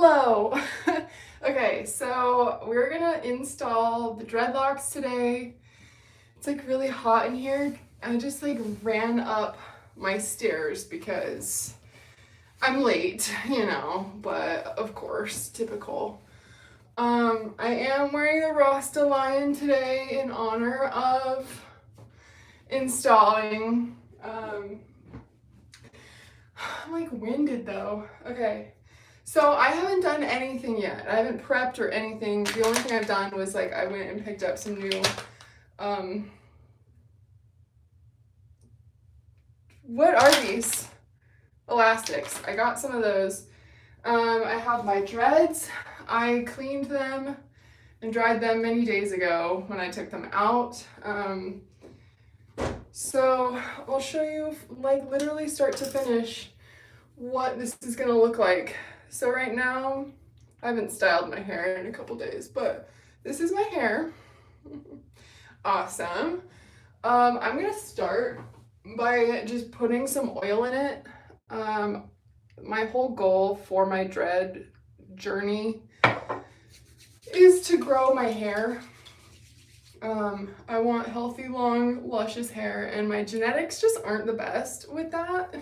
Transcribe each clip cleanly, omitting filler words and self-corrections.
Hello. Okay, so we're gonna install the dreadlocks today. It's like really hot in here. I just like ran up my stairs because I'm late, but of course, typical. I am wearing the Rasta lion today in honor of installing. I'm like winded though. Okay. So I haven't done anything yet. I haven't prepped or anything. The only thing I've done was like I went and picked up some new what are these? Elastics. I got some of those. I have my dreads. I cleaned them and dried them many days ago when I took them out. So I'll show you like literally start to finish what this is gonna look like. So right now, I haven't styled my hair in a couple days, but this is my hair. Awesome. I'm gonna start by just putting some oil in it. My whole goal for my dread journey is to grow my hair. I want healthy, long, luscious hair, and my genetics just aren't the best with that.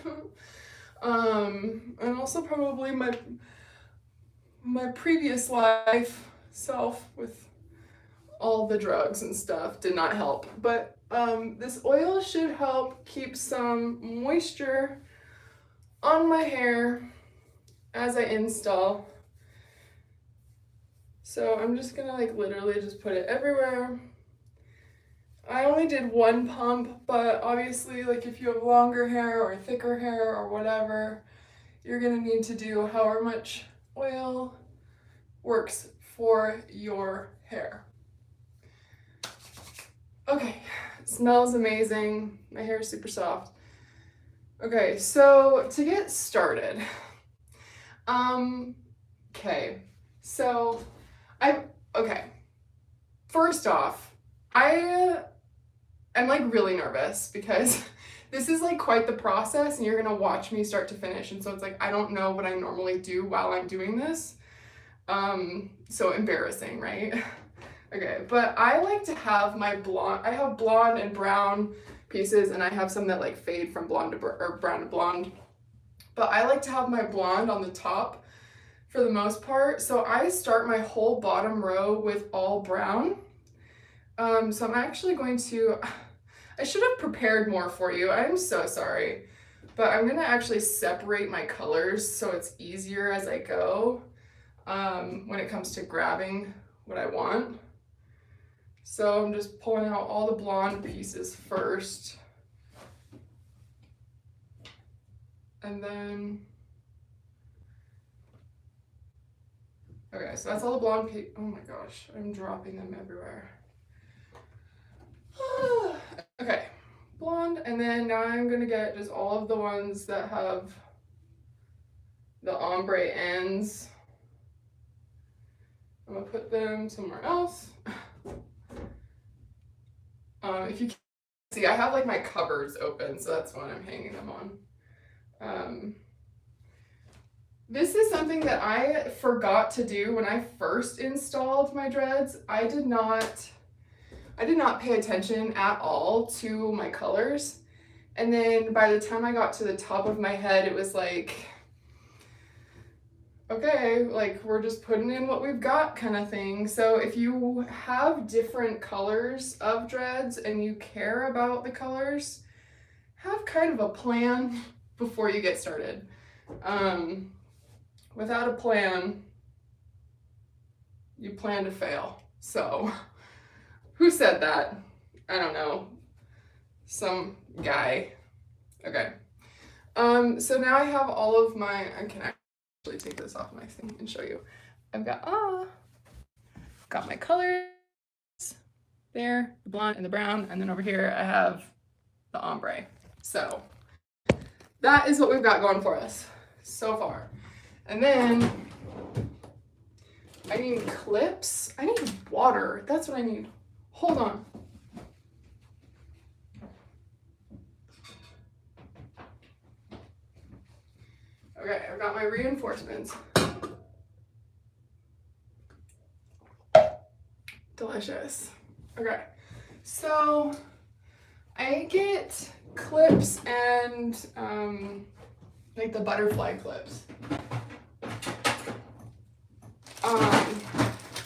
And also probably my previous life self with all the drugs and stuff did not help. But this oil should help keep some moisture on my hair as I install. So I'm just gonna like literally just put it everywhere. I only did one pump, but obviously like if you have longer hair or thicker hair or whatever, you're gonna need to do however much oil works for your hair. Okay, it smells amazing. My hair is super soft. Okay, so to get started, first off, I'm like really nervous because this is like quite the process and you're gonna watch me start to finish. And so it's like, I don't know what I normally do while I'm doing this. So embarrassing, right? Okay, but I like to have my blonde, I have blonde and brown pieces and I have some that like fade from blonde to brown to blonde. But I like to have my blonde on the top for the most part. So I start my whole bottom row with all brown. So I'm actually going to, I should have prepared more for you. I'm so sorry. But I'm gonna actually separate my colors so it's easier as I go when it comes to grabbing what I want. So I'm just pulling out all the blonde pieces first. And then, okay, so that's all the blonde pieces. Oh my gosh, I'm dropping them everywhere. Okay, blonde, and then now I'm gonna get just all of the ones that have the ombre ends. I'm gonna put them somewhere else. If you can see, I have like my cupboards open, so that's when I'm hanging them on. This is something that I forgot to do when I first installed my dreads. I did not pay attention at all to my colors. And then by the time I got to the top of my head, it was like, okay, like we're just putting in what we've got kind of thing. So if you have different colors of dreads and you care about the colors, have kind of a plan before you get started. Without a plan, you plan to fail. So who said that? I don't know. Some guy. Okay. So now I have all of my, I can actually take this off my thing and show you. I've got my colors there, the blonde and the brown, and then over here I have the ombre. So that is what we've got going for us so far. And then I need clips. I need water. That's what I need. Hold on. Okay, I've got my reinforcements. delicious. Okay, so I get clips and like the butterfly clips.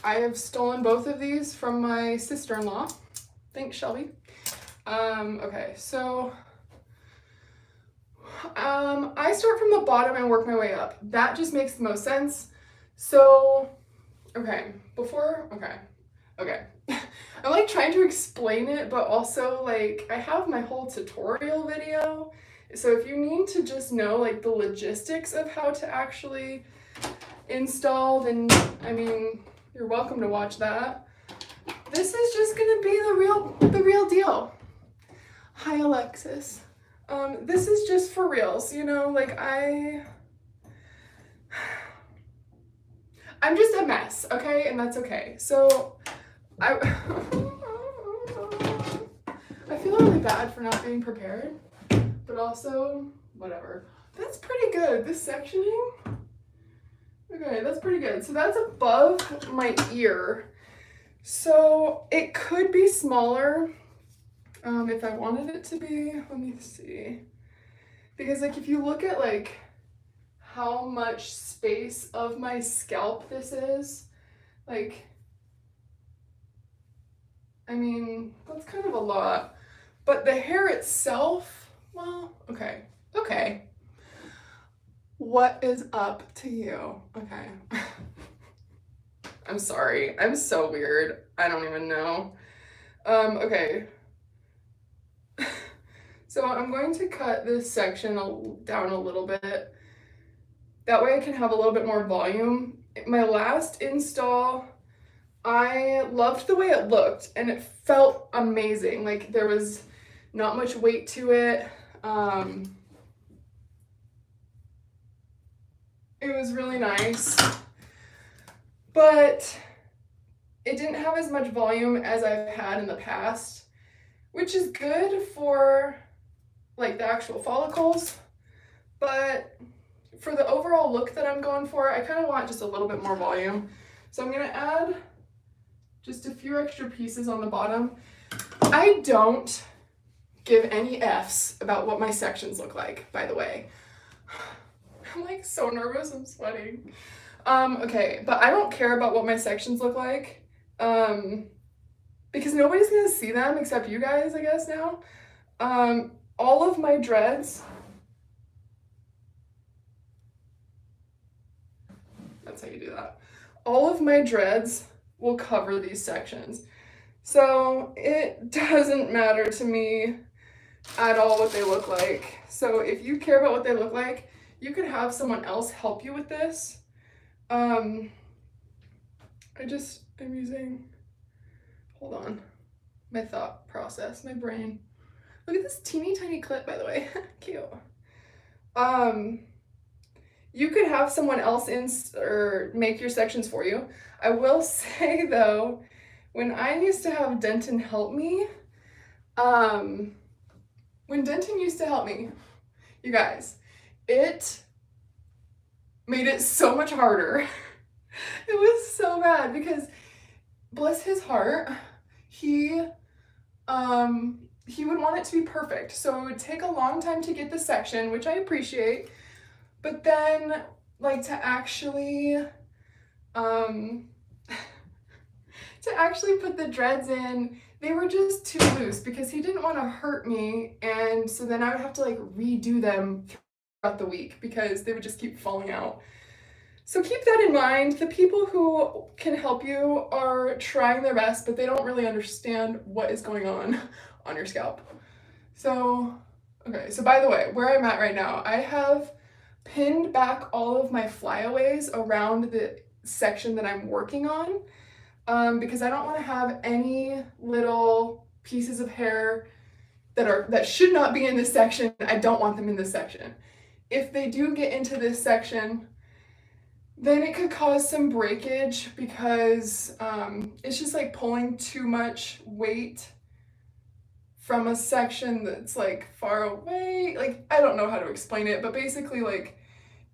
I have stolen both of these from my sister-in-law. Thanks, Shelby. Okay, so I start from the bottom and work my way up. That just makes the most sense. So, okay. I'm like trying to explain it, but also like I have my whole tutorial video. So if you need to just know like the logistics of how to actually install, then I mean, you're welcome to watch that. This is just gonna be the real deal. Hi, Alexis. This is just for reals, you know, like I'm just a mess, okay? And that's okay. So I feel really bad for not being prepared, but also whatever. That's pretty good. This sectioning. Okay, that's pretty good. So that's above my ear. So it could be smaller if I wanted it to be. Let me see. Because like if you look at like how much space of my scalp this is, like, I mean, that's kind of a lot. But the hair itself, well, okay. What is up to you? Okay. I'm sorry. I'm so weird. I don't even know. Okay. So I'm going to cut this section down a little bit. That way I can have a little bit more volume. My last install, I loved the way it looked and it felt amazing. Like there was not much weight to it. It was really nice, but it didn't have as much volume as I've had in the past, which is good for like the actual follicles, but for the overall look that I'm going for, I kind of want just a little bit more volume. So I'm gonna add just a few extra pieces on the bottom. I don't give any Fs about what my sections look like, by the way. I'm like so nervous, I'm sweating. Okay, but I don't care about what my sections look like, because nobody's gonna see them except you guys, I guess now. All of my dreads, that's how you do that. All of my dreads will cover these sections. So it doesn't matter to me at all what they look like. So if you care about what they look like, you could have someone else help you with this. I'm using, hold on, my thought process, my brain. Look at this teeny tiny clip, by the way. Cute. You could have someone else or make your sections for you. I will say though, when I used to have Denton help me, you guys, it made it so much harder. It was so bad because, bless his heart, he would want it to be perfect. So it would take a long time to get the section, which I appreciate, but then like to actually put the dreads in, they were just too loose because he didn't want to hurt me, and so then I would have to like redo them throughout the week because they would just keep falling out. So keep that in mind. The people who can help you are trying their best, but they don't really understand what is going on your scalp. So, okay, so by the way, where I'm at right now, I have pinned back all of my flyaways around the section that I'm working on, because I don't want to have any little pieces of hair that should not be in this section. I don't want them in this section. If they do get into this section, then it could cause some breakage because it's just like pulling too much weight from a section that's like far away. Like, I don't know how to explain it, but basically like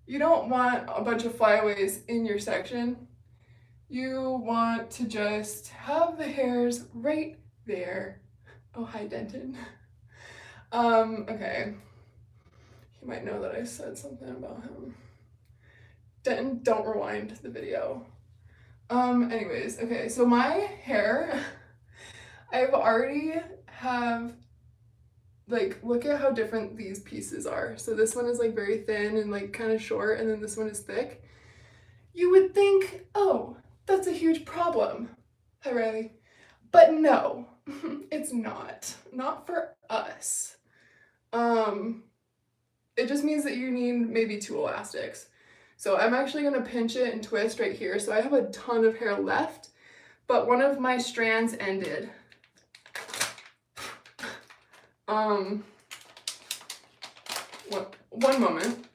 you don't want a bunch of flyaways in your section you want to just have the hairs right there. Oh, hi, Denton. Okay. He might know that I said something about him. Denton, don't rewind the video. Anyways, okay, so my hair, I've already have, like, look at how different these pieces are. So this one is like very thin and like kind of short, and then this one is thick. You would think, oh, that's a huge problem. Hi, Riley. But no, it's not. Not for us. It just means that you need maybe 2 elastics. So I'm actually gonna pinch it and twist right here. So I have a ton of hair left, but one of my strands ended. One moment.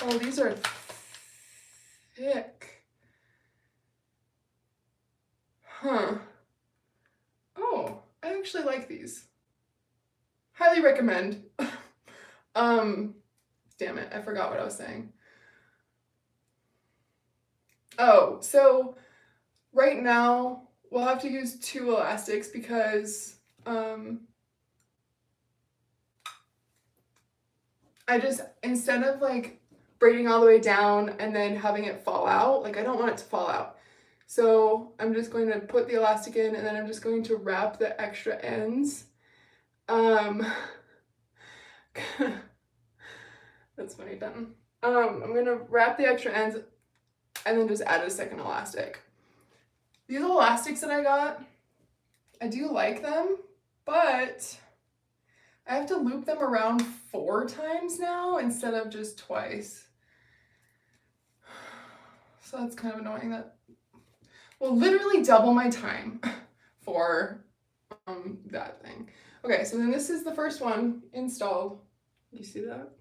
Oh, these are thick. Huh. Oh, I actually like these. Highly recommend. Damn it, I forgot what I was saying. Oh, so right now we'll have to use 2 elastics because I just, instead of like braiding all the way down and then having it fall out, like I don't want it to fall out. So I'm just going to put the elastic in, and then I'm just going to wrap the extra ends. That's funny, done. I'm gonna wrap the extra ends and then just add a second elastic. These elastics that I got, I do like them, but I have to loop them around 4 times now instead of just twice. So that's kind of annoying. That will literally double my time for that thing. Okay, so then this is the first one installed. You see that?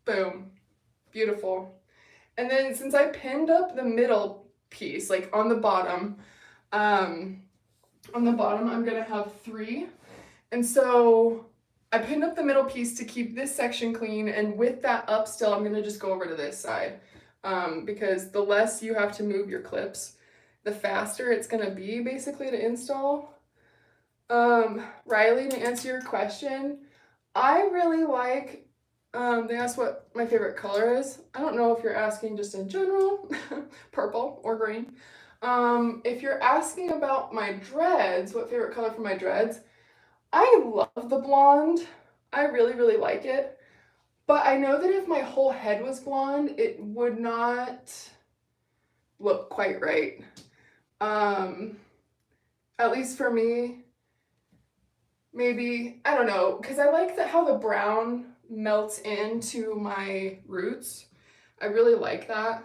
Boom. Beautiful. And then since I pinned up the middle piece, like on the bottom, I'm gonna have 3. And so I pinned up the middle piece to keep this section clean, and with that up still, I'm gonna just go over to this side, because the less you have to move your clips, the faster it's gonna be basically to install. Riley, to answer your question, I really like, they asked what my favorite color is. I don't know if you're asking just in general, purple or green. If you're asking about my dreads, what favorite color for my dreads, I love the blonde. I really, really like it. But I know that if my whole head was blonde, it would not look quite right. At least for me, maybe, I don't know, because I like how the brown melts into my roots. I really like that.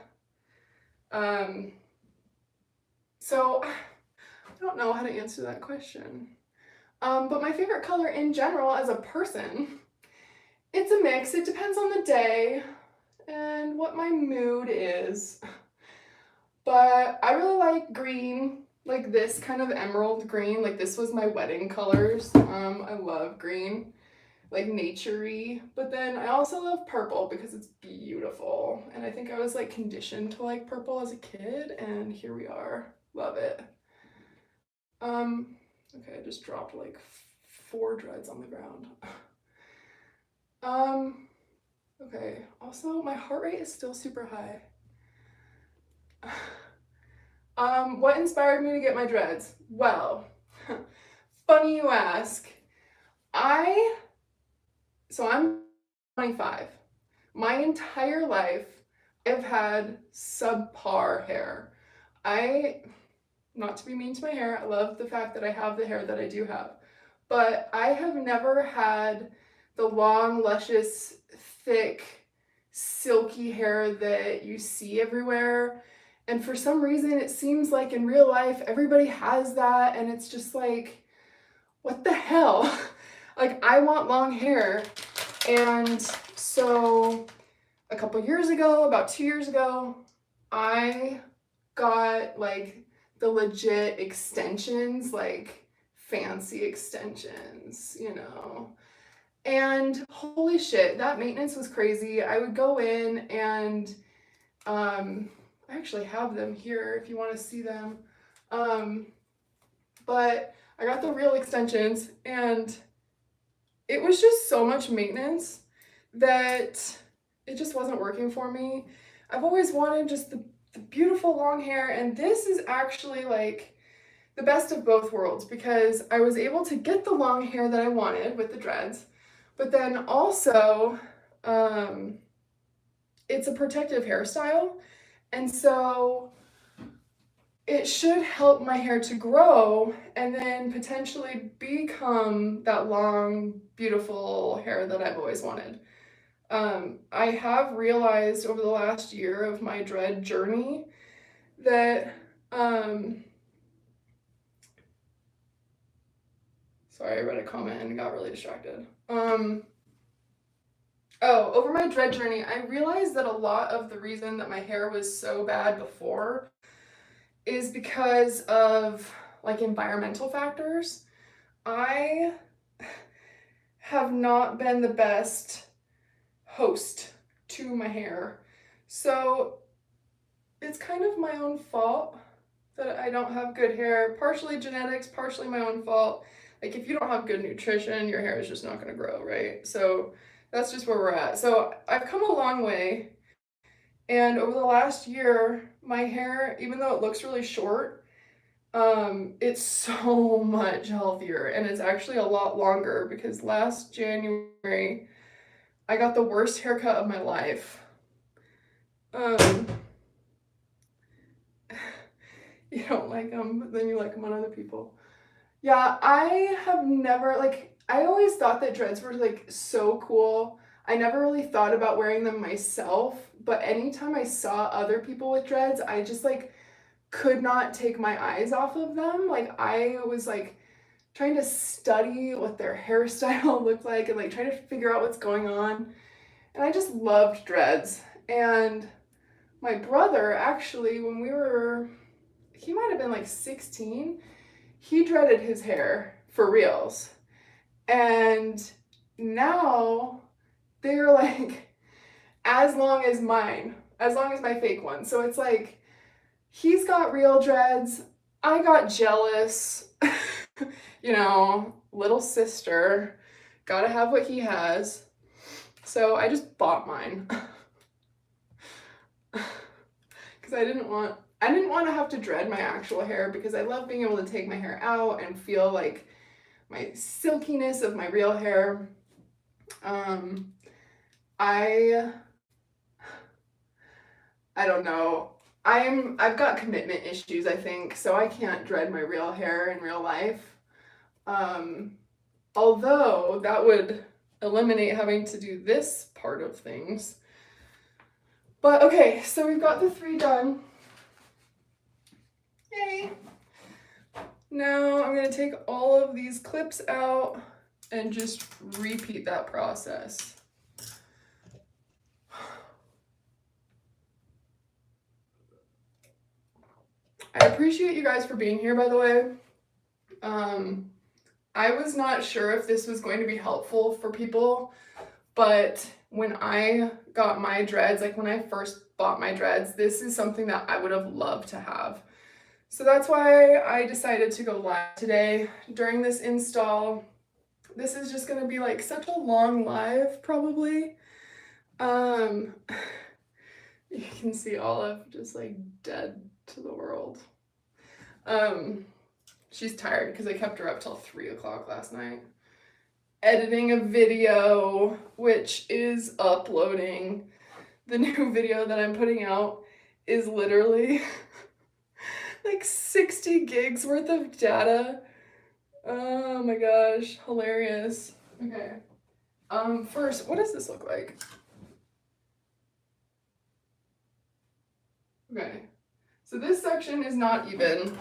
So I don't know how to answer that question. But my favorite color in general as a person, it's a mix. It depends on the day and what my mood is. But I really like green, like this kind of emerald green. Like this was my wedding colors. I love green, like nature-y. But then I also love purple because it's beautiful. And I think I was like conditioned to like purple as a kid, and here we are. Love it. Okay, I just dropped like 4 dreads on the ground. Okay, also my heart rate is still super high. What inspired me to get my dreads? Well, funny you ask. So I'm 25. My entire life, I've had subpar hair. Not to be mean to my hair, I love the fact that I have the hair that I do have, but I have never had the long, luscious, thick, silky hair that you see everywhere. And for some reason, it seems like in real life, everybody has that, and it's just like, what the hell? Like, I want long hair. And so a couple years ago, about 2 years ago, I got like the legit extensions, like fancy extensions, you know. And holy shit, that maintenance was crazy. I would go in and I actually have them here if you want to see them. But I got the real extensions, and it was just so much maintenance that it just wasn't working for me. I've always wanted just the beautiful long hair, and this is actually like the best of both worlds because I was able to get the long hair that I wanted with the dreads, but then also it's a protective hairstyle, and so it should help my hair to grow and then potentially become that long, beautiful hair that I've always wanted. I have realized over the last year of my dread journey that, sorry, I read a comment and got really distracted. Over my dread journey, I realized that a lot of the reason that my hair was so bad before is because of like environmental factors. I have not been the best host to my hair. So it's kind of my own fault that I don't have good hair. Partially genetics, partially my own fault. Like if you don't have good nutrition, your hair is just not gonna grow, right? So that's just where we're at. So I've come a long way. And over the last year, my hair, even though it looks really short, it's so much healthier, and it's actually a lot longer because last January I got the worst haircut of my life. You don't like them, but then you like them on other people. Yeah, I have never, like, I always thought that dreads were like so cool. I never really thought about wearing them myself, but anytime I saw other people with dreads, I just like could not take my eyes off of them. Like I was like trying to study what their hairstyle looked like and like trying to figure out what's going on. And I just loved dreads. And my brother actually, when he might have been like 16, he dreaded his hair for reals. And now they're like as long as mine, as long as my fake one. So it's like he's got real dreads. I got jealous. You know, little sister, gotta have what he has. So I just bought mine. Because I didn't want to have to dread my actual hair because I love being able to take my hair out and feel like my silkiness of my real hair. I don't know. I've got commitment issues, I think, so I can't dread my real hair in real life. Although that would eliminate having to do this part of things. But okay, so we've got the 3 done. Yay! Now I'm gonna take all of these clips out and just repeat that process. I appreciate you guys for being here, by the way. I was not sure if this was going to be helpful for people, but when I got my dreads, like when I first bought my dreads, this is something that I would have loved to have. So that's why I decided to go live today during this install. This is just gonna be like such a long live, probably. You can see Olive just like dead to the world. She's tired because I kept her up till 3 o'clock last night. Editing a video, which is uploading. The new video that I'm putting out is literally like 60 gigs worth of data. Oh my gosh, hilarious. Okay. First, what does this look like? Okay. So this section is not even.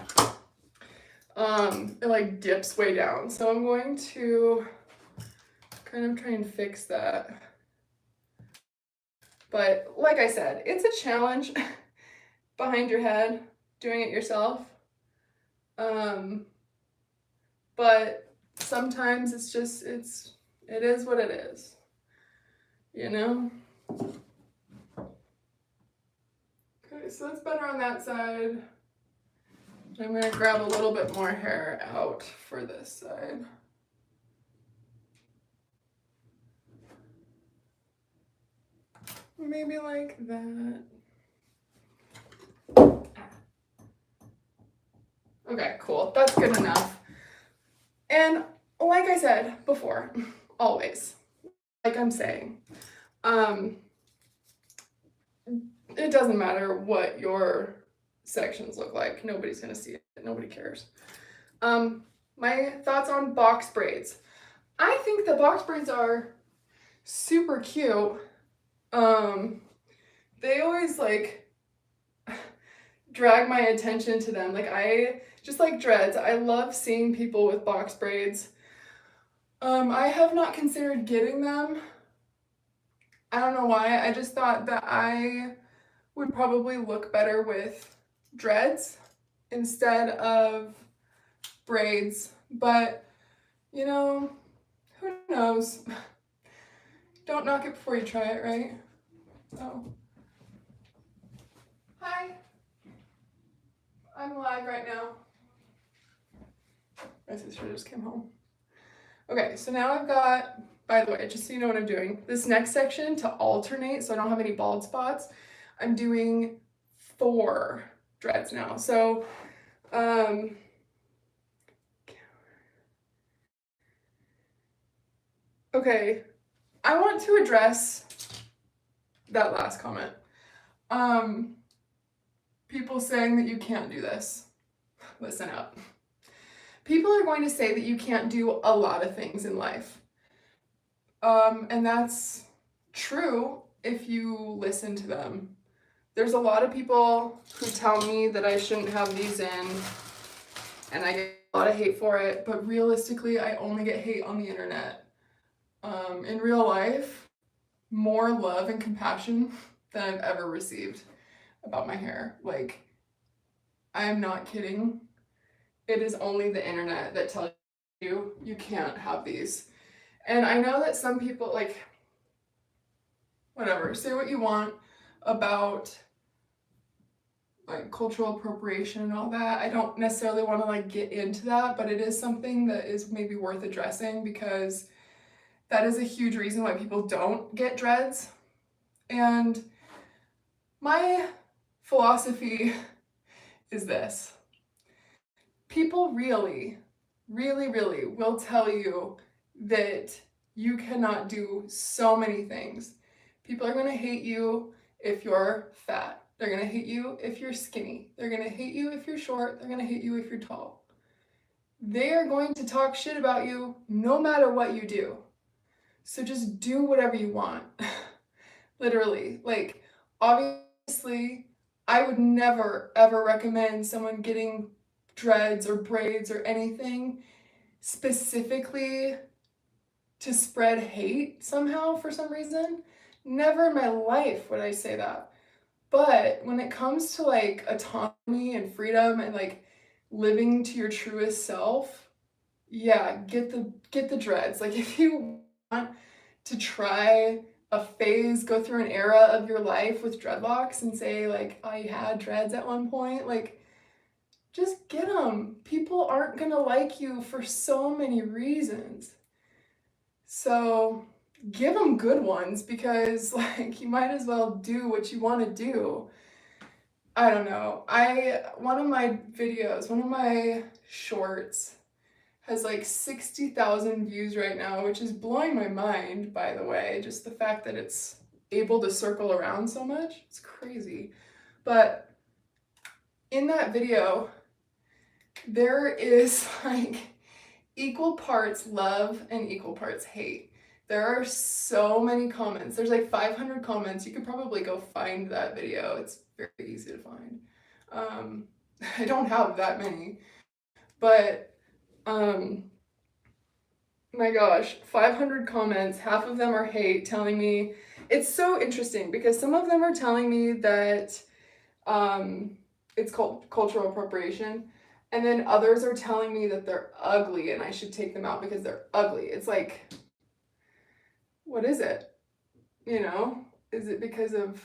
It like dips way down. So I'm going to kind of try and fix that. But like I said, it's a challenge behind your head, doing it yourself. But sometimes it's just, it is what it is, you know? Okay, so that's better on that side. I'm gonna grab a little bit more hair out for this side. Maybe like that. Okay, cool. That's good enough. And like I said before, always, like I'm saying, it doesn't matter what your sections look like. Nobody's gonna see it. Nobody cares. My thoughts on box braids. I think the box braids are super cute. They always like drag my attention to them. Like I just like dreads. I love seeing people with box braids. I have not considered getting them. I don't know why. I just thought that I would probably look better with dreads instead of braids. But, you know, who knows? Don't knock it before you try it, right? Oh. Hi. I'm live right now. My sister just came home. Okay, so now I've got, by the way, just so you know what I'm doing, this next section to alternate so I don't have any bald spots, I'm doing 4 dreads now. So, okay, I want to address that last comment. People saying that you can't do this. Listen up. People are going to say that you can't do a lot of things in life. And that's true if you listen to them. There's a lot of people who tell me that I shouldn't have these in, and I get a lot of hate for it, but realistically, I only get hate on the internet. In real life, more love and compassion than I've ever received about my hair. Like, I'm not kidding. It is only the internet that tells you you can't have these. And I know that some people, like, whatever, say what you want about like cultural appropriation and all that. I don't necessarily want to like get into that, but it is something that is maybe worth addressing because that is a huge reason why people don't get dreads. And my philosophy is this. People really, really, really will tell you that you cannot do so many things. People are going to hate you if you're fat. They're going to hate you if you're skinny. They're going to hate you if you're short. They're going to hate you if you're tall. They are going to talk shit about you no matter what you do. So just do whatever you want. Literally. Like, obviously, I would never, ever recommend someone getting dreads or braids or anything specifically to spread hate somehow for some reason. Never in my life would I say that. But when it comes to like autonomy and freedom and like living to your truest self, yeah, get the dreads. Like if you want to try a phase, go through an era of your life with dreadlocks and say like, I had dreads at one point, like just get them. People aren't gonna like you for so many reasons. So give them good ones because like you might as well do what you want to do. I don't know. One of my videos, one of my shorts has like 60,000 views right now, which is blowing my mind, by the way. Just the fact that it's able to circle around so much. It's crazy. But in that video, there is like equal parts love and equal parts hate. There are so many comments. There's like 500 comments. You could probably go find that video. It's very easy to find. I don't have that many, but my gosh, 500 comments. Half of them are hate, telling me it's so interesting because some of them are telling me that it's called cultural appropriation. And then others are telling me that they're ugly and I should take them out because they're ugly. It's like, what is it? You know? Is it because of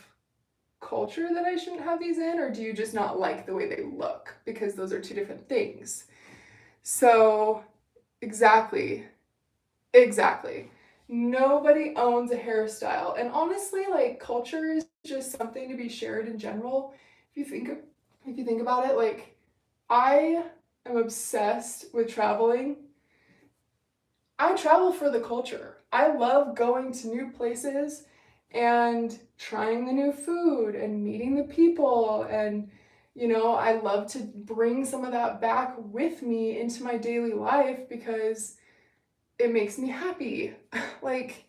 culture that I shouldn't have these in, or do you just not like the way they look? Because those are two different things. So, exactly. Exactly. Nobody owns a hairstyle. And honestly, like culture is just something to be shared in general. If you think if you think about it, like I am obsessed with traveling. I travel for the culture. I love going to new places and trying the new food and meeting the people, and I love to bring some of that back with me into my daily life because it makes me happy. Like,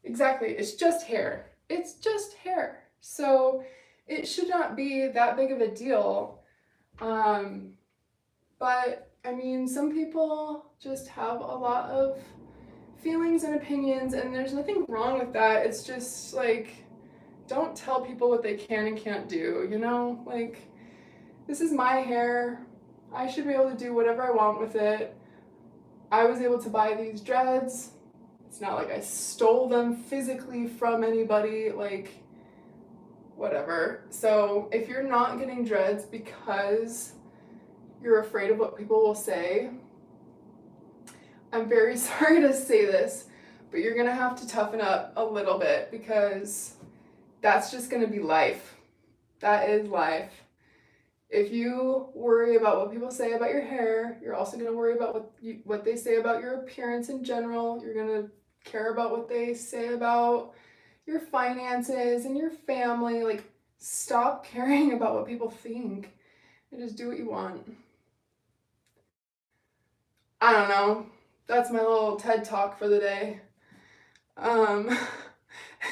exactly, it's just hair. It's just hair. So it should not be that big of a deal. Um, but I mean, some people just have a lot of feelings and opinions, and there's nothing wrong with that. It's just like, don't tell people what they can and can't do, you know? Like, this is my hair. I should be able to do whatever I want with it. I was able to buy these dreads. It's not like I stole them physically from anybody, like, whatever. So if you're not getting dreads because you're afraid of what people will say, I'm very sorry to say this, but you're gonna have to toughen up a little bit because that's just gonna be life. That is life. If you worry about what people say about your hair, you're also gonna worry about what they say about your appearance in general. You're gonna care about what they say about your finances and your family. Like, stop caring about what people think and just do what you want. I don't know. That's my little TED talk for the day. Um,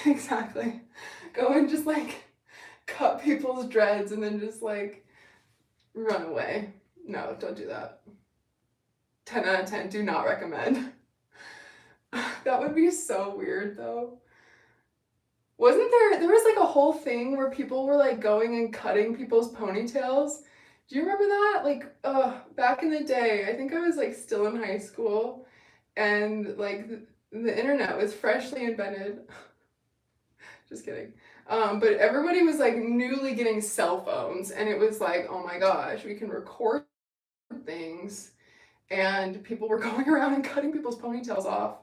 exactly. Go and just like cut people's dreads and then just like run away. No, don't do that. 10 out of 10, do not recommend. That would be so weird though. Wasn't there was like a whole thing where people were like going and cutting people's ponytails? Do you remember that? Like, back in the day, I think I was like still in high school and like the internet was freshly invented. Just kidding. But everybody was like newly getting cell phones, and it was like, oh my gosh, we can record things, and people were going around and cutting people's ponytails off.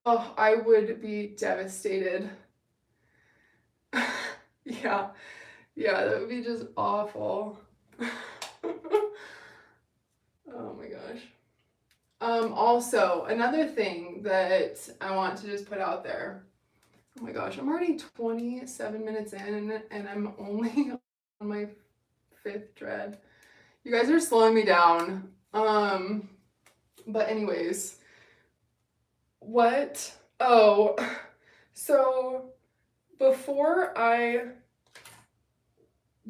Oh, I would be devastated. Yeah, yeah, that would be just awful. Oh my gosh. Also, another thing that I want to just put out there. Oh my gosh, I'm already 27 minutes in and I'm only on my 5th dread. You guys are slowing me down. But anyways, what? Oh, so before I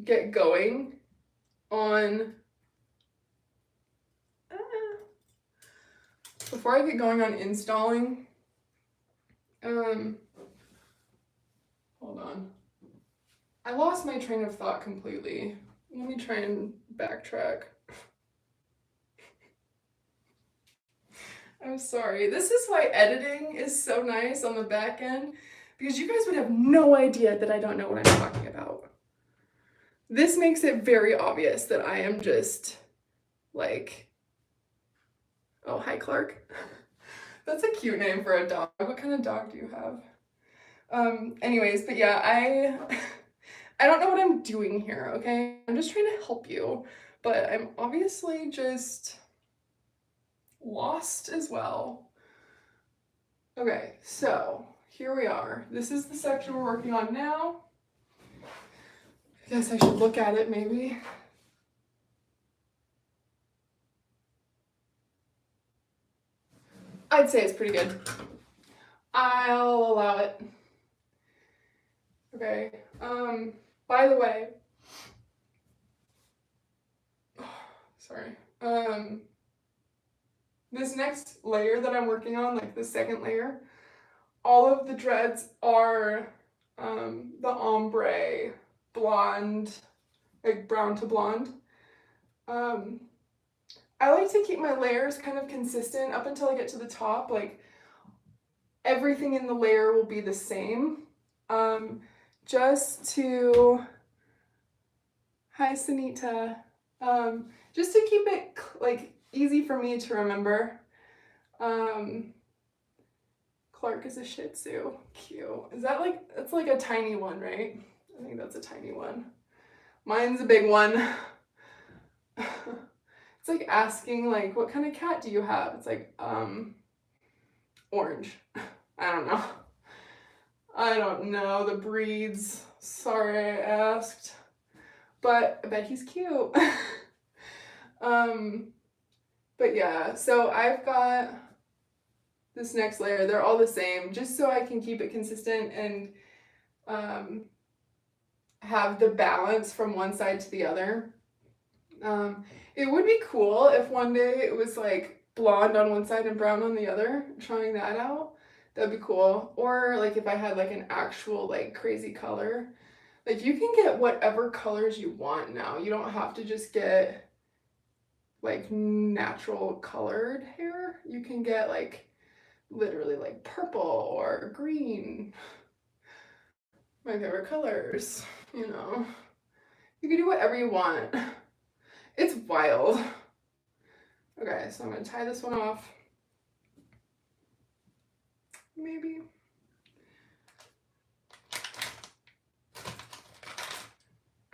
get going on installing, hold on. I lost my train of thought completely. Let me try and backtrack. I'm sorry. This is why editing is so nice on the back end, because you guys would have no idea that I don't know what I'm talking about. This makes it very obvious that I am just like, oh, hi, Clark. That's a cute name for a dog. What kind of dog do you have? Anyways, but yeah, I don't know what I'm doing here, okay? I'm just trying to help you, but I'm obviously just lost as well. Okay, so here we are. This is the section we're working on now. I guess I should look at it maybe. I'd say it's pretty good. I'll allow it. Okay, by the way, sorry, this next layer that I'm working on, like the second layer, all of the dreads are the ombre blonde, like brown to blonde. I like to keep my layers kind of consistent up until I get to the top. Like, everything in the layer will be the same. just to, hi Sunita, just to keep it like easy for me to remember. Clark is a Shih Tzu, cute. Is that like, that's like a tiny one, right? I think that's a tiny one. Mine's a big one. It's like asking like, what kind of cat do you have? It's like, orange. I don't know. I don't know the breeds. Sorry I asked. But I bet he's cute. But yeah, so I've got this next layer. They're all the same, just so I can keep it consistent and have the balance from one side to the other. It would be cool if one day it was like blonde on one side and brown on the other, trying that out. That'd be cool. Or like if I had like an actual like crazy color. Like you can get whatever colors you want now. You don't have to just get like natural colored hair. You can get like literally like purple or green. My favorite colors, you know. You can do whatever you want. It's wild. Okay, so I'm gonna tie this one off. Maybe.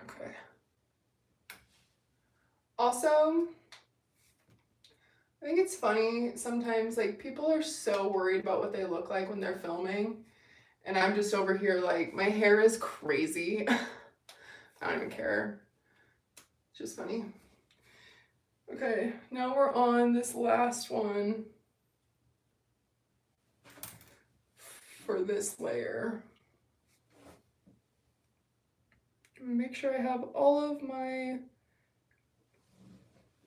Okay. Also, I think it's funny sometimes, like people are so worried about what they look like when they're filming, and I'm just over here like, my hair is crazy. I don't even care. It's just funny. Okay, now we're on this last one for this layer. Make sure I have all of my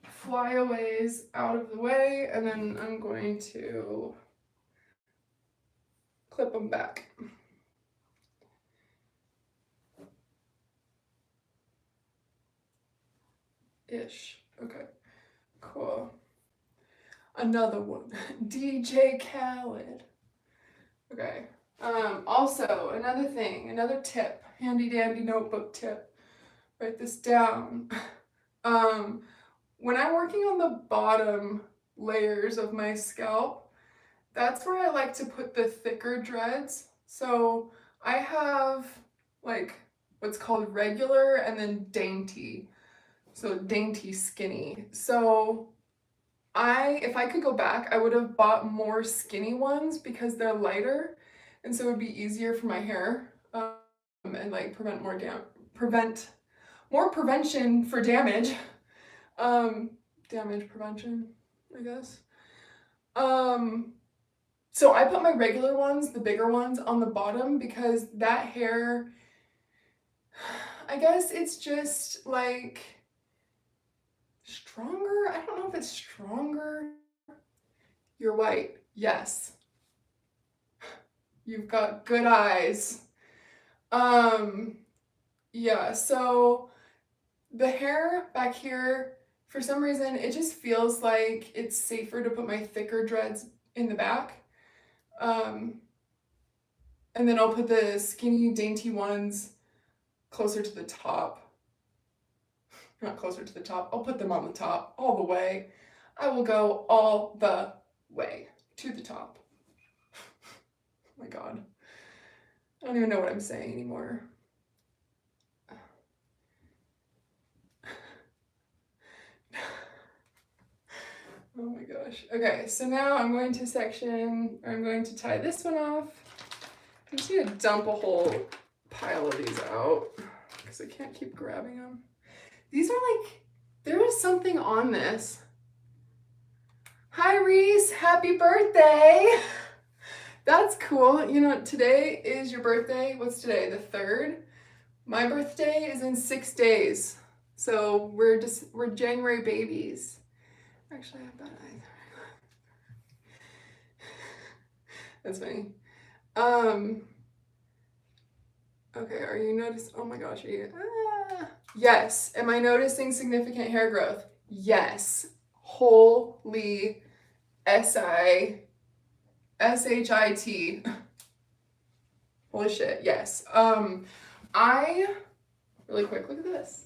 flyaways out of the way, and then I'm going to clip them back. Ish. Okay, cool. Another one. DJ Khaled. Okay. Also, another thing, another tip, handy dandy notebook tip. Write this down. When I'm working on the bottom layers of my scalp, that's where I like to put the thicker dreads. So I have like what's called regular and then dainty. So dainty skinny. So if I could go back, I would have bought more skinny ones because they're lighter, and so it would be easier for my hair, and like prevent more prevention for damage. Damage prevention, I guess. So I put my regular ones, the bigger ones, on the bottom because that hair, I guess it's just like stronger. I don't know if it's stronger. You're white. Yes. You've got good eyes. Yeah, so the hair back here, for some reason, it just feels like it's safer to put my thicker dreads in the back. And then I'll put the skinny, dainty ones closer to the top. Not closer to the top, I'll put them on the top, all the way. I will go all the way to the top. Oh my God. I don't even know what I'm saying anymore. Oh my gosh. Okay, so now I'm going to tie this one off. I'm just gonna dump a whole pile of these out because I can't keep grabbing them. These are like, there is something on this. Hi Reese, happy birthday. That's cool. You know, today is your birthday. What's today, the 3rd? My birthday is in 6 days. So we're January babies. Actually, I have bad eyes. That's funny. Okay, are you noticing? Oh my gosh, are you? Yes. Am I noticing significant hair growth? Yes. Holy SISHIT. Holy shit, yes. Really quick, look at this.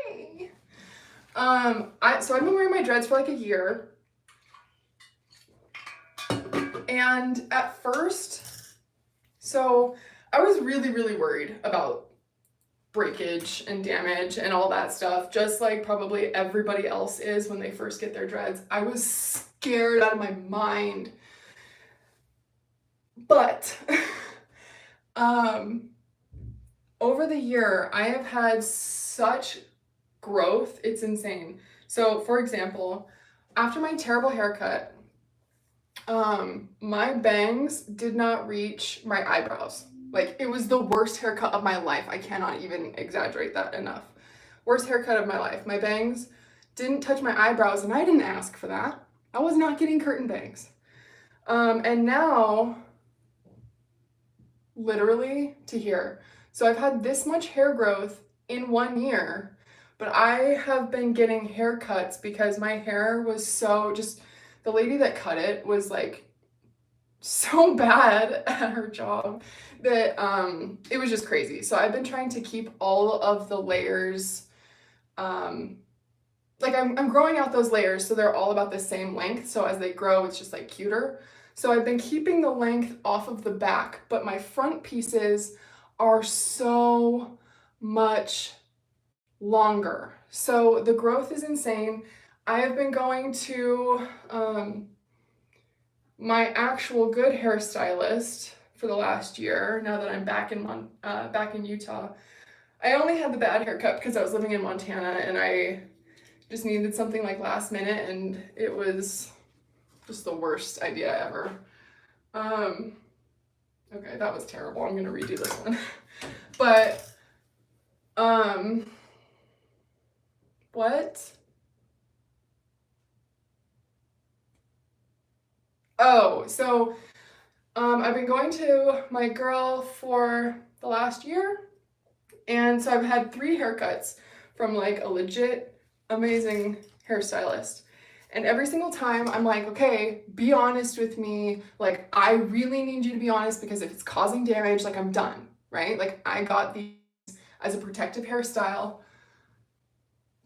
Yay! So I've been wearing my dreads for like a year. And at first, so I was really, really worried about breakage and damage and all that stuff, just like probably everybody else is when they first get their dreads. I was scared out of my mind. But over the year, I have had such growth, it's insane. So for example, after my terrible haircut, my bangs did not reach my eyebrows. Like, it was the worst haircut of my life. I cannot even exaggerate that enough. Worst haircut of my life. My bangs didn't touch my eyebrows, and I didn't ask for that. I was not getting curtain bangs. And now, literally to here. So I've had this much hair growth in 1 year, but I have been getting haircuts because my hair was so just, the lady that cut it was like so bad at her job that it was just crazy. So I've been trying to keep all of the layers, like I'm growing out those layers so they're all about the same length. So as they grow, it's just like cuter. So I've been keeping the length off of the back, but my front pieces are so much longer. So the growth is insane. I have been going to my actual good hairstylist for the last year. Now that I'm back in Utah, I only had the bad haircut because I was living in Montana and I just needed something like last minute, and it was just the worst idea ever. Okay, that was terrible. I'm gonna redo this one. But what? Oh, so I've been going to my girl for the last year, and so I've had 3 haircuts from like a legit amazing hairstylist. And every single time I'm like, okay, be honest with me. Like, I really need you to be honest, because if it's causing damage, like, I'm done, right? Like, I got these as a protective hairstyle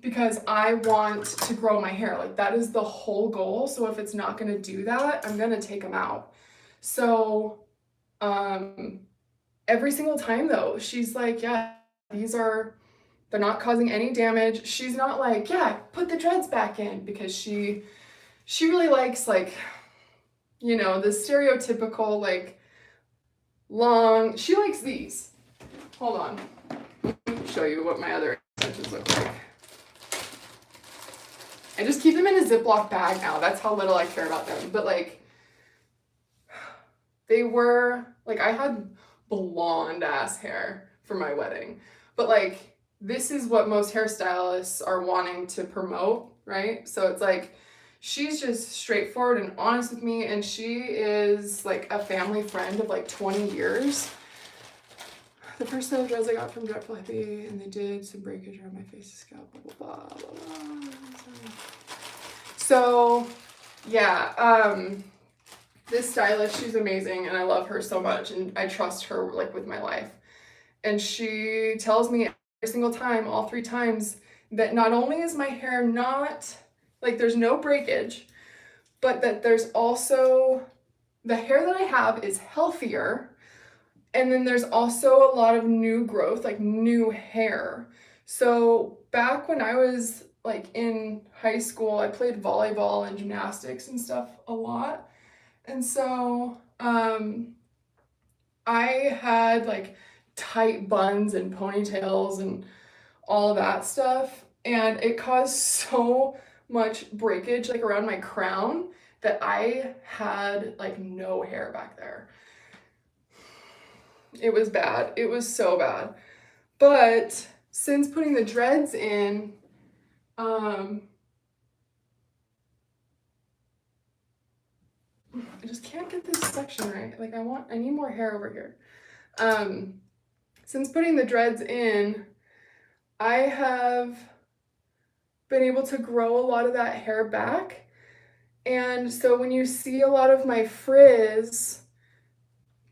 because I want to grow my hair. Like, that is the whole goal. So if it's not gonna do that, I'm gonna take them out. So every single time though, she's like, yeah, they're not causing any damage. She's not like, yeah, put the dreads back in, because she really likes, like, you know, the stereotypical, like, long, she likes these. Hold on. Let me show you what my other extensions look like. I just keep them in a Ziploc bag now. That's how little I care about them. But like, they were, like, I had blonde ass hair for my wedding. But like, this is what most hairstylists are wanting to promote, right? So it's like, she's just straightforward and honest with me, and she is like a family friend of like 20 years. The first set of dreads I got from Dreadful Hippie, and they did some breakage around my face, scalp, blah, blah, blah, blah, blah. So, yeah, this stylist, she's amazing, and I love her so much, and I trust her, like, with my life. And she tells me every single time, all 3 times, that not only is my hair not, like, there's no breakage, but that there's also, the hair that I have is healthier, and then there's also a lot of new growth, like new hair. So back when I was like in high school, I played volleyball and gymnastics and stuff a lot. And so I had like tight buns and ponytails and all that stuff, and it caused so much breakage like around my crown that I had like no hair back there. It was bad. It was so bad. But since putting the dreads in, I just can't get this section right. Like, I need more hair over here. Since putting the dreads in, I have been able to grow a lot of that hair back. And so when you see a lot of my frizz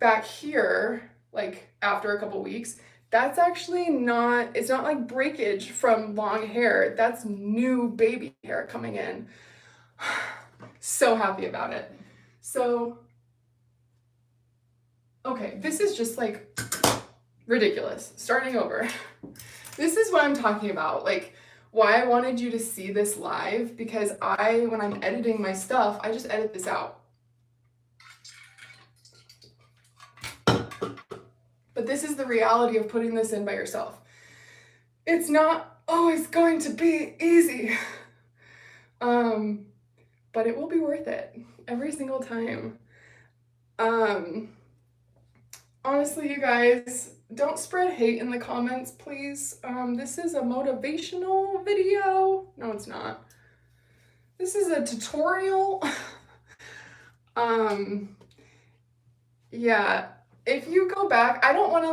back here, like after a couple weeks, that's actually not, it's not like breakage from long hair. That's new baby hair coming in. So happy about it. So, okay, this is just like ridiculous. Starting over. This is what I'm talking about. Like, why I wanted you to see this live, because when I'm editing my stuff, I just edit this out. But this is the reality of putting this in by yourself. It's not always going to be easy. But it will be worth it every single time. Honestly, you guys, don't spread hate in the comments, please. This is a motivational video. No, it's not. This is a tutorial. Yeah, if you go back, I don't want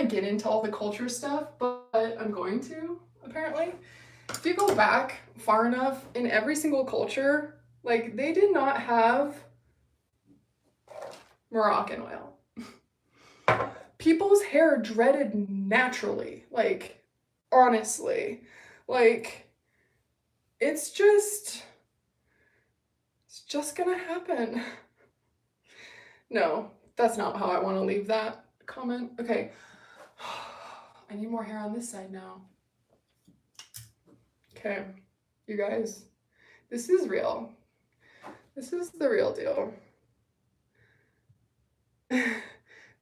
to get into all the culture stuff, but I'm going to, apparently. If you go back far enough, in every single culture, like, they did not have Moroccan oil. People's hair dreaded naturally, like, honestly. Like, it's just gonna happen. No, that's not how I want to leave that comment. Okay. I need more hair on this side now. Okay, you guys, this is real. This is the real deal.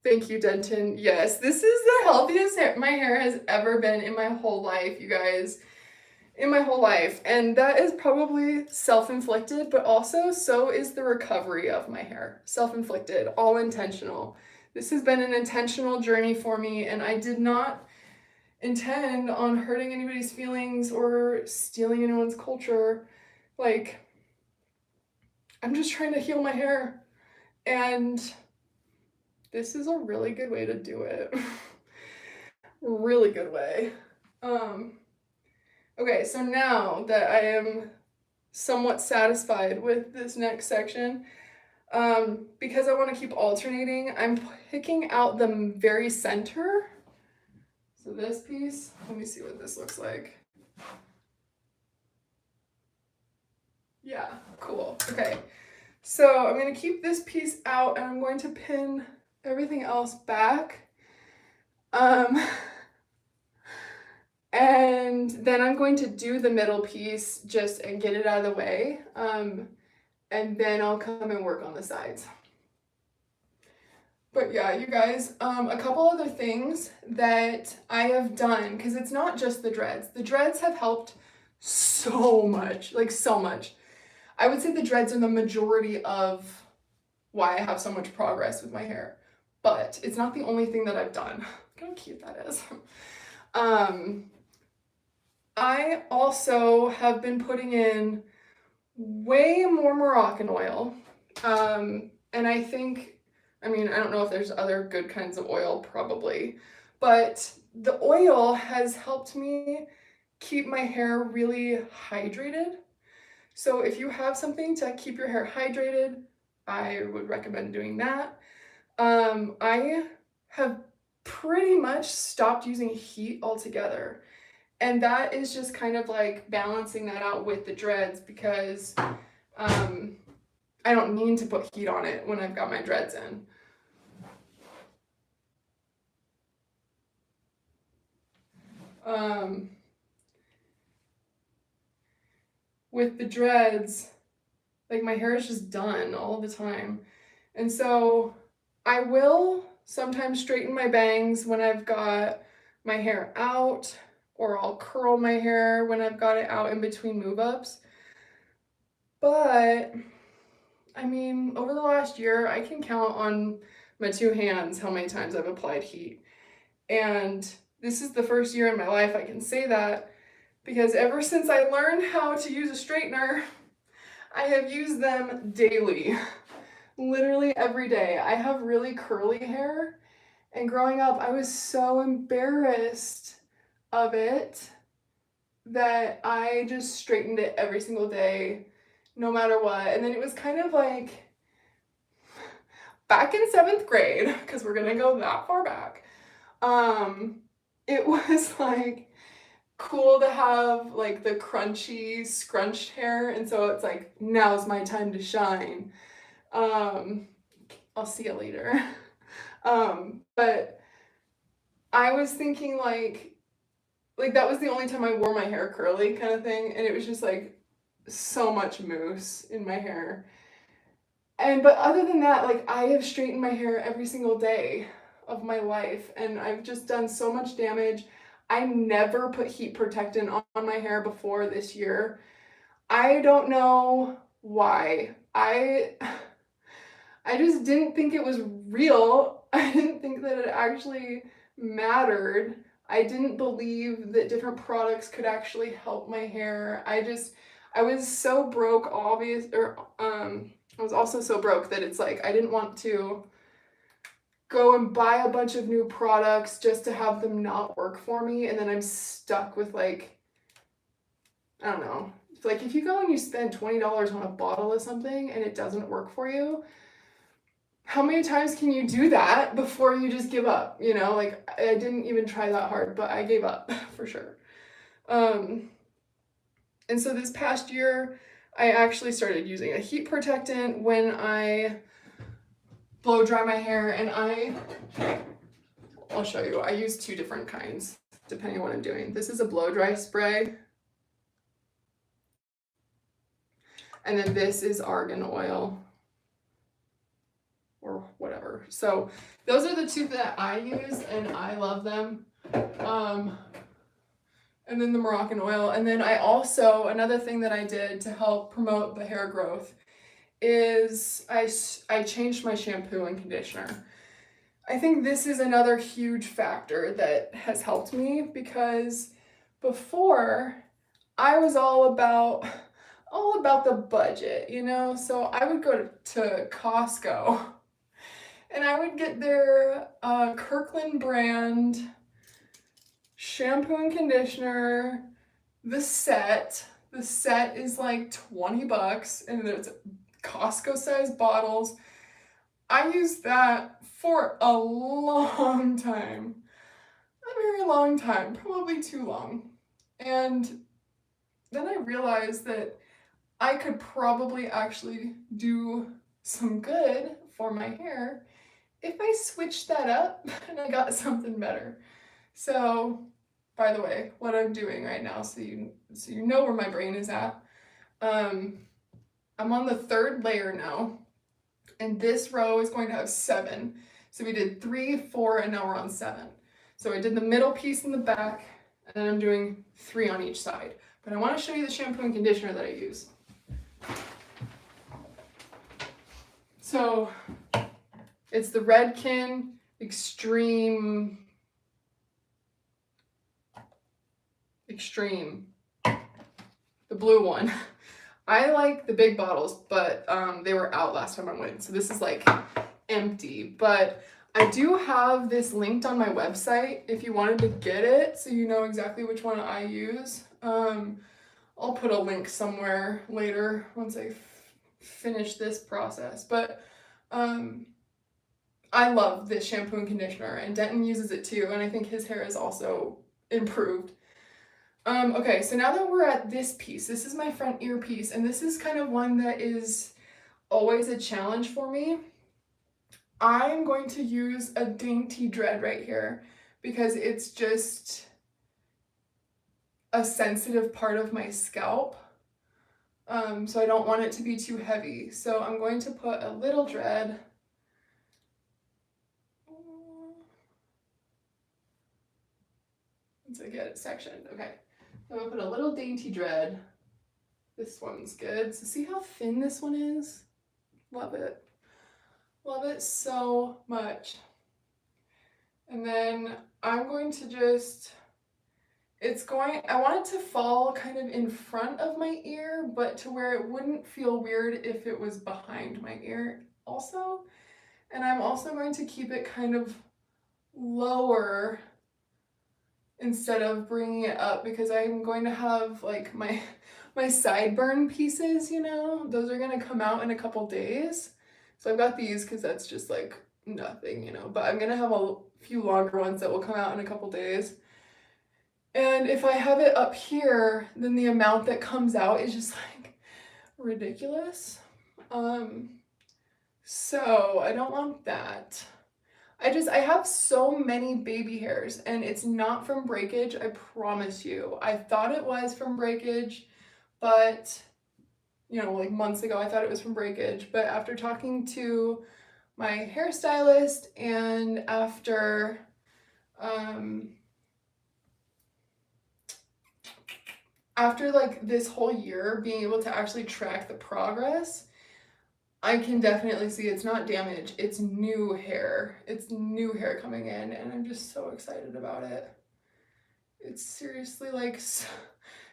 Thank you, Denton. Yes, this is the healthiest my hair has ever been in my whole life, you guys. In my whole life. And that is probably self-inflicted, but also so is the recovery of my hair. Self-inflicted, all intentional. This has been an intentional journey for me, and I did not intend on hurting anybody's feelings or stealing anyone's culture. Like, I'm just trying to heal my hair, and this is a really good way to do it. Really good way. Okay, so now that I am somewhat satisfied with this next section, because I want to keep alternating, I'm picking out the very center. So this piece, let me see what this looks like. Yeah, cool. Okay, so I'm going to keep this piece out, and I'm going to pin everything else back. And then I'm going to do the middle piece and get it out of the way. And then I'll come and work on the sides. But yeah, you guys, a couple other things that I have done, because it's not just the dreads. The dreads have helped so much, like so much. I would say the dreads are the majority of why I have so much progress with my hair. But it's not the only thing that I've done. Look how cute that is. I also have been putting in way more Moroccan oil. And I think, I don't know if there's other good kinds of oil, probably, but the oil has helped me keep my hair really hydrated. So if you have something to keep your hair hydrated, I would recommend doing that. I have pretty much stopped using heat altogether. And that is just kind of like balancing that out with the dreads, because I don't need to put heat on it when I've got my dreads in. With the dreads, like, my hair is just done all the time. And so I will sometimes straighten my bangs when I've got my hair out, or I'll curl my hair when I've got it out in between move-ups. But, over the last year, I can count on my two hands how many times I've applied heat. And this is the first year in my life I can say that, because ever since I learned how to use a straightener, I have used them daily. Literally every day. I have really curly hair, and growing up, I was so embarrassed of it that I just straightened it every single day, no matter what. And then it was kind of like back in 7th grade, because we're gonna go that far back, it was like cool to have like the crunchy scrunched hair, and so it's like, now's my time to shine. I'll see you later. But I was thinking like that was the only time I wore my hair curly kind of thing, and it was just like so much mousse in my hair. But other than that, like I have straightened my hair every single day of my life, and I've just done so much damage. I never put heat protectant on my hair before this year. I don't know why. I just didn't think it was real. I didn't think that it actually mattered. I didn't believe that different products could actually help my hair. I was so broke, I was also so broke that it's like I didn't want to go and buy a bunch of new products just to have them not work for me, and then I'm stuck with like, I don't know. It's like if you go and you spend $20 on a bottle of something and it doesn't work for you, how many times can you do that before you just give up? You know, like I didn't even try that hard, but I gave up for sure. And so this past year, I actually started using a heat protectant when I blow dry my hair, and I'll show you. I use 2 different kinds depending on what I'm doing. This is a blow dry spray, and then this is argan oil or whatever. So those are the 2 that I use, and I love them. And then the Moroccan oil. And then I also, another thing that I did to help promote the hair growth is I changed my shampoo and conditioner. I think this is another huge factor that has helped me, because before I was all about the budget, you know? So I would go to Costco and I would get their Kirkland brand shampoo and conditioner, the set. The set is like $20, and there's Costco sized bottles. I used that for a long time, a very long time, probably too long. And then I realized that I could probably actually do some good for my hair if I switched that up and I got something better. So, by the way, what I'm doing right now, so you know where my brain is at. I'm on the 3rd layer now, and this row is going to have 7. So we did 3, 4, and now we're on 7. So I did the middle piece in the back, and then I'm doing 3 on each side. But I want to show you the shampoo and conditioner that I use. So it's the Redken Extreme, the blue one. I like the big bottles, but they were out last time I went, so this is like empty. But I do have this linked on my website if you wanted to get it, so you know exactly which one I use. I'll put a link somewhere later once I finish this process. But I love this shampoo and conditioner, and Denton uses it too, and I think his hair is also improved. Okay, so now that we're at this piece, this is my front ear piece, and this is kind of one that is always a challenge for me. I'm going to use a dainty dread right here because it's just a sensitive part of my scalp. So I don't want it to be too heavy. So I'm going to put a little dread. Once I get it sectioned, okay. I'm gonna put a little dainty dread. This one's good. So see how thin this one is? Love it. Love it so much. And then I'm going to just, I want it to fall kind of in front of my ear, but to where it wouldn't feel weird if it was behind my ear also. And I'm also going to keep it kind of lower instead of bringing it up, because I'm going to have like my sideburn pieces, you know, those are going to come out in a couple days. So I've got these because that's just like nothing, you know, but I'm gonna have a few longer ones that will come out in a couple days. And if I have it up here, then the amount that comes out is just like ridiculous. So I don't want that. I have so many baby hairs, and it's not from breakage, I promise you. I thought it was from breakage, but, you know, like months ago I thought it was from breakage, but after talking to my hairstylist and after like this whole year being able to actually track the progress, I can definitely see it's not damage, it's new hair. It's new hair coming in, and I'm just so excited about it. It's seriously like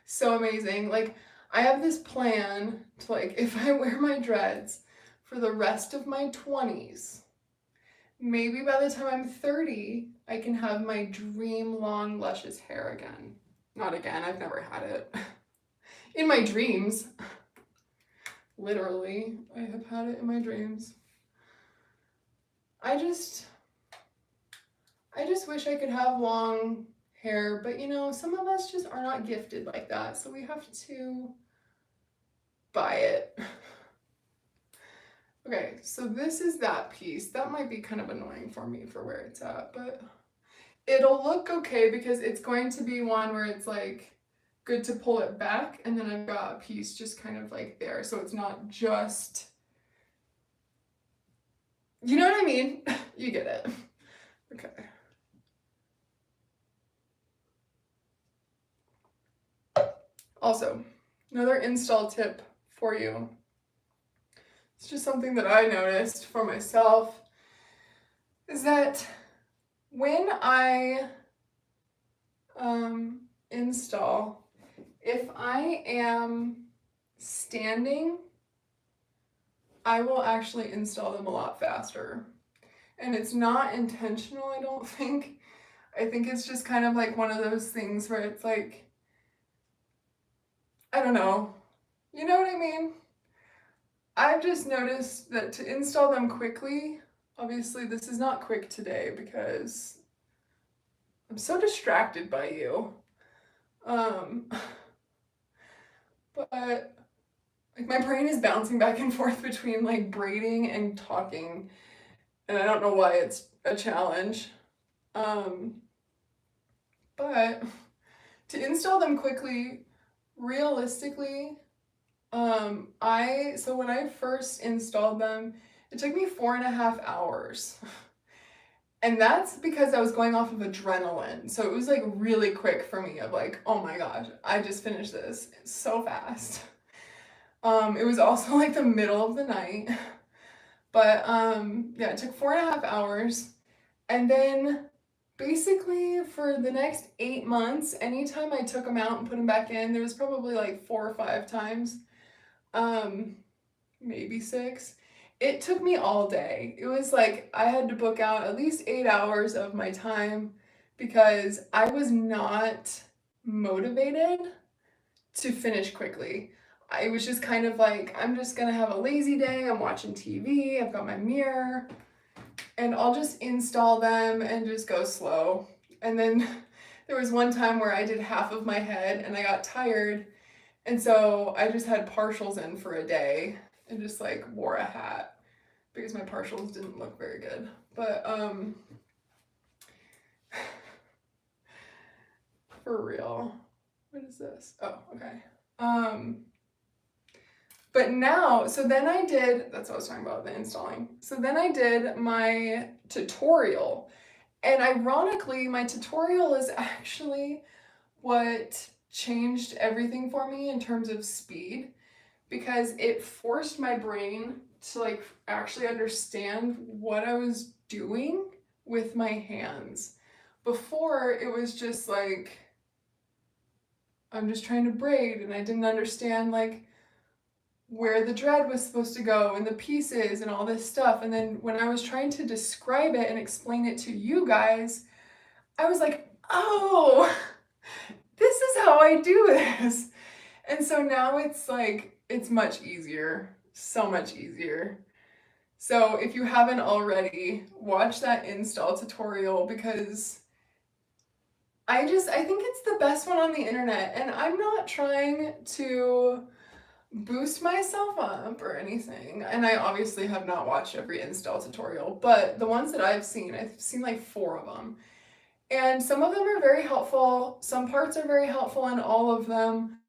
so amazing. Like, I have this plan to, like, if I wear my dreads for the rest of my 20s, maybe by the time I'm 30, I can have my dream long luscious hair again. Not again, I've never had it. In my dreams. Literally, I have had it in my dreams. I just wish I could have long hair, but you know, some of us just are not gifted like that, so we have to buy it. Okay, so this is that piece. That might be kind of annoying for me for where it's at, but it'll look okay because it's going to be one where it's like good to pull it back, and then I've got a piece just kind of like there, so it's not just, you know what I mean? You get it. Okay. Also, another install tip for you. It's just something that I noticed for myself, is that when I install, if I am standing, I will actually install them a lot faster. And it's not intentional, I don't think. I think it's just kind of like one of those things where it's like, I don't know. You know what I mean? I've just noticed that to install them quickly, obviously this is not quick today because I'm so distracted by you. But like my brain is bouncing back and forth between like braiding and talking, and I don't know why it's a challenge. But to install them quickly, realistically, so when I first installed them, it took me 4.5 hours. And that's because I was going off of adrenaline. So it was like really quick for me of like, oh my gosh, I just finished this so fast. It was also like the middle of the night. But yeah, it took 4.5 hours. And then basically for the next 8 months, anytime I took them out and put them back in, there was probably like 4 or 5 times, maybe 6. It took me all day. It was like I had to book out at least 8 hours of my time because I was not motivated to finish quickly. I was just kind of like, I'm just gonna have a lazy day. I'm watching TV, I've got my mirror, and I'll just install them and just go slow. And then there was one time where I did half of my head and I got tired, and so I just had partials in for a day and just like wore a hat because my partials didn't look very good. But for real, what is this? Oh, okay. But now, so then I did, that's what I was talking about, the installing. So then I did my tutorial, and ironically, my tutorial is actually what changed everything for me in terms of speed, because it forced my brain to like actually understand what I was doing with my hands. Before, it was just like, I'm just trying to braid, and I didn't understand like where the dread was supposed to go and the pieces and all this stuff. And then when I was trying to describe it and explain it to you guys, I was like, oh, this is how I do this. And so now it's like, it's much easier, so much easier. So if you haven't already, watch that install tutorial because I think it's the best one on the internet, and I'm not trying to boost myself up or anything. And I obviously have not watched every install tutorial, but the ones that I've seen like 4 of them. And some of them are very helpful. Some parts are very helpful in all of them.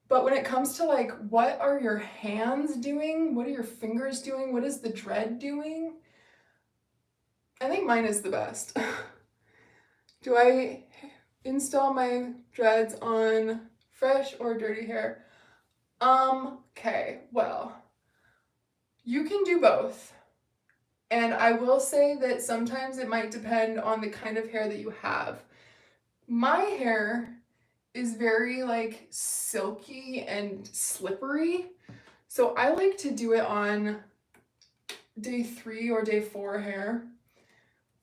But when it comes to like, what are your hands doing? What are your fingers doing? What is the dread doing? I think mine is the best. Do I install my dreads on fresh or dirty hair? Okay, well, you can do both. And I will say that sometimes it might depend on the kind of hair that you have. My hair is very like silky and slippery. So I like to do it on day 3 or day 4 hair.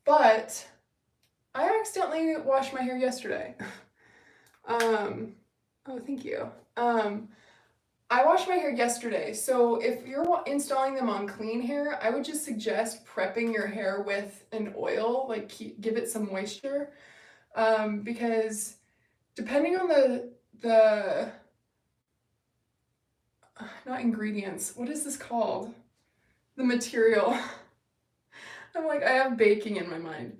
But I accidentally washed my hair yesterday. Oh, thank you. I washed my hair yesterday, so if you're installing them on clean hair, I would just suggest prepping your hair with an oil, like give it some moisture, because depending on the not ingredients, what is this called? The material. I'm like, I have baking in my mind.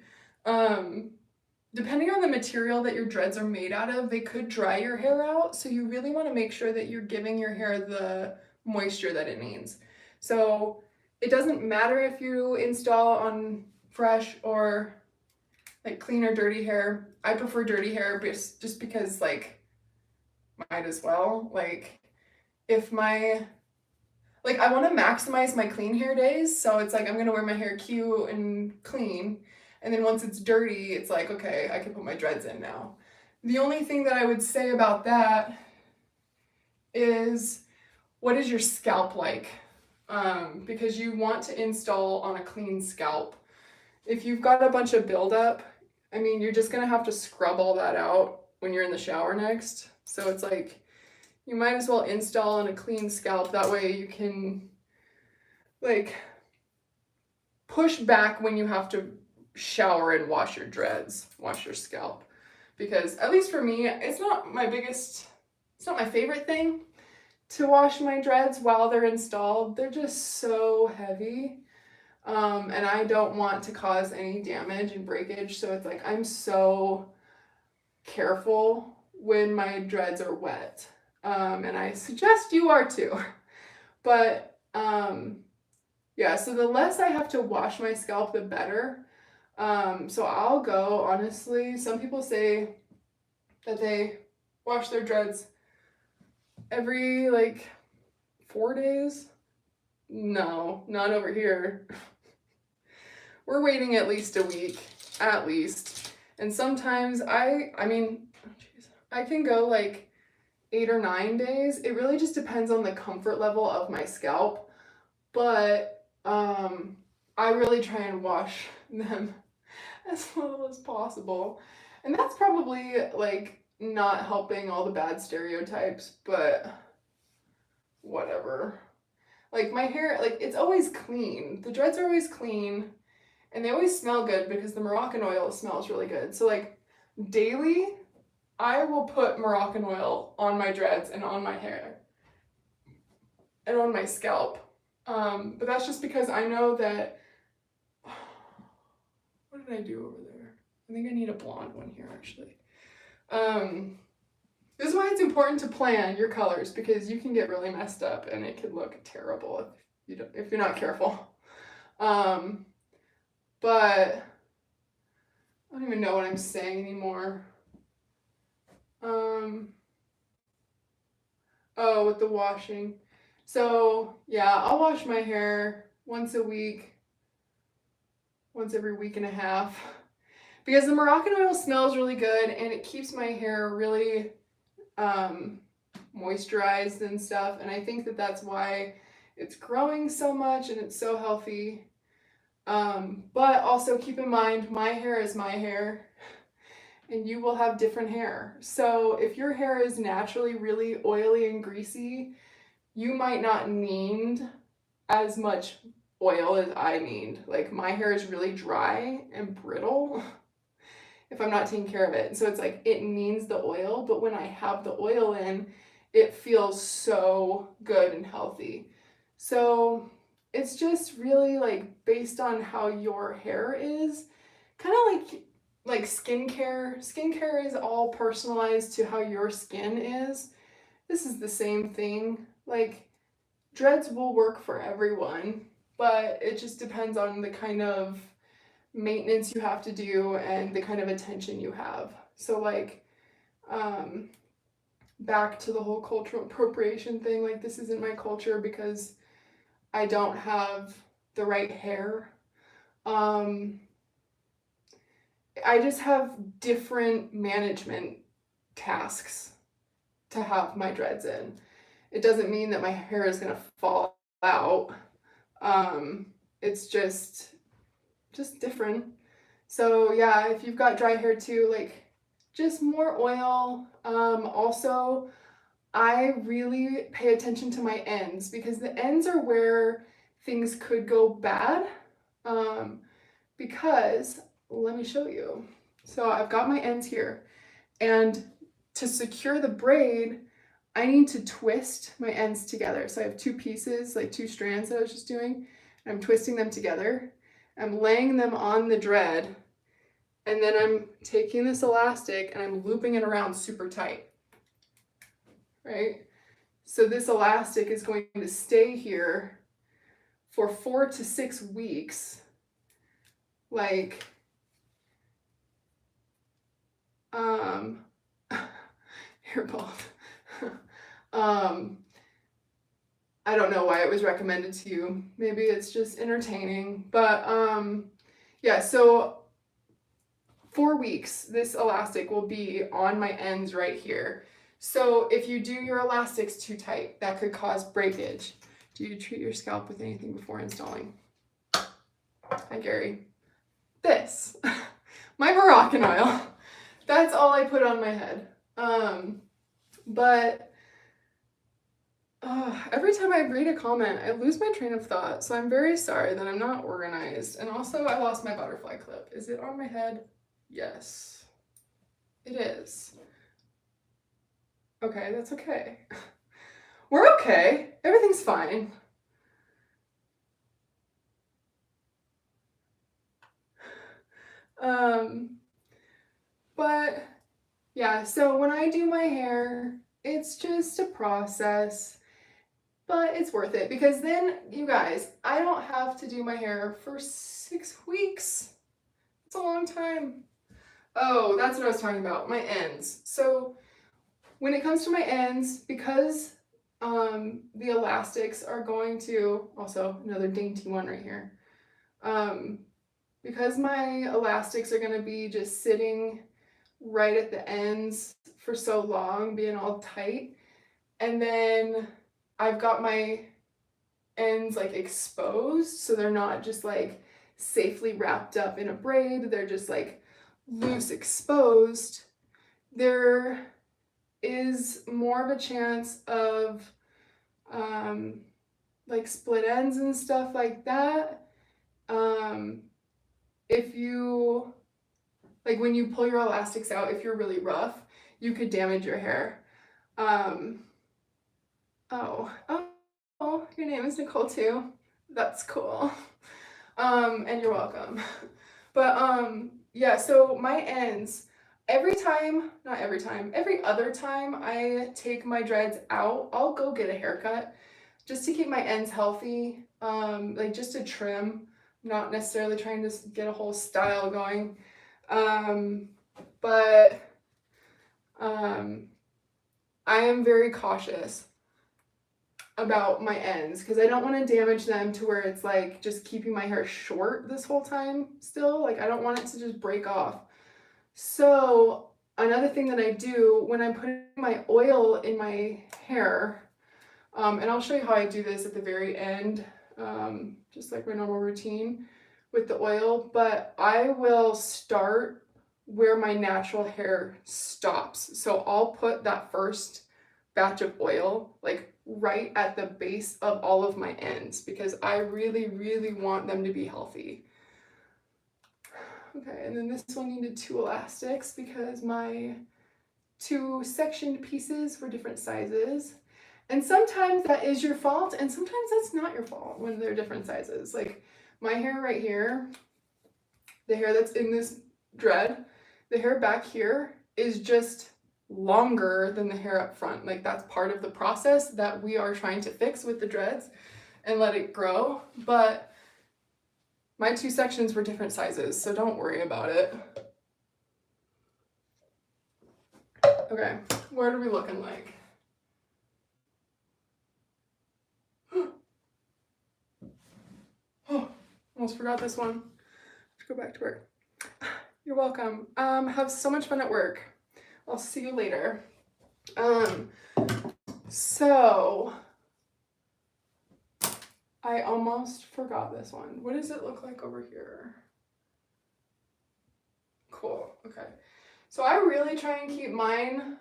Depending on the material that your dreads are made out of, they could dry your hair out. So you really want to make sure that you're giving your hair the moisture that it needs. So it doesn't matter if you install on fresh or like clean or dirty hair. I prefer dirty hair just because like might as well. Like if my I want to maximize my clean hair days. So it's like I'm going to wear my hair cute and clean. And then once it's dirty, it's like, okay, I can put my dreads in now. The only thing that I would say about that is, what is your scalp like? Because you want to install on a clean scalp. If you've got a bunch of buildup, I mean, you're just going to have to scrub all that out when you're in the shower next. So it's like, you might as well install on a clean scalp. That way you can like push back when you have to shower and wash your dreads, wash your scalp. Because at least for me, it's not my favorite thing to wash my dreads while they're installed. They're just so heavy. And I don't want to cause any damage and breakage. So it's like, I'm so careful when my dreads are wet. And I suggest you are too. But yeah, so the less I have to wash my scalp, the better. So I'll go, honestly, some people say that they wash their dreads every like 4 days. No, not over here. We're waiting at least a week, at least. And sometimes I can go like 8 or 9 days. It really just depends on the comfort level of my scalp. But I really try and wash them as little as possible. And that's probably like not helping all the bad stereotypes, but whatever. Like my hair, like it's always clean. The dreads are always clean and they always smell good because the Moroccan oil smells really good. So like daily, I will put Moroccan oil on my dreads and on my hair and on my scalp. But that's just because I know that, what did I do over there? I think I need a blonde one here actually. This is why it's important to plan your colors because you can get really messed up and it could look terrible if you're not careful. But I don't even know what I'm saying anymore. Oh, with the washing. So yeah, I'll wash my hair once a week, once every week and a half, because the Moroccan oil smells really good and it keeps my hair really moisturized and stuff. And I think that that's why it's growing so much and it's so healthy. But also keep in mind, my hair is my hair and you will have different hair. So if your hair is naturally really oily and greasy, you might not need as much oil as I need. Like my hair is really dry and brittle if I'm not taking care of it. So it's like it needs the oil, but when I have the oil in, it feels so good and healthy. So it's just really like based on how your hair is, kind of like skincare. Skincare is all personalized to how your skin is. This is the same thing. Like dreads will work for everyone, but it just depends on the kind of maintenance you have to do and the kind of attention you have. So like um back to the whole cultural appropriation thing, like this isn't my culture because I don't have the right hair. Um I just have different management tasks to have my dreads in. It doesn't mean that my hair is going to fall out. It's just different. So yeah, if you've got dry hair too, like just more oil. Also, I really pay attention to my ends because the ends are where things could go bad. Because let me show you. So I've got my ends here, and to secure the braid, I need to twist my ends together. So I have two pieces, like two strands that I was just doing, and I'm twisting them together. I'm laying them on the dread, and then I'm taking this elastic and I'm looping it around super tight, right? So this elastic is going to stay here for 4 to 6 weeks, like, hair bald. I don't know why it was recommended to you. Maybe it's just entertaining, but yeah, so 4 weeks, this elastic will be on my ends right here. So if you do your elastics too tight, that could cause breakage. Do you treat your scalp with anything before installing? Hi, Gary. This, my Moroccan oil. That's all I put on my head. But every time I read a comment, I lose my train of thought. So I'm very sorry that I'm not organized. And also, I lost my butterfly clip. Is it on my head? Yes, it is. Okay, that's okay. We're okay. Everything's fine. But yeah, so when I do my hair, it's just a process, but it's worth it because then, you guys, I don't have to do my hair for 6 weeks. It's a long time. Oh, that's what I was talking about, my ends. So when it comes to my ends, because the elastics are going to, also another dainty one right here, because my elastics are going to be just sitting right at the ends for so long, being all tight, and then I've got my ends like exposed, so they're not just like safely wrapped up in a braid, they're just like loose exposed. There is more of a chance of like split ends and stuff like that. If you, like when you pull your elastics out, if you're really rough, you could damage your hair. Oh, your name is Nicole too. That's cool. And you're welcome. But yeah, so my ends, every other time I take my dreads out, I'll go get a haircut just to keep my ends healthy, like just to trim, not necessarily trying to get a whole style going. But I am very cautious about my ends because I don't want to damage them to where it's like just keeping my hair short this whole time still. Like I don't want it to just break off. So another thing that I do when I'm putting my oil in my hair, and I'll show you how I do this at the very end, just like my normal routine with the oil, but I will start where my natural hair stops. So I'll put that first batch of oil like right at the base of all of my ends because I really, really want them to be healthy. Okay, and then this one needed 2 elastics because my 2 sectioned pieces were different sizes. And sometimes that is your fault, and sometimes that's not your fault when they're different sizes. Like my hair right here, the hair that's in this dread, the hair back here is just longer than the hair up front. Like that's part of the process that we are trying to fix with the dreads and let it grow. But my 2 sections were different sizes, so don't worry about it. Okay, what are we looking like? Oh, almost forgot this one. Let's go back to work. You're welcome. Have so much fun at work. I'll see you later. So I almost forgot this one. What does it look like over here? Cool, okay. So I really try and keep mine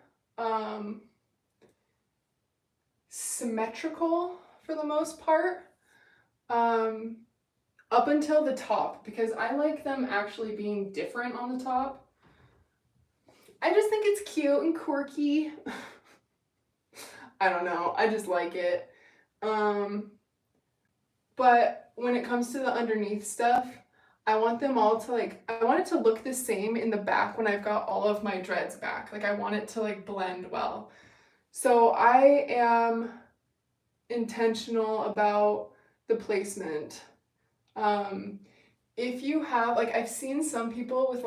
symmetrical for the most part, up until the top, because I like them actually being different on the top. I just think it's cute and quirky. I don't know, I just like it. But when it comes to the underneath stuff, I want them all to I want it to look the same in the back when I've got all of my dreads back. Like I want it to blend well. So I am intentional about the placement. If you have, I've seen some people with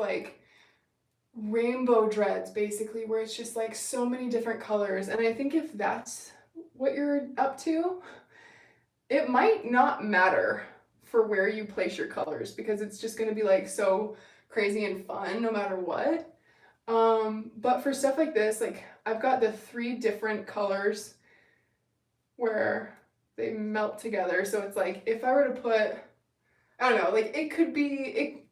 rainbow dreads basically, where it's just so many different colors. And I think if that's what you're up to, it might not matter for where you place your colors because it's just going to be so crazy and fun no matter what. But for stuff like this, I've got the 3 different colors where they melt together. So it's if I were to put, I don't know, it could be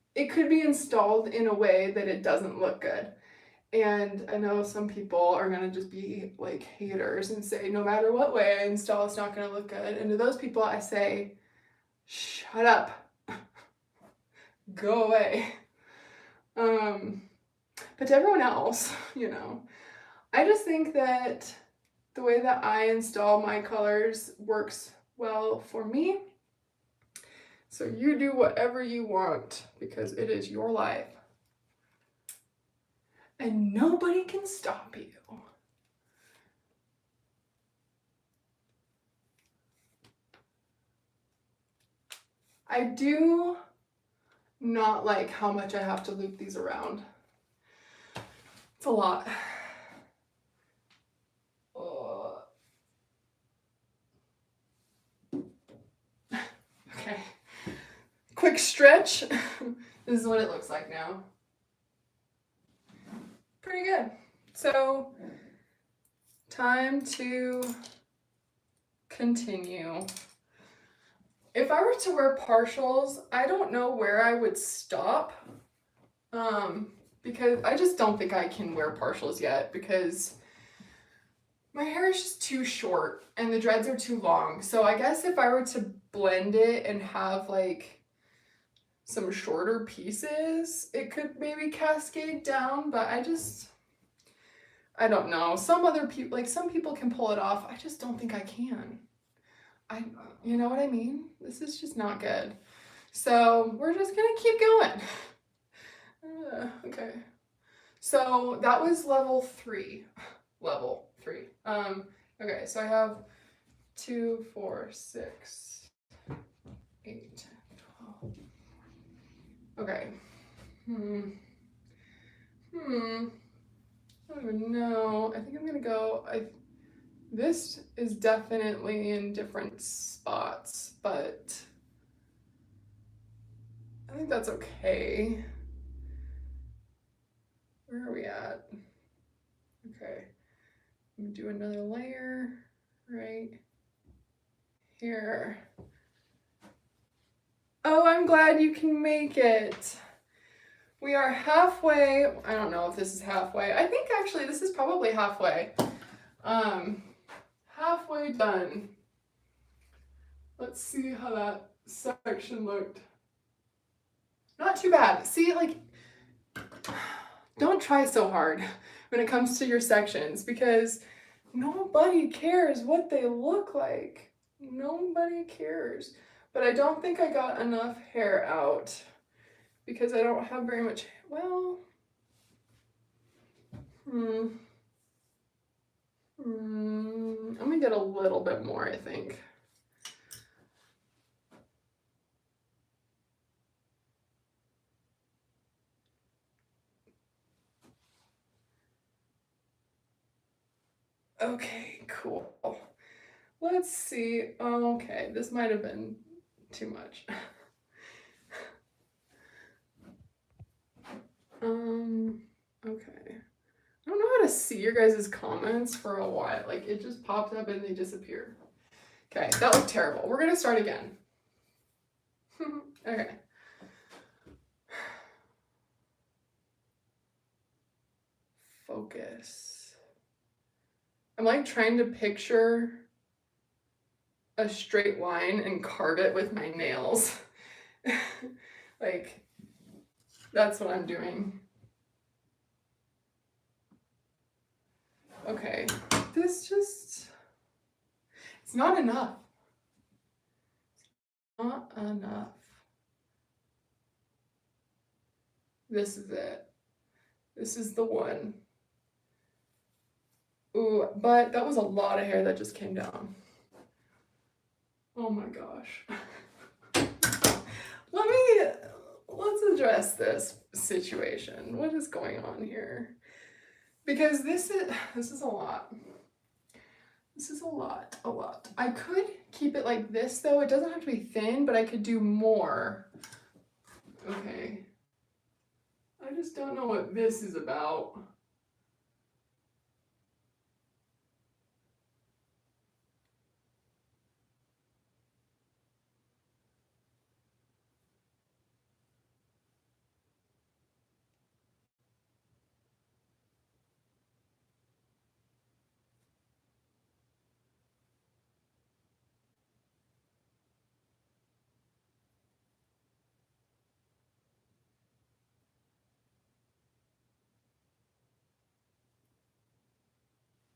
installed in a way that it doesn't look good. And I know some people are going to just be haters and say, no matter what way I install, it's not going to look good. And to those people, I say, shut up, go away. But to everyone else, I just think that the way that I install my colors works well for me. So you do whatever you want because it is your life. And nobody can stop you. I do not like how much I have to loop these around. It's a lot. Okay. Quick stretch. This is what it looks like now. Pretty good. So, time to continue. If I were to wear partials, I don't know where I would stop, because I just don't think I can wear partials yet because my hair is just too short and the dreads are too long. So I guess if I were to blend it and have some shorter pieces, it could maybe cascade down, but I don't know. Some other people, some people can pull it off. I just don't think I can. You know what I mean? This is just not good. So we're just gonna keep going. Okay. So that was level 3. Okay, so I have 2, 4, 6, 8, 12. Okay. I don't even know. I think I'm gonna go. This is definitely in different spots, but I think that's okay. Where are we at? Okay. I'm gonna do another layer right here. Oh, I'm glad you can make it. We are halfway. I don't know if this is halfway. I think actually this is probably halfway. halfway done. Let's see how that section looked. Not too bad. See, like, don't try so hard when it comes to your sections because nobody cares what they look like. Nobody cares. But I don't think I got enough hair out because I don't have very much, well, I'm gonna get a little bit more, I think. Okay, cool. Let's see. Okay, this might have been too much. Okay. I don't know how to see your guys' comments for a while. Like, it just pops up and they disappear. Okay, that looked terrible. We're gonna start again. Okay. Focus. I'm like trying to picture a straight line and carve it with my nails. Like, that's what I'm doing. Okay, this just, it's not enough. Not enough. This is it. This is the one. Ooh, but that was a lot of hair that just came down. Oh my gosh. Let's address this situation. What is going on here? Because this is a lot. This is a lot. I could keep it like this though. It doesn't have to be thin, but I could do more. Okay. I just don't know what this is about.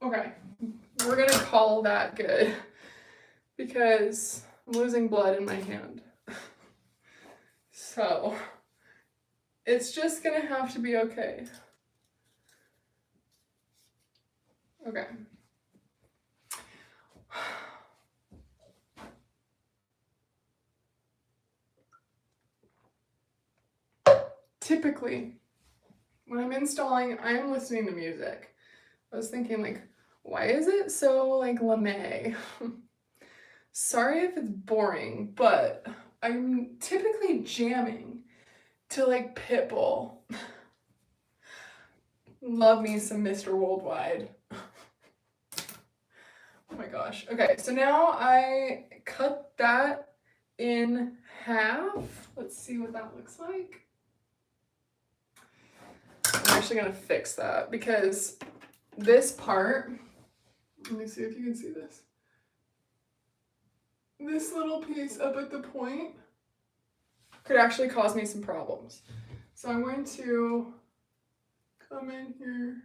Okay, we're gonna call that good because I'm losing blood in my hand. So it's just gonna have to be okay. Okay. Typically, when I'm installing, I am listening to music. I was thinking like, why is it so like lame? Sorry if it's boring, but I'm typically jamming to like Pitbull. Love me some Mr. Worldwide. Oh my gosh. Okay, so now I cut that in half. Let's see what that looks like. I'm actually gonna fix that because this part, let me see if you can see this. This little piece up at the point could actually cause me some problems. So I'm going to come in here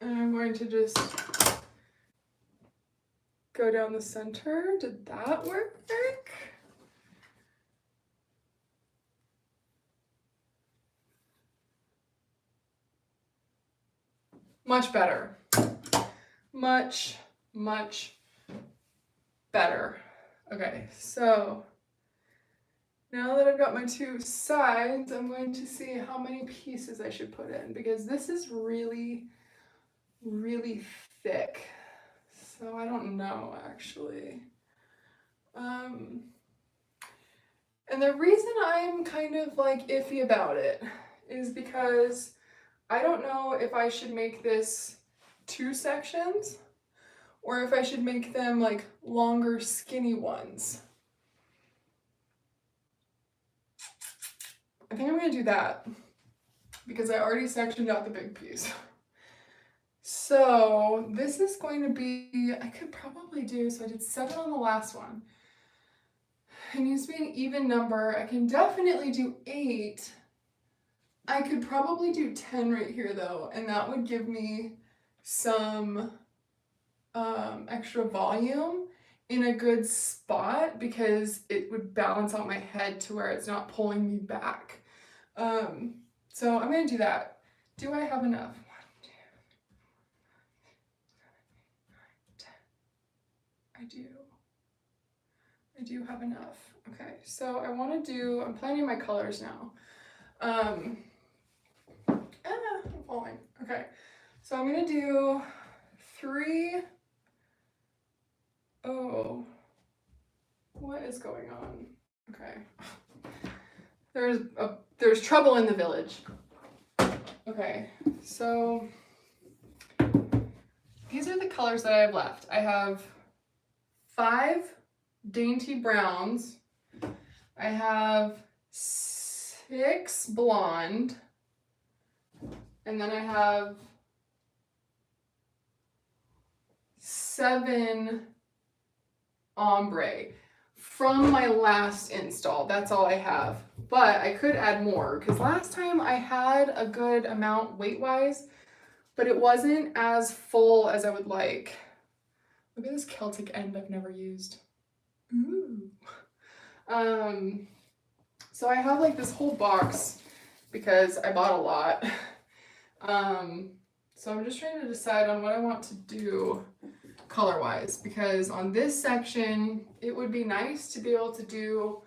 and I'm going to just go down the center. Did that work? Much better. Much better. Okay, so now that I've got my two sides, I'm going to see how many pieces I should put in because this is really thick. So I don't know actually. And the reason I'm kind of like iffy about it is because I don't know if I should make this 2 sections or if I should make them like longer skinny ones. I think I'm gonna do that because I already sectioned out the big piece. So this is going to be, I could probably do, so I did 7 on the last one. It needs to be an even number. I can definitely do 8. I could probably do 10 right here though, and that would give me some extra volume in a good spot because it would balance out my head to where it's not pulling me back. So I'm gonna do that. Do I have enough? 1, 2, 3, 4, 5, 6, 7, 8, 9, 10. I do have enough. Okay, so I want to do, I'm planning my colors now. I'm falling. Okay, so I'm gonna do 3. Oh, what is going on? Okay, there's trouble in the village. Okay, so these are the colors that I have left. I have 5 dainty browns. I have 6 blonde. And then I have 7 ombre from my last install. That's all I have. But I could add more because last time I had a good amount weight-wise, but it wasn't as full as I would like. Look at this Celtic end I've never used. Ooh. So I have like this whole box because I bought a lot. So I'm just trying to decide on what I want to do color-wise because on this section, it would be nice to be able to do,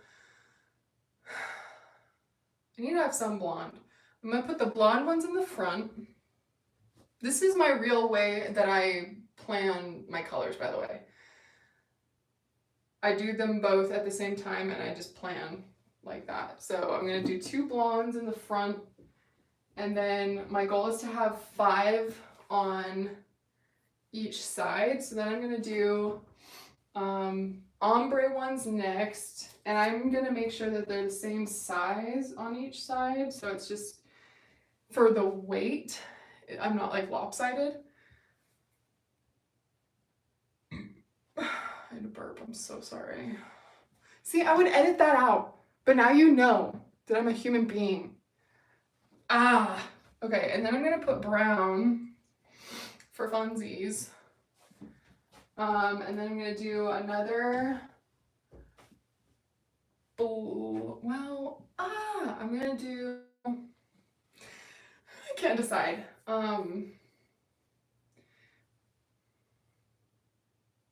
I need to have some blonde. I'm gonna put the blonde ones in the front. This is my real way that I plan my colors, by the way. I do them both at the same time and I just plan like that. So I'm gonna do 2 blondes in the front and then my goal is to have 5 on each side. So then I'm gonna do ombre ones next and I'm gonna make sure that they're the same size on each side. So it's just for the weight, I'm not like lopsided. I had a burp, I'm so sorry. See, I would edit that out, but now you know that I'm a human being. Okay, and then I'm gonna put brown for funsies. And then I'm gonna do another blue, I'm gonna do, I can't decide.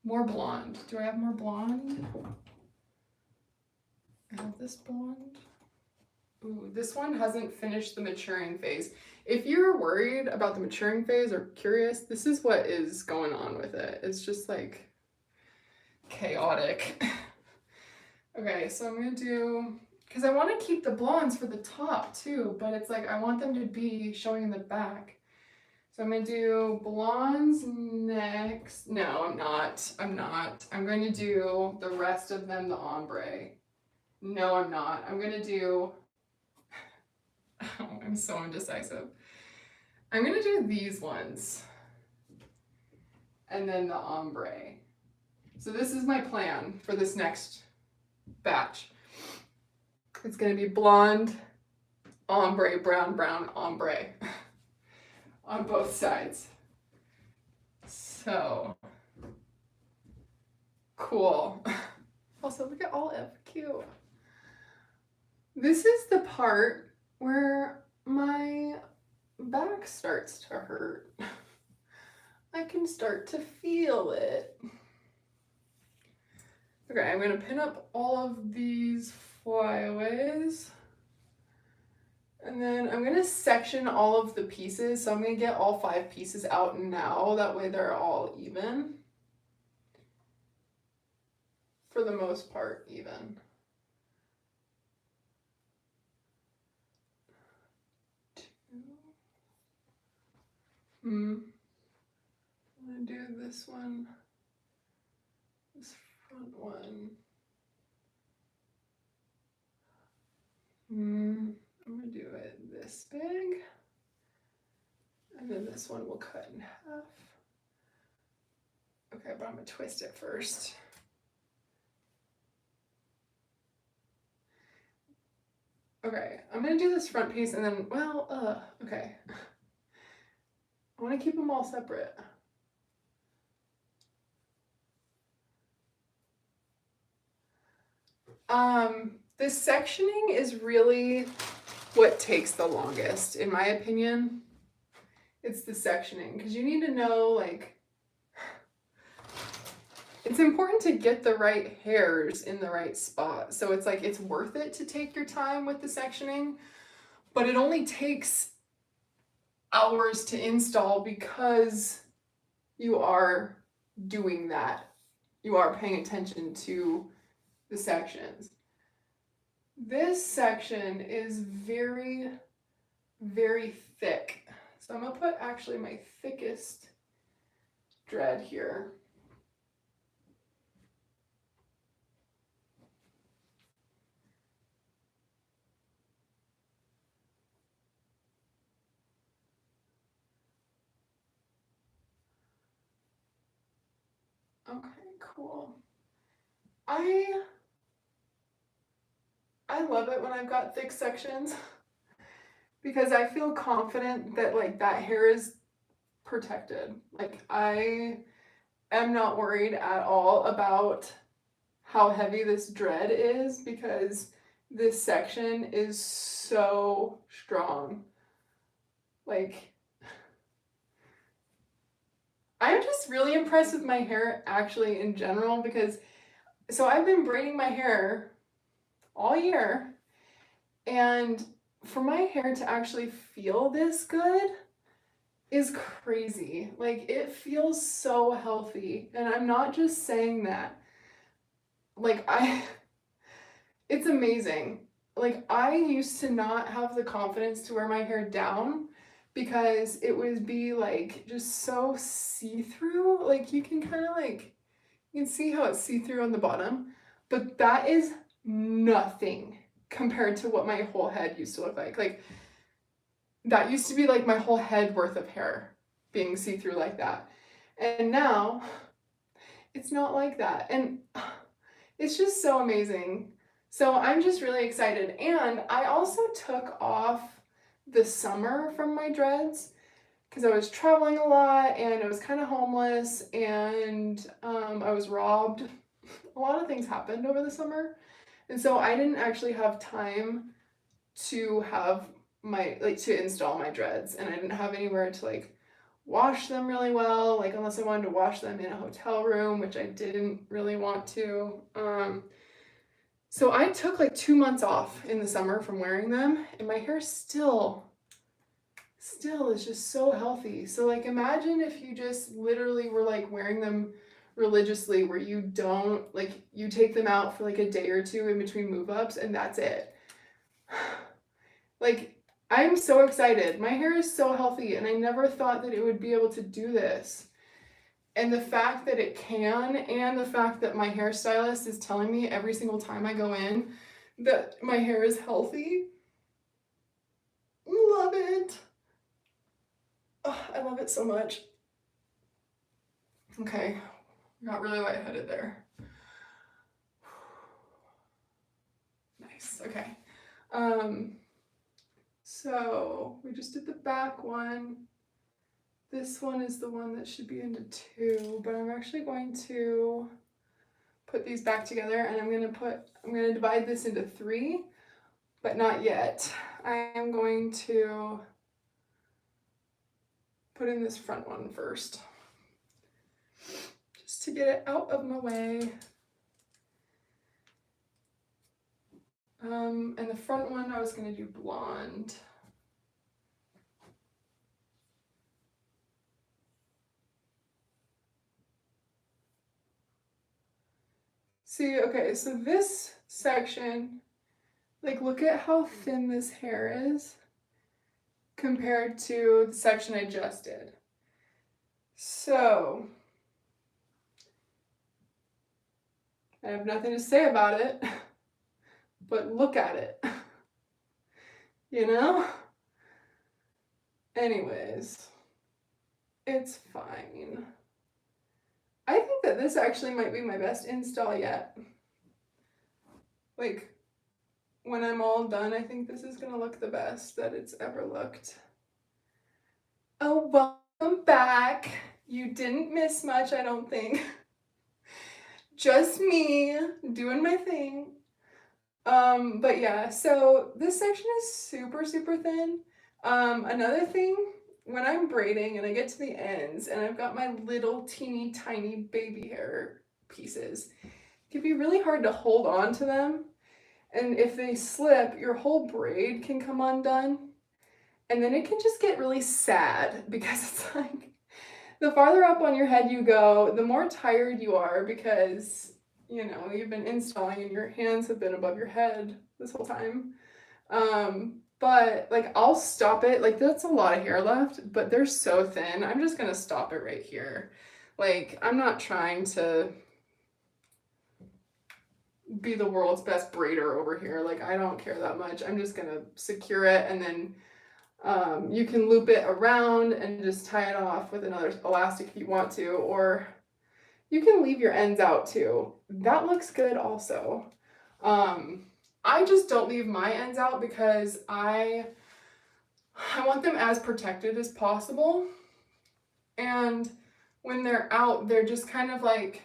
More blonde. Do I have more blonde? I have this blonde. Ooh, this one hasn't finished the maturing phase. If you're worried about the maturing phase or curious, this is what is going on with it. It's just like chaotic. Okay, so I'm gonna do, because I want to keep the blondes for the top too, but it's like I want them to be showing in the back. So I'm gonna do blondes next. No, I'm not. I'm going to do the rest of them the ombre. No, I'm not. I'm gonna do, oh, I'm so indecisive. I'm gonna do these ones and then the ombre. So this is my plan for this next batch. It's gonna be blonde, ombre, brown, brown, ombre on both sides. So cool. Also, look at Olive, cute. This is the part where my back starts to hurt. I can start to feel it. Okay, I'm gonna pin up all of these flyaways. And then I'm gonna section all of the pieces. So I'm gonna get all 5 pieces out now. That way they're all even. For the most part, even. I'm gonna do this one, this front one. I'm gonna do it this big. And then this one we'll cut in half. Okay, but I'm gonna twist it first. Okay, I'm gonna do this front piece and then, well, okay. I wanna keep them all separate. This sectioning is really what takes the longest, in my opinion. It's the sectioning, because you need to know, like, it's important to get the right hairs in the right spot. So it's like, it's worth it to take your time with the sectioning, but it only takes hours to install because you are doing that. You are paying attention to the sections. This section is very, very thick. So I'm gonna put actually my thickest dread here. Okay, cool. I love it when I've got thick sections because I feel confident that like that hair is protected. Like I am not worried at all about how heavy this dread is because this section is so strong. Like I'm just really impressed with my hair actually in general because so I've been braiding my hair all year, and for my hair to actually feel this good is crazy. Like it feels so healthy, and I'm not just saying that. Like it's amazing. Like I used to not have the confidence to wear my hair down because it would be like just so see-through. Like you can kind of like, you can see how it's see-through on the bottom, but that is nothing compared to what my whole head used to look like. Like that used to be like my whole head worth of hair being see-through like that. And now it's not like that. And it's just so amazing. So I'm just really excited. And I also took off the summer from my dreads because I was traveling a lot and I was kind of homeless and I was robbed. A lot of things happened over the summer. And so I didn't actually have time to have my, like to install my dreads, and I didn't have anywhere to like wash them really well, like unless I wanted to wash them in a hotel room, which I didn't really want to. So I took like 2 months off in the summer from wearing them, and my hair still is just so healthy. So like imagine if you just literally were like wearing them religiously where you don't like, you take them out for like a day or two in between move ups and that's it. Like I'm so excited. My hair is so healthy and I never thought that it would be able to do this. And the fact that it can, and the fact that my hairstylist is telling me every single time I go in that my hair is healthy. Love it. Oh, I love it so much. Okay, got really lightheaded there. Nice, okay. So we just did the back one. This one is the one that should be into 2, but I'm actually going to put these back together and I'm gonna divide this into 3, but not yet. I am going to put in this front one first, just to get it out of my way. And the front one I was gonna do blonde. See, okay, so this section, like look at how thin this hair is compared to the section I just did. So, I have nothing to say about it, but look at it, you know? Anyways, It's fine. I think that this actually might be my best install yet. Like, when I'm all done, I think this is gonna look the best that it's ever looked. Oh, welcome back. You didn't miss much, I don't think. Just me doing my thing. But yeah, so this section is super, super thin. Another thing, when I'm braiding and I get to the ends and I've got my little teeny tiny baby hair pieces, it can be really hard to hold on to them. And if they slip, your whole braid can come undone. And then it can just get really sad because it's like the farther up on your head you go, the more tired you are because, you know, you've been installing and your hands have been above your head this whole time. But like I'll stop it. Like that's a lot of hair left, but they're so thin. I'm just gonna stop it right here. Like I'm not trying to be the world's best braider over here. Like I don't care that much. I'm just gonna secure it and then you can loop it around and just tie it off with another elastic if you want to, or you can leave your ends out too. That looks good also. I just don't leave my ends out because I want them as protected as possible. And when they're out, they're just kind of like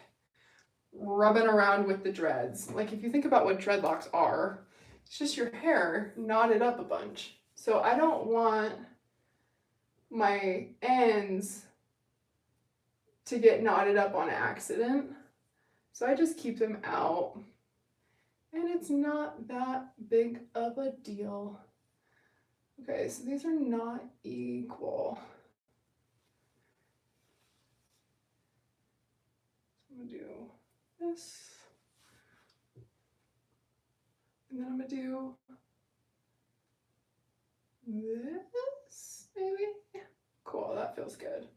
rubbing around with the dreads. Like if you think about what dreadlocks are, it's just your hair knotted up a bunch. So I don't want my ends to get knotted up on accident. So I just keep them out. And it's not that big of a deal. Okay, so these are not equal. I'm gonna do this. And then I'm gonna do this, maybe? Cool, that feels good.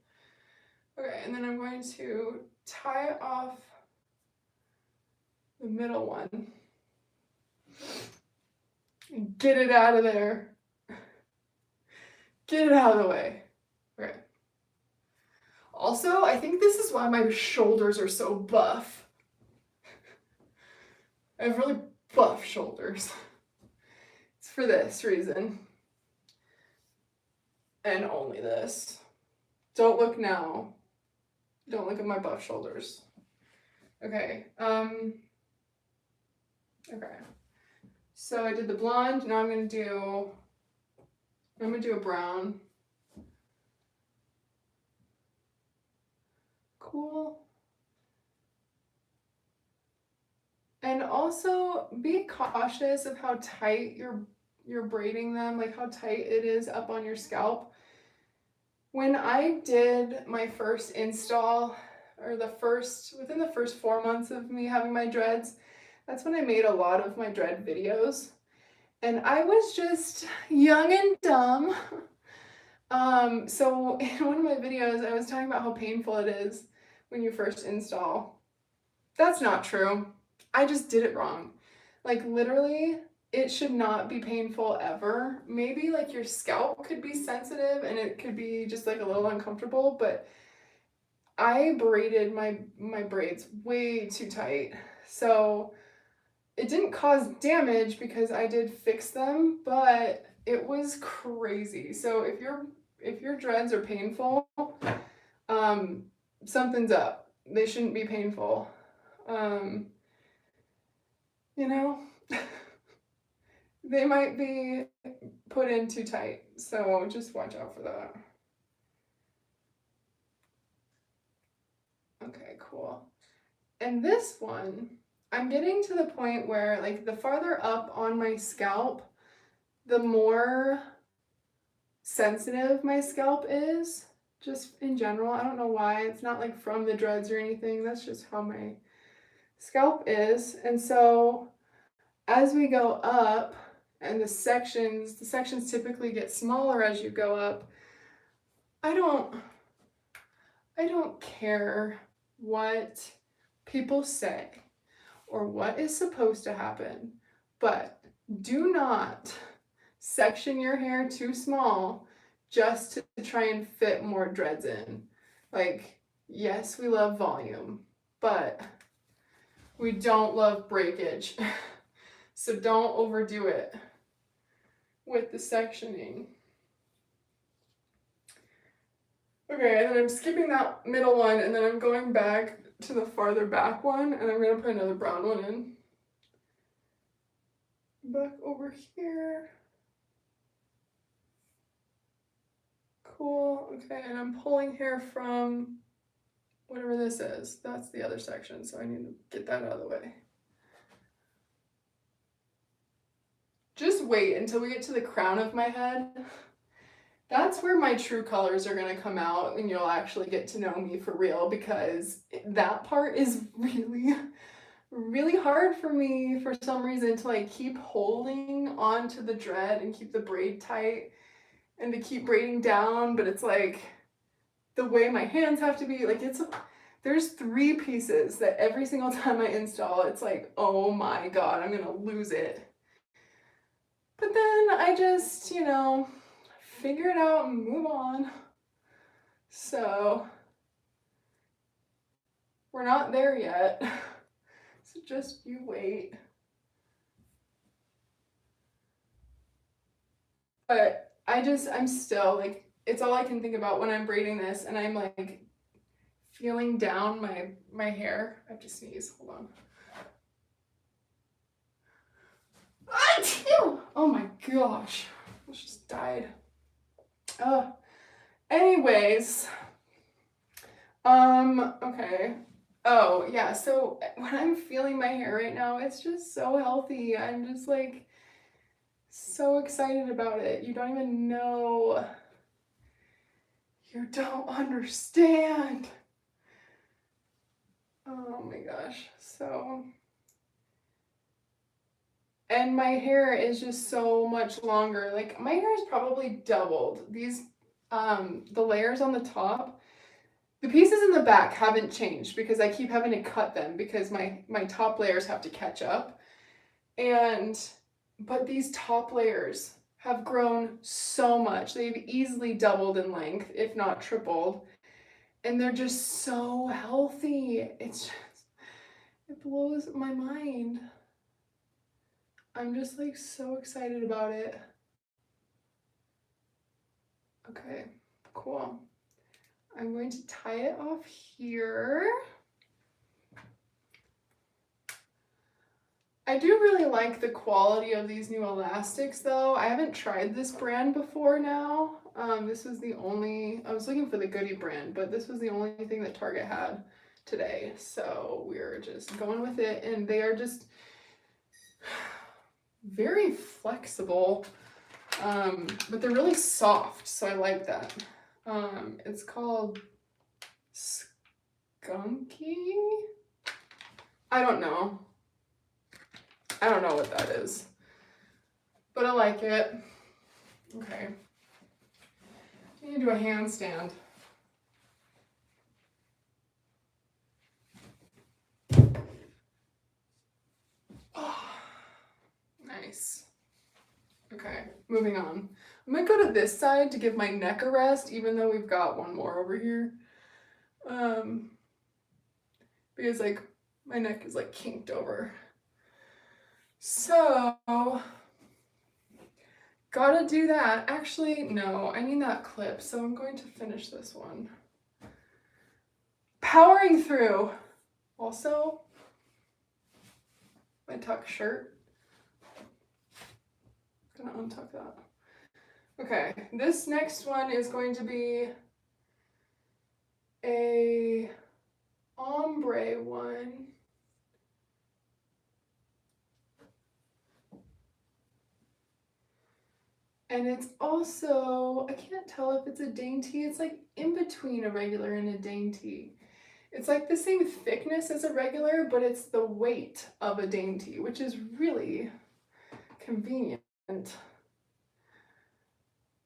Okay, and then I'm going to tie off the middle one. And get it out of there. Get it out of the way. Okay. Also, I think this is why my shoulders are so buff. I have really buff shoulders. It's for this reason. And only this. Don't look now. Don't look at my buff shoulders. Okay. Okay. So I did the blonde. Now I'm gonna do a brown. Cool. And also be cautious of how tight you're braiding them, like how tight it is up on your scalp. When I did my first install, or within the first 4 months of me having my dreads, that's when I made a lot of my dread videos. And I was just young and dumb. So in one of my videos, I was talking about how painful it is when you first install. That's not true. I just did it wrong. Like literally, it should not be painful ever. Maybe like your scalp could be sensitive and it could be just like a little uncomfortable, but I braided my braids way too tight. So it didn't cause damage because I did fix them, but it was crazy. So if your dreads are painful, something's up. They shouldn't be painful. You know, they might be put in too tight. So just watch out for that. Okay, cool. And this one, I'm getting to the point where like the farther up on my scalp, the more sensitive my scalp is, just in general. I don't know why. It's not like from the dreads or anything. That's just how my scalp is. And so as we go up and the sections typically get smaller as you go up, I don't care what people say or what is supposed to happen, but do not section your hair too small just to try and fit more dreads in. Like, yes, we love volume, but we don't love breakage. So don't overdo it with the sectioning. Okay, and then I'm skipping that middle one, and then I'm going back to the farther back one, and I'm gonna put another brown one in. Back over here. Cool, okay, and I'm pulling hair from whatever this is. That's the other section, so I need to get that out of the way. Just wait until we get to the crown of my head. That's where my true colors are gonna come out, and you'll actually get to know me for real, because that part is really, really hard for me for some reason to like keep holding on to the dread and keep the braid tight and to keep braiding down, but it's like the way my hands have to be, like there's 3 pieces that every single time I install, it's like, oh my God, I'm gonna lose it. But then I just, you know, figure it out and move on. So we're not there yet. So just you wait. But I'm still like, it's all I can think about when I'm braiding this, and I'm like feeling down my hair. I have to sneeze, hold on. Oh my gosh, I just died. Anyways, okay. Oh yeah, so when I'm feeling my hair right now, it's just so healthy. I'm just like so excited about it. You don't even know. You don't understand. Oh my gosh. So, and my hair is just so much longer. Like my hair is probably doubled. These the layers on the top, the pieces in the back haven't changed because I keep having to cut them because my top layers have to catch up. But these top layers have grown so much. They've easily doubled in length, if not tripled. And they're just so healthy. It blows my mind. I'm just like so excited about it. Okay, cool. I'm going to tie it off here. I do really like the quality of these new elastics though. I haven't tried this brand before now. This was the only, I was looking for the Goody brand, but this was the only thing that Target had today. So we're just going with it, and they are just very flexible, but they're really soft, so I like that. It's called Skunky? I don't know what that is, but I like it. Okay, I need to do a handstand. Oh, nice. Okay, moving on. I'm gonna go to this side to give my neck a rest, even though we've got one more over here. Because like my neck is like kinked over. So, gotta do that. Actually, no, I need that clip, so I'm going to finish this one. Powering through. Also, my tuck shirt. Gonna untuck that. Okay, this next one is going to be a ombre one. And it's also, I can't tell if it's a dainty. It's like in between a regular and a dainty. It's like the same thickness as a regular, but it's the weight of a dainty, which is really convenient.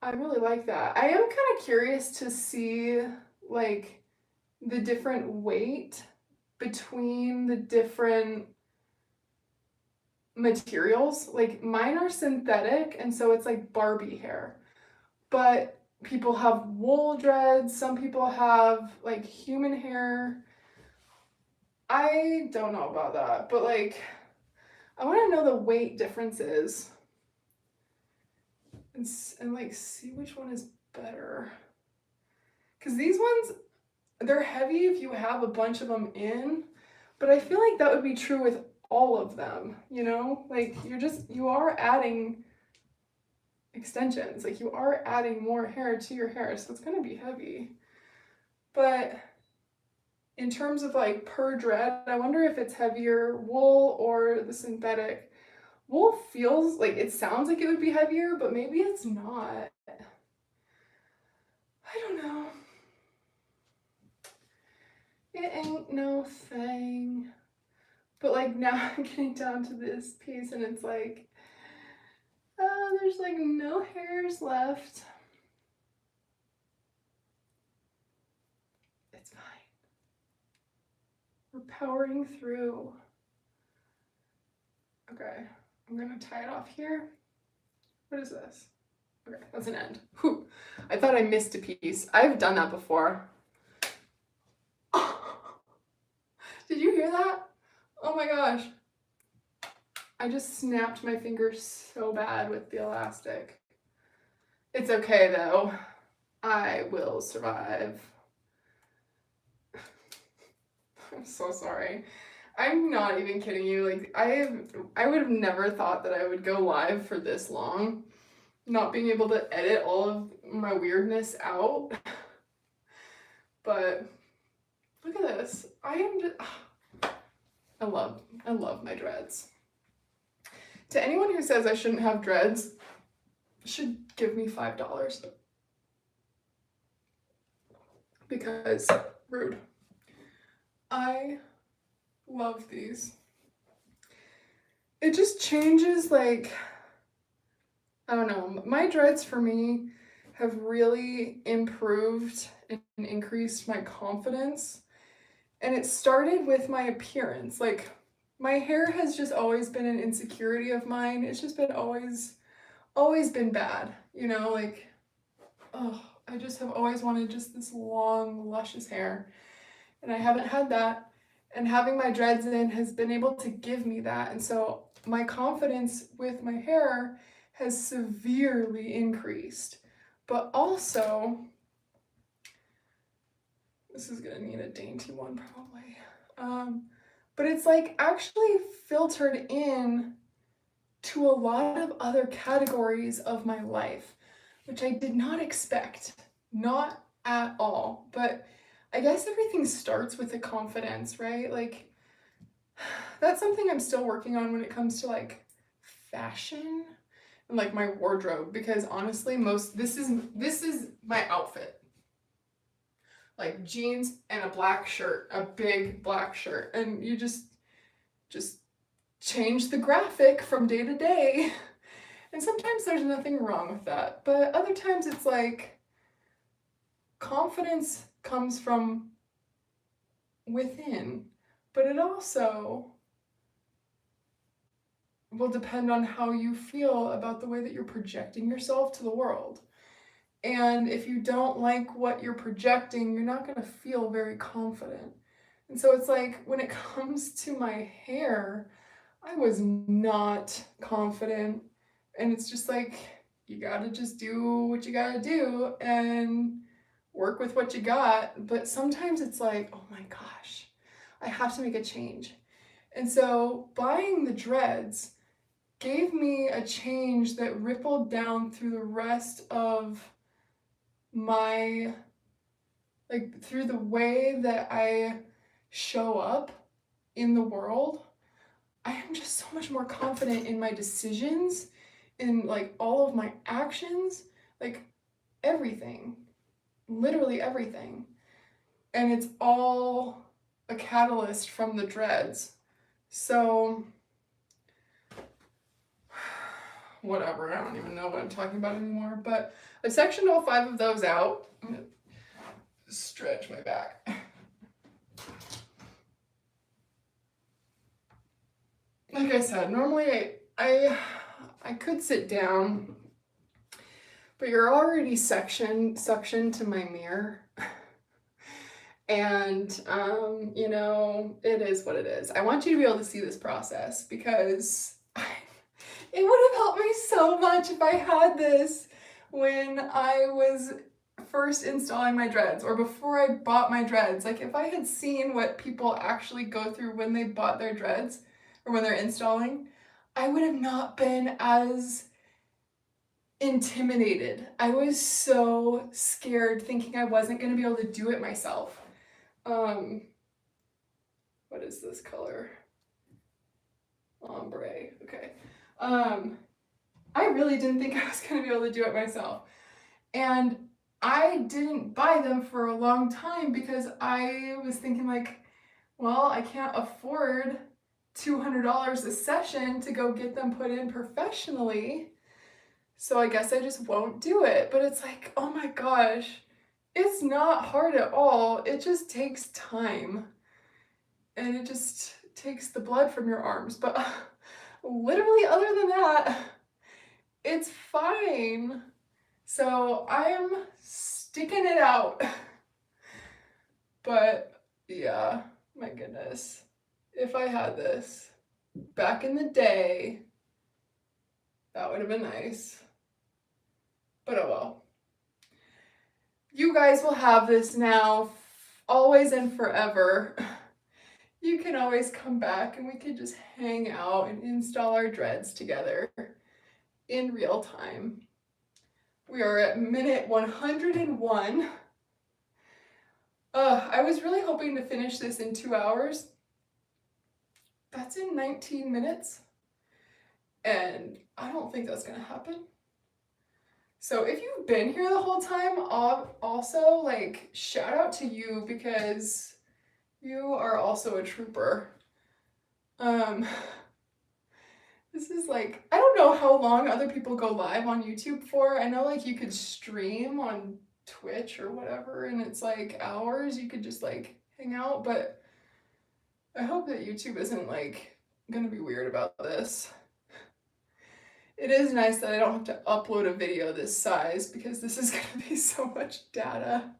I really like that. I am kind of curious to see like the different weight between the different materials. Like mine are synthetic, and so it's like Barbie hair. But people have wool dreads, some people have like human hair. I don't know about that, but like I want to know the weight differences and like see which one is better. Because these ones, they're heavy if you have a bunch of them in, but I feel like that would be true with all of them, you know? Like you are adding extensions, like you are adding more hair to your hair, so it's gonna be heavy. But in terms of like per dread, I wonder if it's heavier wool or the synthetic. Wool feels like, it sounds like it would be heavier, but maybe it's not. I don't know. It ain't no thing. But like now I'm getting down to this piece and it's like, there's like no hairs left. It's fine. We're powering through. Okay, I'm gonna tie it off here. What is this? Okay, that's an end. Whew. I thought I missed a piece. I've done that before. Did you hear that? Oh my gosh. I just snapped my finger so bad with the elastic. It's okay though. I will survive. I'm so sorry. I'm not even kidding you. Like I would have never thought that I would go live for this long, not being able to edit all of my weirdness out. But look at this. I love my dreads. To anyone who says I shouldn't have dreads, should give me $5. Because rude. I love these. It just changes, like, I don't know, my dreads for me have really improved and increased my confidence. And it started with my appearance. Like, my hair has just always been an insecurity of mine. It's just been always been bad, you know, like, oh, I just have always wanted just this long, luscious hair. And I haven't had that. And having my dreads in has been able to give me that. And so my confidence with my hair has severely increased. But also, this is gonna need a dainty one probably. But it's like actually filtered in to a lot of other categories of my life, which I did not expect, not at all. But I guess everything starts with the confidence, right? Like, that's something I'm still working on when it comes to like fashion and like my wardrobe, because honestly, this is my outfit. Like jeans and a black shirt, a big black shirt, and you just change the graphic from day to day. And sometimes there's nothing wrong with that, but other times it's like confidence comes from within, but it also will depend on how you feel about the way that you're projecting yourself to the world. And if you don't like what you're projecting, you're not going to feel very confident. And so it's like when it comes to my hair, I was not confident. And it's just like, you got to just do what you got to do and work with what you got. But sometimes it's like, oh my gosh, I have to make a change. And so buying the dreads gave me a change that rippled down through the rest of my, like, through the way that I show up in the world. I am just so much more confident in my decisions, in like all of my actions, like everything, literally everything. And it's all a catalyst from the dreads. So whatever, I don't even know what I'm talking about anymore, but I sectioned all 5 of those out. I'm gonna stretch my back. Like I said, normally I could sit down, But you're already suctioned to my mirror. And, you know, it is what it is. I want you to be able to see this process because it would have helped me so much if I had this when I was first installing my dreads or before I bought my dreads. Like if I had seen what people actually go through when they bought their dreads or when they're installing, I would have not been as intimidated. I was so scared thinking I wasn't going to be able to do it myself. What is this color? Ombre. Okay. I really didn't think I was going to be able to do it myself. And I didn't buy them for a long time because I was thinking like, well, I can't afford $200 a session to go get them put in professionally. So I guess I just won't do it. But it's like, oh my gosh, it's not hard at all. It just takes time. And it just takes the blood from your arms. But literally, other than that, it's fine. So I'm sticking it out. But yeah, my goodness. If I had this back in the day, that would have been nice. But oh well. You guys will have this now, always and forever. You can always come back and we can just hang out and install our dreads together in real time. We are at minute 101. I was really hoping to finish this in 2 hours. That's in 19 minutes. And I don't think that's gonna happen. So if you've been here the whole time, also like shout out to you because you are also a trooper. This is like, I don't know how long other people go live on YouTube for. I know like you could stream on Twitch or whatever and it's like hours you could just like hang out, but I hope that YouTube isn't like gonna be weird about this. It is nice that I don't have to upload a video this size because this is gonna be so much data.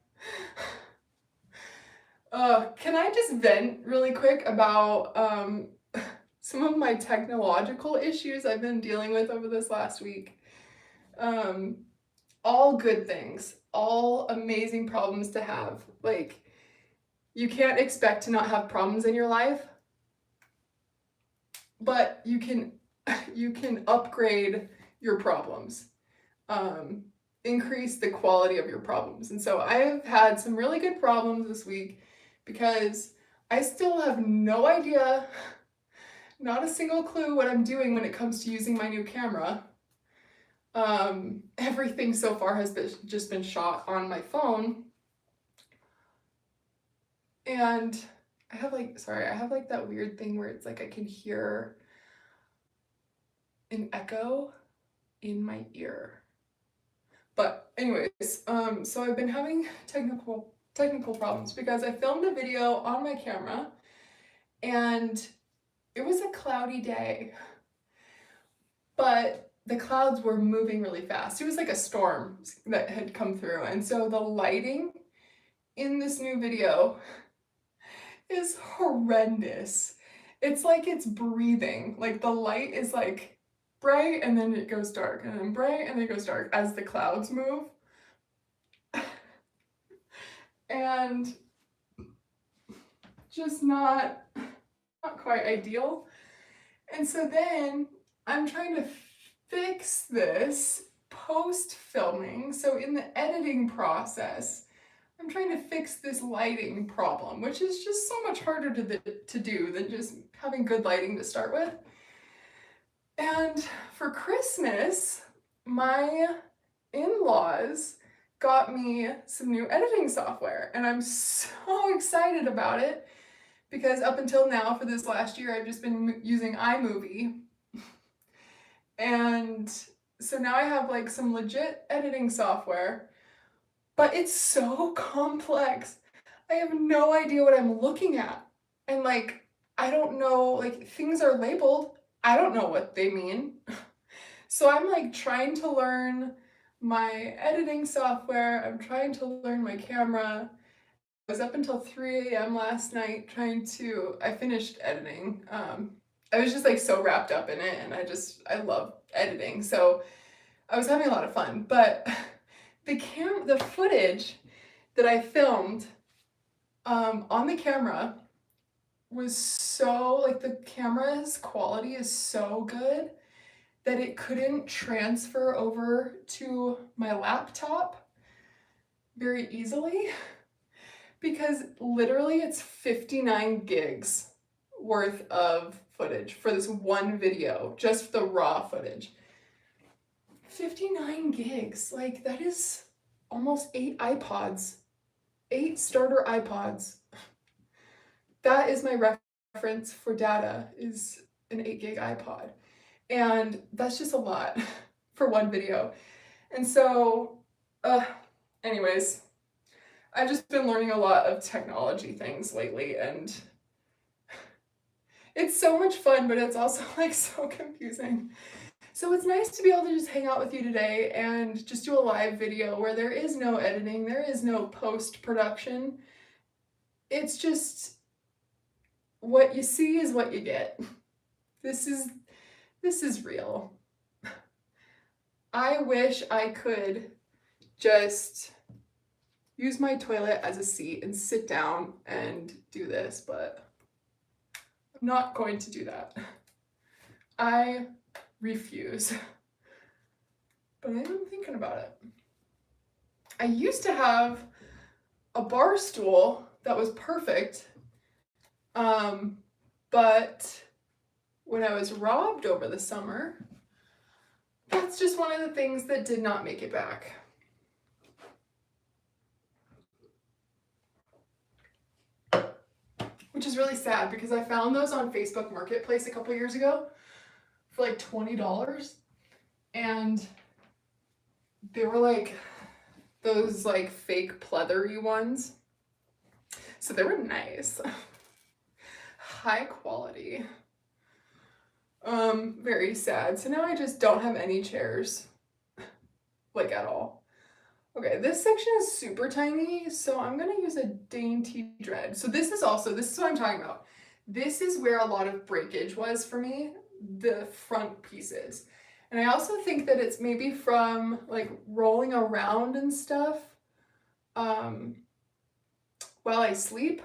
Can I just vent really quick about some of my technological issues I've been dealing with over this last week? All good things, all amazing problems to have. Like, you can't expect to not have problems in your life, but you can upgrade your problems, increase the quality of your problems. And so I have had some really good problems this week because I still have no idea, not a single clue what I'm doing when it comes to using my new camera. Everything so far has just been shot on my phone. And I have like that weird thing where it's like I can hear an echo in my ear. But anyways, so I've been having technical problems because I filmed a video on my camera and it was a cloudy day, but the clouds were moving really fast. It was like a storm that had come through. And so the lighting in this new video is horrendous. It's like it's breathing. Like the light is like bright and then it goes dark and then bright and then it goes dark as the clouds move. And just not quite ideal. And so then I'm trying to fix this post filming. So in the editing process, I'm trying to fix this lighting problem, which is just so much harder to do than just having good lighting to start with. And for Christmas, my in-laws got me some new editing software and I'm so excited about it because up until now for this last year I've just been using iMovie. And so now I have like some legit editing software, but it's so complex. I have no idea what I'm looking at. And like, I don't know, like things are labeled. I don't know what they mean. So I'm like trying to learn my editing software. I'm trying to learn my camera. I was up until 3 a.m. last night I finished editing. I was just like so wrapped up in it, and I love editing. So I was having a lot of fun, but the footage that I filmed on the camera was so, like, the camera's quality is so good that it couldn't transfer over to my laptop very easily because literally it's 59 gigs worth of footage for this one video, just the raw footage. 59 gigs, like that is almost 8 iPods, 8 starter iPods. That is my reference for data, is an 8 gig iPod. And that's just a lot for one video. And so, anyways, I've just been learning a lot of technology things lately, and it's so much fun, but it's also like so confusing. So it's nice to be able to just hang out with you today and just do a live video where there is no editing, there is no post-production. It's just what you see is what you get. This is real. I wish I could just use my toilet as a seat and sit down and do this, but I'm not going to do that. I refuse. But I am thinking about it. I used to have a bar stool that was perfect, but when I was robbed over the summer, that's just one of the things that did not make it back. Which is really sad because I found those on Facebook Marketplace a couple years ago for like $20. And they were like those like fake pleathery ones. So they were nice. High quality. Very sad. So now I just don't have any chairs, like at all. Okay, this section is super tiny, so I'm gonna use a dainty dread. So this is what I'm talking about. This is where a lot of breakage was for me, the front pieces. And I also think that it's maybe from like rolling around and stuff while I sleep.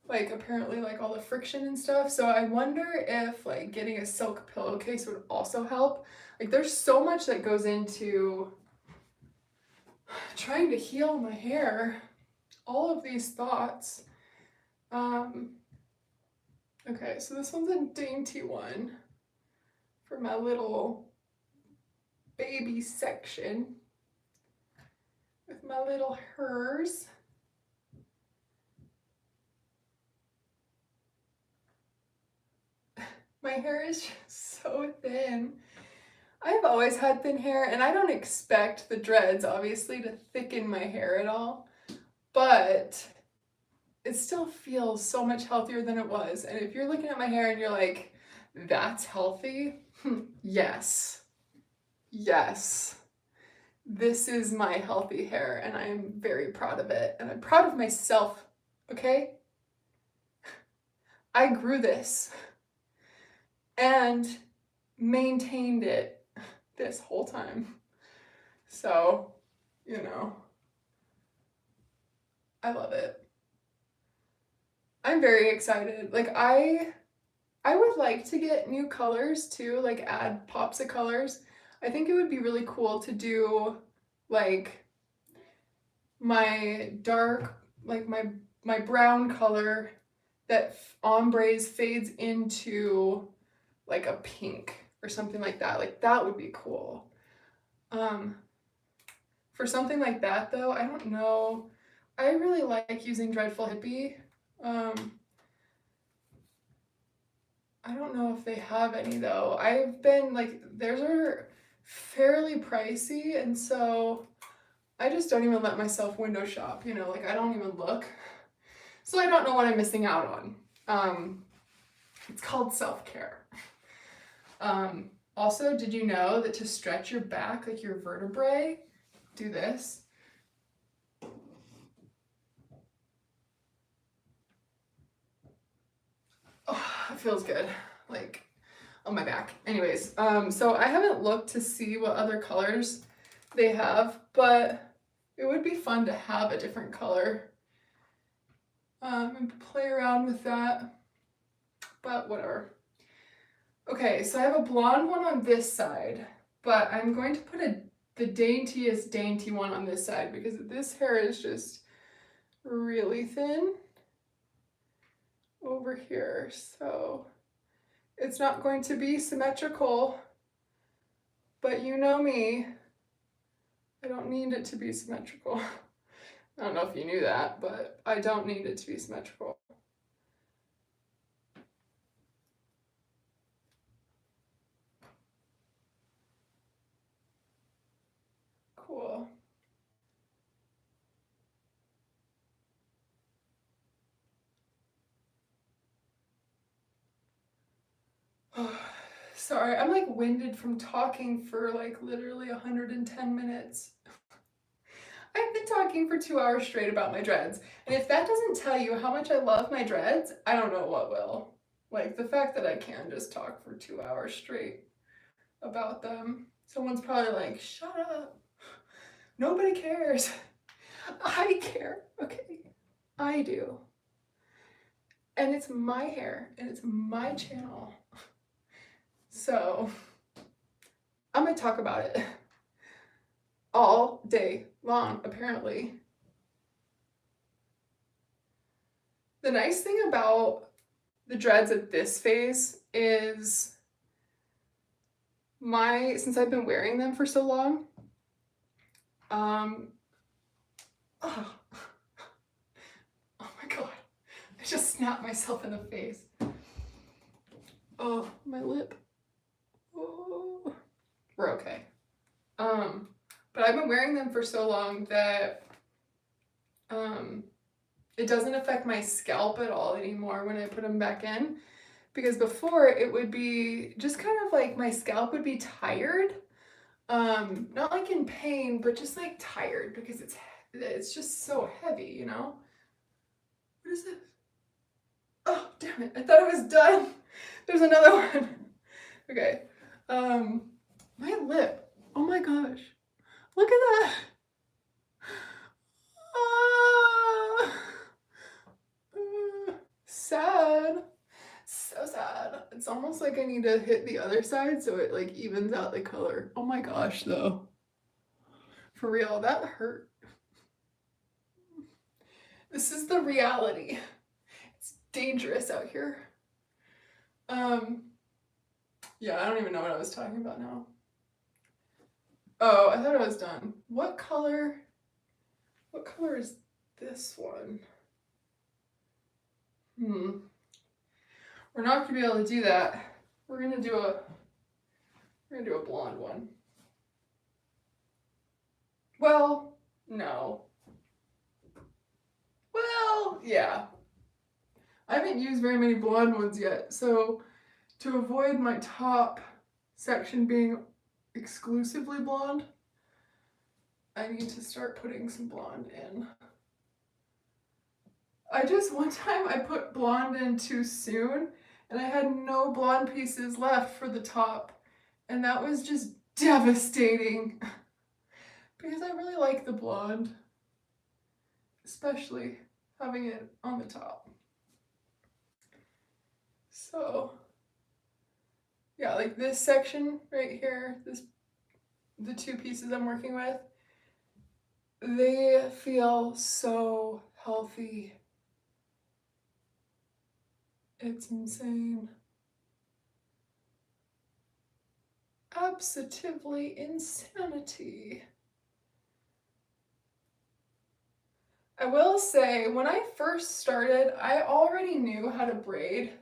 Like apparently like all the friction and stuff. So I wonder if like getting a silk pillowcase would also help. Like there's so much that goes into trying to heal my hair. All of these thoughts. Okay, so this one's a dainty one for my little baby section with my little hers. My hair is just so thin. I've always had thin hair, and I don't expect the dreads, obviously, to thicken my hair at all, but it still feels so much healthier than it was. And if you're looking at my hair and you're like, that's healthy, yes, yes. This is my healthy hair, and I'm very proud of it, and I'm proud of myself, okay? I grew this and maintained it this whole time. So, you know, I love it. I'm very excited. Like I would like to get new colors too, like add pops of colors. I think it would be really cool to do like my dark, like my brown color that ombres fades into like a pink or something like that. Like that would be cool. For something like that though, I don't know. I really like using Dreadful Hippie. I don't know if they have any though. I've been like, theirs are fairly pricey, and so I just don't even let myself window shop, you know, like I don't even look. So I don't know what I'm missing out on. It's called self-care. Also, did you know that to stretch your back, like your vertebrae, do this? Oh, it feels good, like on my back. Anyways, so I haven't looked to see what other colors they have, but it would be fun to have a different color and play around with that, but whatever. Okay, so I have a blonde one on this side, but I'm going to put the daintiest dainty one on this side because this hair is just really thin over here, so it's not going to be symmetrical, but you know me, I don't need it to be symmetrical. I don't know if you knew that, but I don't need it to be symmetrical. Cool. Sorry, I'm like winded from talking for like literally 110 minutes. I've been talking for 2 hours straight about my dreads. And if that doesn't tell you how much I love my dreads, I don't know what will. Like the fact that I can just talk for 2 hours straight about them. Someone's probably like, shut up. Nobody cares. I care, okay? I do. And it's my hair and it's my channel. So I'm gonna talk about it all day long, apparently. The nice thing about the dreads at this phase is since I've been wearing them for so long, oh, oh my God, I just snapped myself in the face. Oh, my lip. Oh, we're okay. But I've been wearing them for so long that it doesn't affect my scalp at all anymore when I put them back in, because before it would be just kind of like my scalp would be tired, not like in pain, but just like tired because it's just so heavy, you know? What is this? Oh, damn it, I thought I was done. There's another one. Okay, my lip, oh my gosh, look at that. Sad. So sad. It's almost like I need to hit the other side so it like evens out the color. Oh my gosh, though. For real, that hurt. This is the reality. It's dangerous out here. Yeah, I don't even know what I was talking about now. Oh, I thought I was done. What color is this one? We're not gonna be able to do that. We're gonna do a blonde one. Well, no. Well, yeah. I haven't used very many blonde ones yet, so to avoid my top section being exclusively blonde, I need to start putting some blonde in. One time I put blonde in too soon and I had no blonde pieces left for the top, and that was just devastating because I really like the blonde, especially having it on the top. So yeah, like this section right here, the two pieces I'm working with, they feel so healthy. It's insane. Absolutely insanity. I will say, when I first started, I already knew how to braid.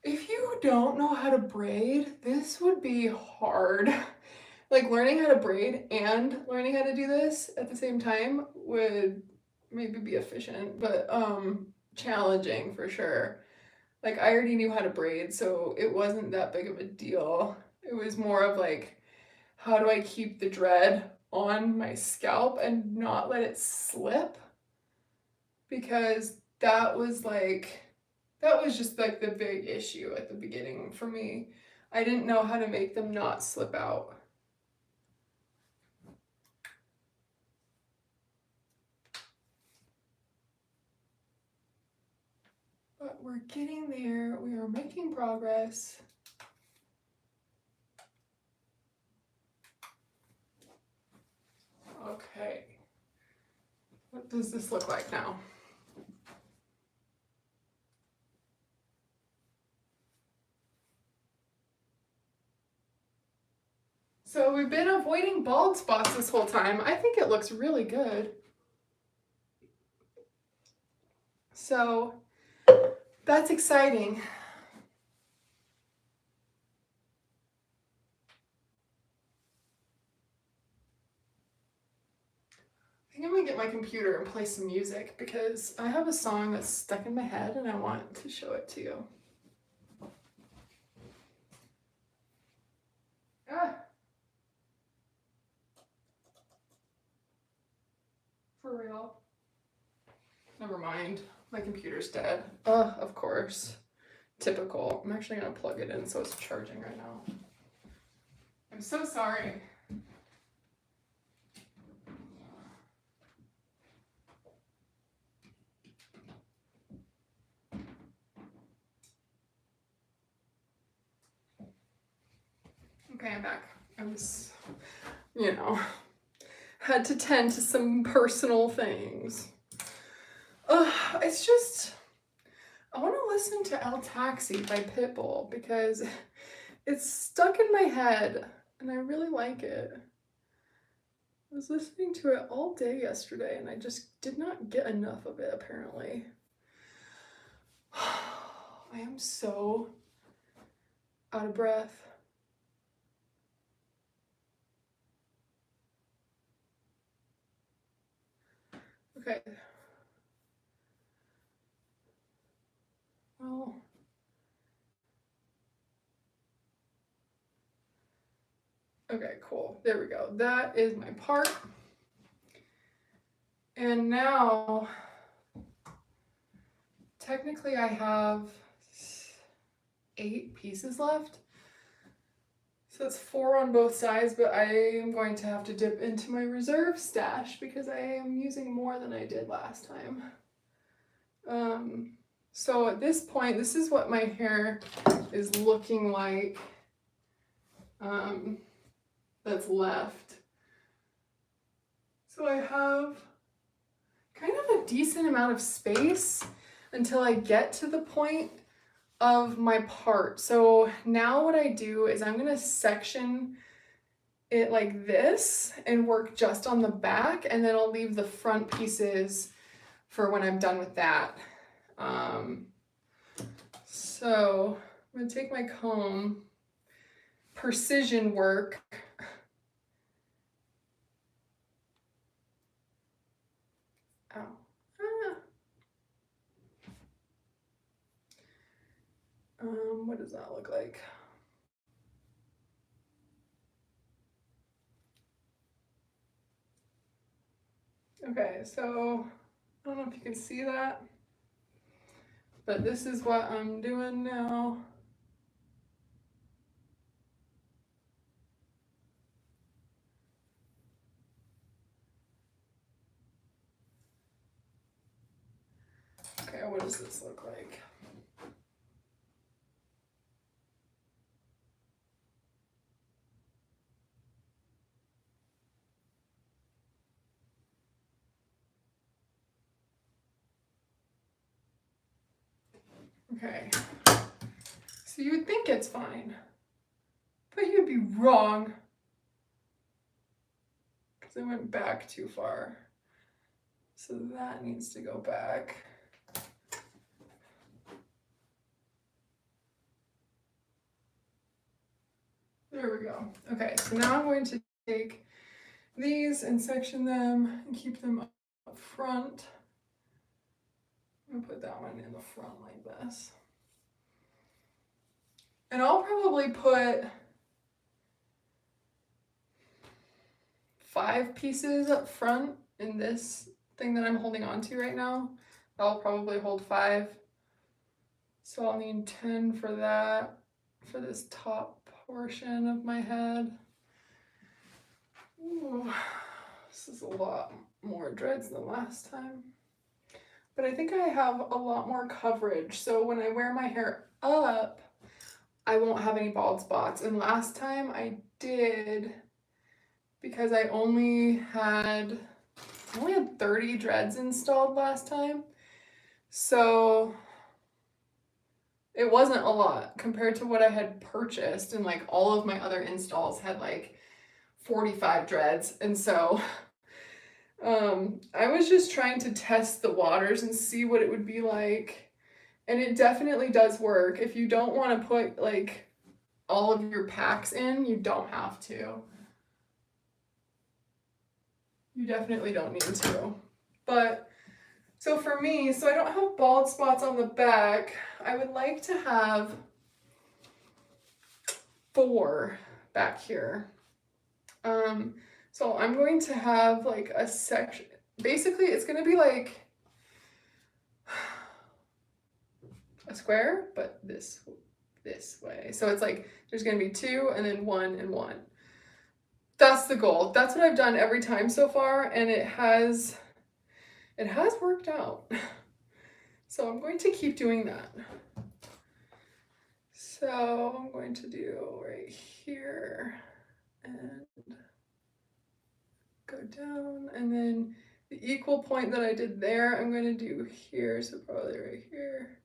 If you don't know how to braid, this would be hard. Like learning how to braid and learning how to do this at the same time would maybe be efficient, but challenging for sure. Like I already knew how to braid, so it wasn't that big of a deal. It was more of like, how do I keep the dread on my scalp and not let it slip? Because that was just like the big issue at the beginning for me. I didn't know how to make them not slip out. But we're getting there. We are making progress. Okay. What does this look like now? So we've been avoiding bald spots this whole time. I think it looks really good. So that's exciting. I think I'm gonna get my computer and play some music because I have a song that's stuck in my head and I want to show it to you. Ah. For real. Never mind. My computer's dead. Of course. Typical. I'm actually gonna plug it in so it's charging right now. I'm so sorry. Okay, I'm back. I was, had to tend to some personal things. It's just, I want to listen to El Taxi by Pitbull because it's stuck in my head and I really like it. I was listening to it all day yesterday and I just did not get enough of it apparently. I am so out of breath. Okay. Well, okay, cool. There we go. That is my part. And now, technically I have 8 pieces left. So it's 4 on both sides, but I am going to have to dip into my reserve stash because I am using more than I did last time. So at this point, this is what my hair is looking like that's left. So I have kind of a decent amount of space until I get to the point of my part. So now what I do is I'm gonna section it like this and work just on the back, and then I'll leave the front pieces for when I'm done with that. So I'm gonna take my comb, precision work. Ow. What does that look like? Okay, so I don't know if you can see that, but this is what I'm doing now. Okay, what does this look like? Okay, so you would think it's fine, but you'd be wrong because I went back too far. So that needs to go back. There we go. Okay, so now I'm going to take these and section them and keep them up front. I'm gonna put that one in the front like this. And I'll probably put 5 pieces up front in this thing that I'm holding on to right now. That'll probably hold 5. So I'll need 10 for that, for this top portion of my head. Ooh, this is a lot more dreads than last time. But I think I have a lot more coverage. So when I wear my hair up, I won't have any bald spots. And last time I did, because I only had 30 dreads installed last time. So it wasn't a lot compared to what I had purchased, and like all of my other installs had like 45 dreads. And so I was just trying to test the waters and see what it would be like. And it definitely does work. If you don't want to put like all of your packs in, you don't have to. You definitely don't need to. But so for me, so I don't have bald spots on the back, I would like to have 4 back here. So I'm going to have like a section, basically it's going to be like a square, but this way. So it's like there's going to be 2 and then 1 and 1. That's the goal. That's what I've done every time so far, and it has worked out. So I'm going to keep doing that. So I'm going to do right here and go down, and then the equal point that I did there, I'm going to do here, so probably right here.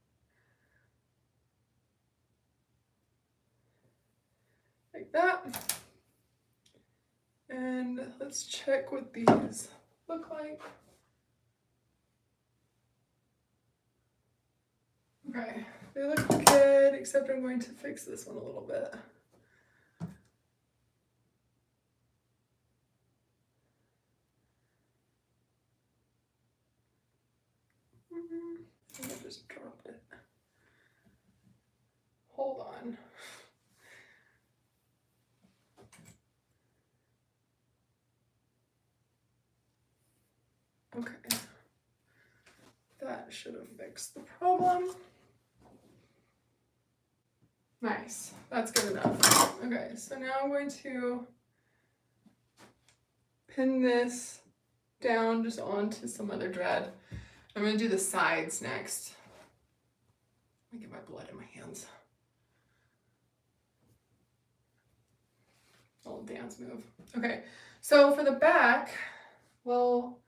Like that. And let's check what these look like. Okay, they look good, except I'm going to fix this one a little bit. I think I just dropped it. Hold on. Okay. That should have fixed the problem. Nice, that's good enough. Okay, so now I'm going to pin this down just onto some other dread. I'm going to do the sides next. Let me get my blood in my hands. A little dance move. Okay, so for the back, well,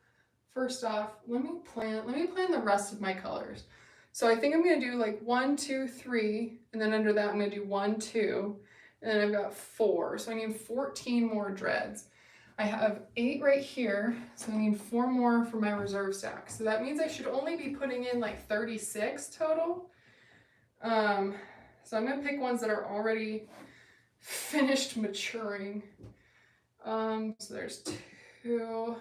first off, let me plan the rest of my colors. So I think I'm going to do like 1, 2, 3, and then under that I'm going to do 1, 2, and then I've got 4. So I need 14 more dreads. I have 8 right here, so I need 4 more for my reserve stack. So that means I should only be putting in like 36 total. So I'm going to pick ones that are already finished maturing. So there's 2,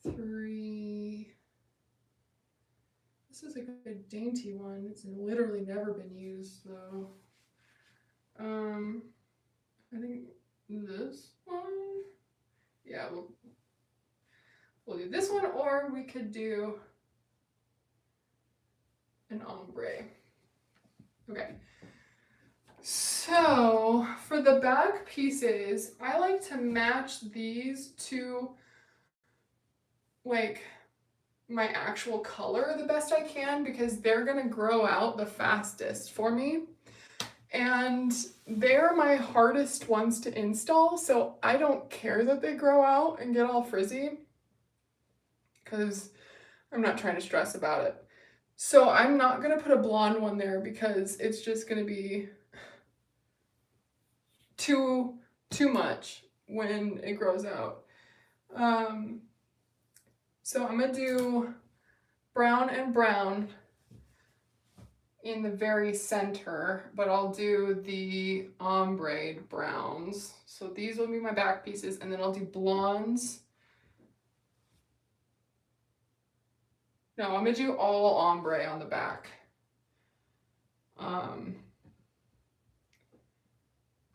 3. This is a good dainty one. It's literally never been used though. I think this one. Yeah, we'll do this one, or we could do an ombre. Okay. So for the back pieces, I like to match these to like my actual color the best I can, because they're gonna grow out the fastest for me. And they're my hardest ones to install, so I don't care that they grow out and get all frizzy, because I'm not trying to stress about it. So I'm not gonna put a blonde one there because it's just gonna be too much when it grows out. So I'm gonna do brown and brown in the very center, but I'll do the ombre browns. So these will be my back pieces, and then I'll do blondes. No, I'm gonna do all ombre on the back.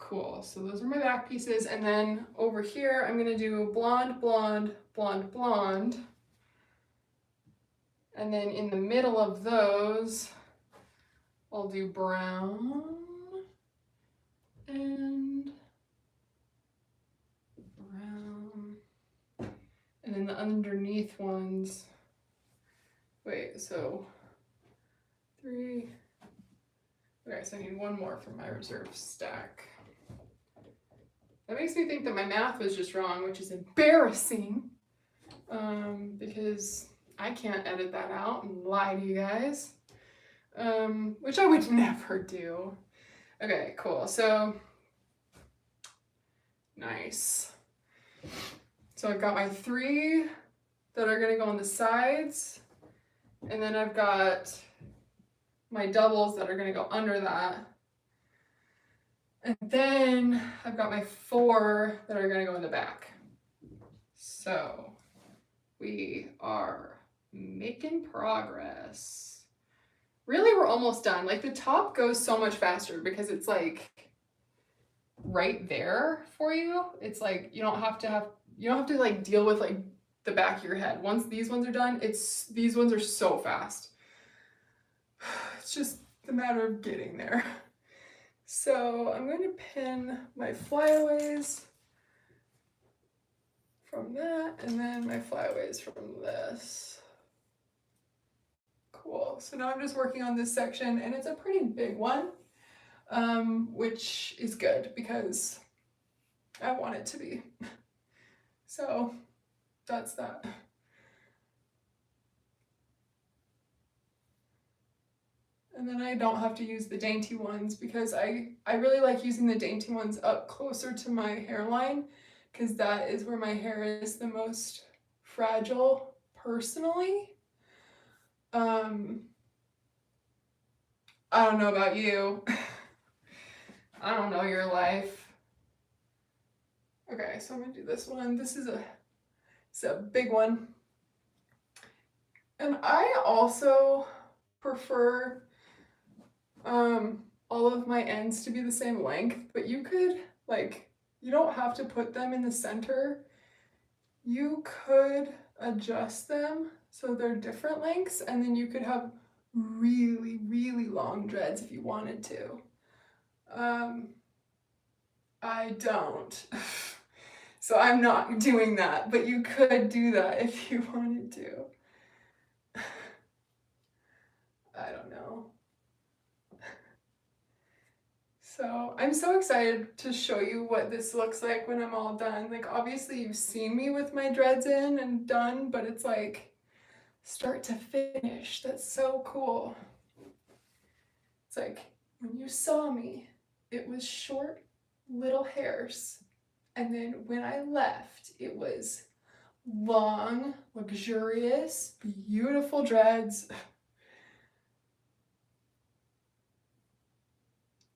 Cool, so those are my back pieces, and then over here I'm gonna do blonde, blonde, blonde, blonde, and then in the middle of those I'll do brown and brown, and then the underneath ones, wait, so 3, okay, so I need one more for my reserve stack. That makes me think that my math was just wrong, which is embarrassing, because I can't edit that out and lie to you guys, which I would never do. Okay, cool, so nice. So I've got my 3 that are gonna go on the sides, and then I've got my doubles that are gonna go under that. And then I've got my 4 that are gonna go in the back. So we are making progress. Really, we're almost done. Like the top goes so much faster because it's like right there for you. It's like you don't have to like deal with like the back of your head. Once these ones are done, these ones are so fast. It's just a matter of getting there. So I'm going to pin my flyaways from that, and then my flyaways from this. Cool, so now I'm just working on this section, and it's a pretty big one, which is good because I want it to be. So that's that. And then I don't have to use the dainty ones because I really like using the dainty ones up closer to my hairline because that is where my hair is the most fragile personally. I don't know about you. I don't know your life. Okay, so I'm gonna do this one. This is a big one. And I also prefer all of my ends to be the same length, but you could, like, you don't have to put them in the center. You could adjust them so they're different lengths, and then you could have really, really long dreads if you wanted to. I don't. So I'm not doing that, but you could do that if you wanted to. I don't know. So I'm so excited to show you what this looks like when I'm all done. Like obviously you've seen me with my dreads in and done, but it's like start to finish. That's so cool. It's like when you saw me, it was short little hairs. And then when I left, it was long, luxurious, beautiful dreads.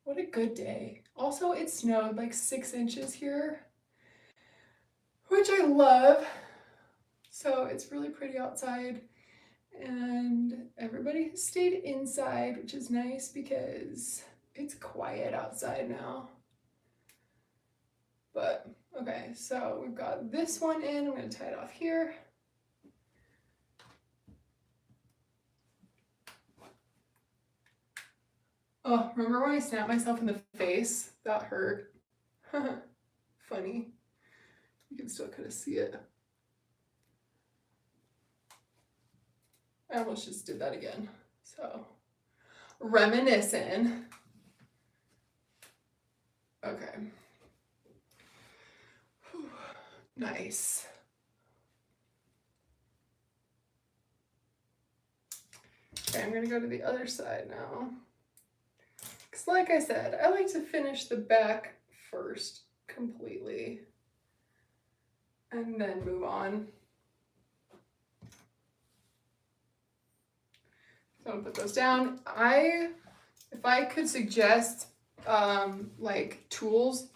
What a good day. Also, it snowed like 6 inches here, which I love. So it's really pretty outside, and everybody has stayed inside, which is nice because it's quiet outside now. But okay, so we've got this one in. I'm going to tie it off here. Oh, remember when I snapped myself in the face? That hurt. Funny. You can still kind of see it. I almost just did that again. So, reminiscing. Okay. Whew. Nice. Okay, I'm gonna go to the other side now. Because like I said, I like to finish the back first completely and then move on. So I'm gonna put those down. If I could suggest like tools,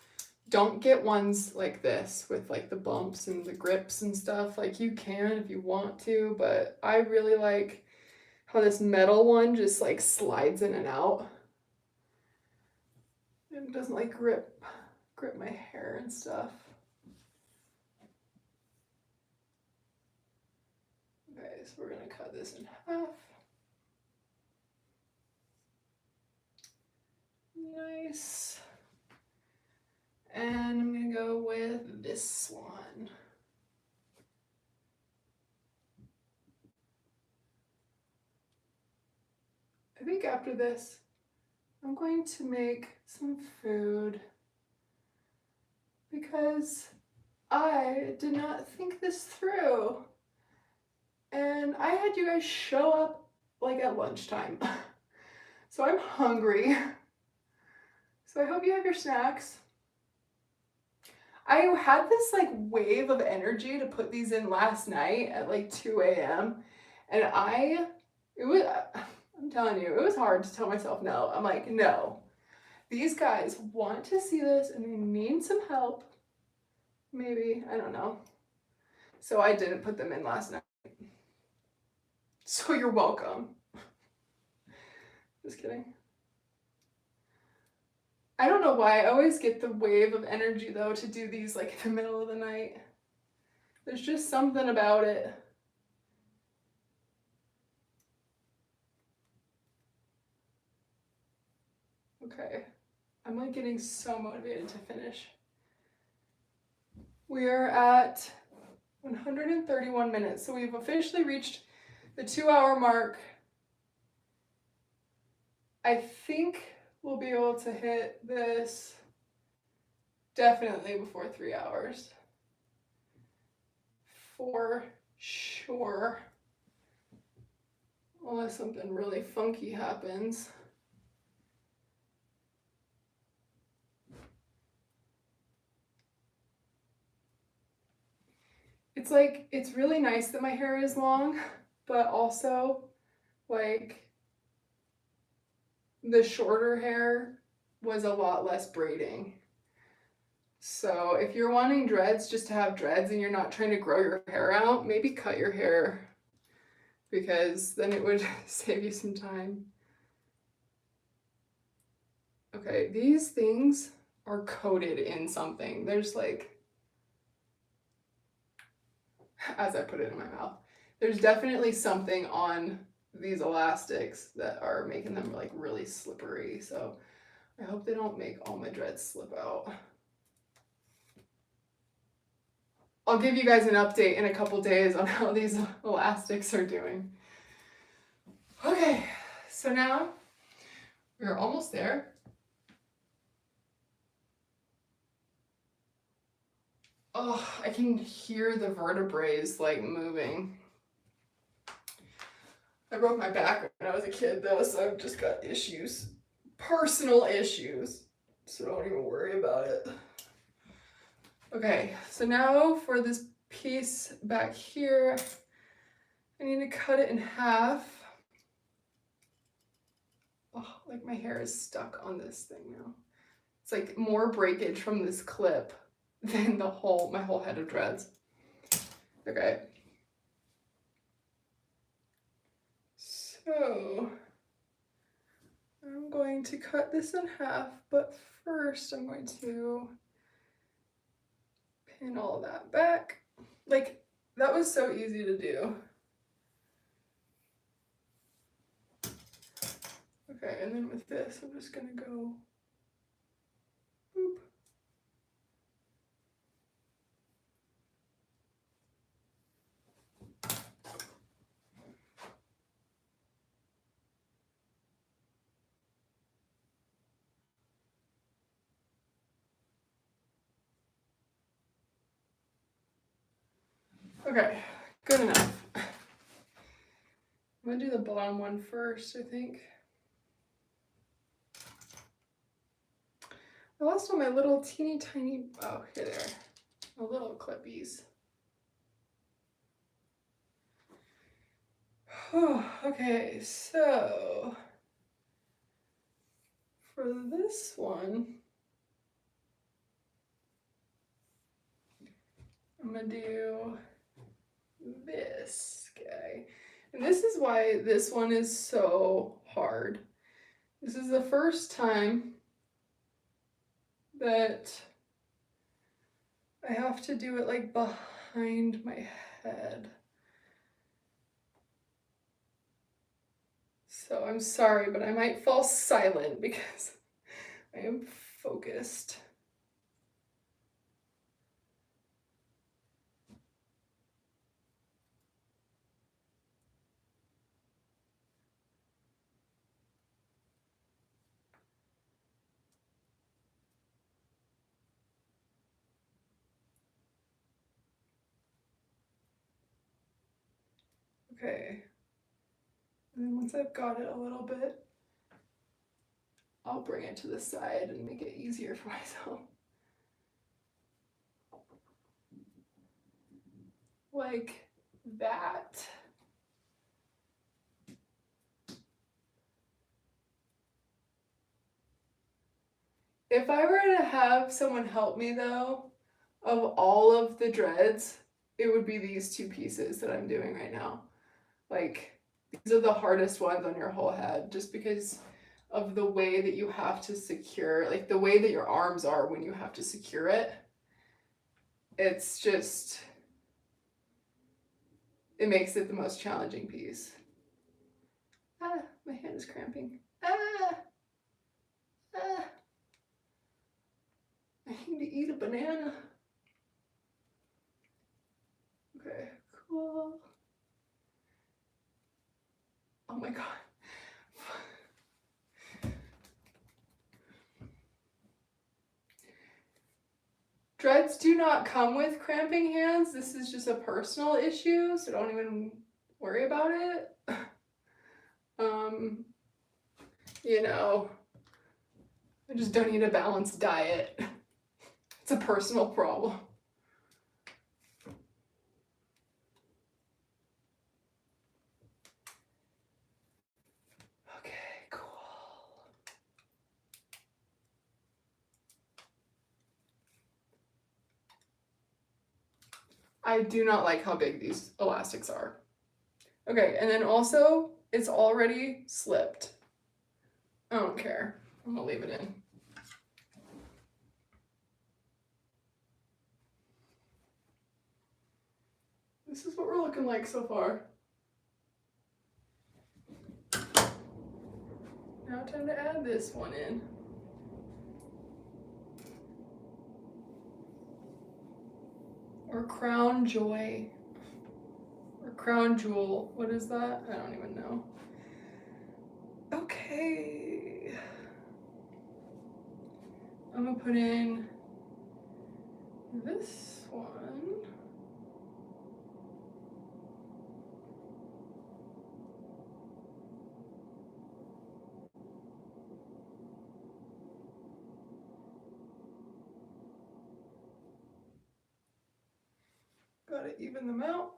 don't get ones like this with like the bumps and the grips and stuff. Like you can if you want to, but I really like how this metal one just like slides in and out. It doesn't like grip grip my hair and stuff. Okay, so we're gonna cut this in half. Nice. And I'm gonna go with this one. I think after this, I'm going to make some food because I did not think this through. And I had you guys show up like at lunchtime. So I'm hungry. So I hope you have your snacks. I had this like wave of energy to put these in last night at like 2 a.m. And I'm telling you, it was hard to tell myself no. I'm like, no. These guys want to see this and they need some help. Maybe, I don't know. So I didn't put them in last night. So you're welcome. Just kidding. I don't know why I always get the wave of energy though to do these like in the middle of the night. There's just something about it. Okay, I'm like getting so motivated to finish. We are at 131 minutes, so we've officially reached the 2-hour mark. I think we'll be able to hit this definitely before 3 hours. For sure. Unless something really funky happens. It's like, it's really nice that my hair is long, but also like the shorter hair was a lot less braiding. So if you're wanting dreads just to have dreads and you're not trying to grow your hair out, maybe cut your hair because then it would save you some time. Okay, these things are coated in something. There's like, as I put it in my mouth, there's definitely something on these elastics that are making them like really slippery. So I hope they don't make all my dreads slip out. I'll give you guys an update in a couple days on how these elastics are doing. Okay, so now we're almost there. Oh, I can hear the vertebrae like moving. I broke my back when I was a kid though, so I've just got issues. Personal issues. So don't even worry about it. Okay, so now for this piece back here, I need to cut it in half. Oh, like my hair is stuck on this thing now. It's like more breakage from this clip than my whole head of dreads. Okay. So I'm going to cut this in half, but first I'm going to pin all that back. Like, that was so easy to do. Okay, and then with this, I'm just gonna go boop. Okay, good enough. I'm gonna do the bottom one first, I think. I lost all my little teeny tiny, oh, here they are, my little clippies. Oh, okay, so for this one, I'm gonna do this guy. And this is why this one is so hard. This is the first time that I have to do it like behind my head. So I'm sorry, but I might fall silent because I am focused. Okay. And then once I've got it a little bit, I'll bring it to the side and make it easier for myself. Like that. If I were to have someone help me though, of all of the dreads, it would be these two pieces that I'm doing right now. Like, these are the hardest ones on your whole head just because of the way that you have to secure, like the way that your arms are when you have to secure it. It's just, it makes it the most challenging piece. Ah, my hand is cramping. Ah, ah. I need to eat a banana. Okay, cool. Oh my God. Dreads do not come with cramping hands. This is just a personal issue, so don't even worry about it. You know, I just don't eat a balanced diet. It's a personal problem. Okay, cool. I do not like how big these elastics are. Okay, and then also, it's already slipped. I don't care. I'm gonna leave it in. This is what we're looking like so far. Now time to add this one in. Or crown joy. Or crown jewel. What is that? I don't even know. Okay. I'm gonna put in this one. Gotta even them out.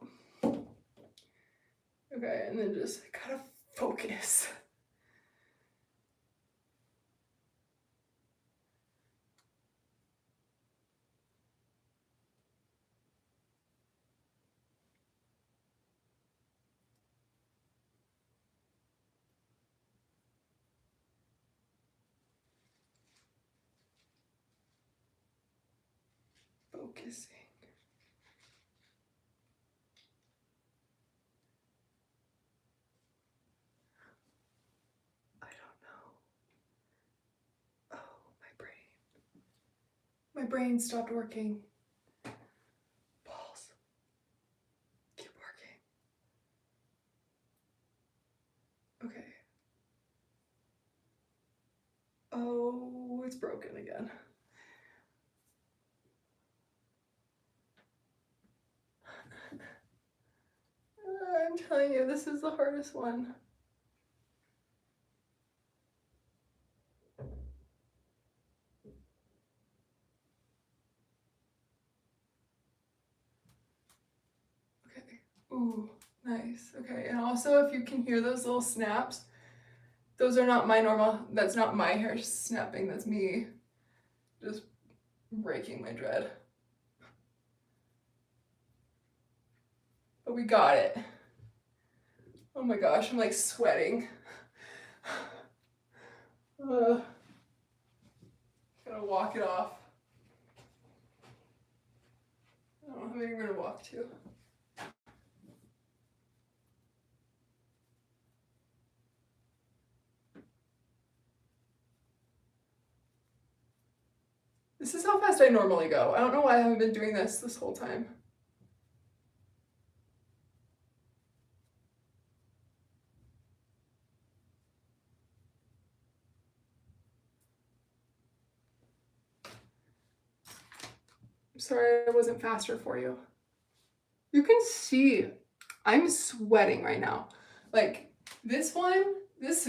Okay, and then just gotta focus. Focusing. I don't know. Oh, my brain. My brain stopped working. Balls. Keep working. Okay. Oh, it's broken again. I'm telling you, this is the hardest one. Okay. Ooh, nice. Okay, and also if you can hear those little snaps, those are not my normal, that's not my hair snapping, that's me just breaking my dread. But we got it. Oh my gosh, I'm like sweating. Gotta walk it off. I'm gonna walk too. This is how fast I normally go. I don't know why I haven't been doing this whole time. I'm sorry I wasn't faster for you. You can see I'm sweating right now. Like this one, this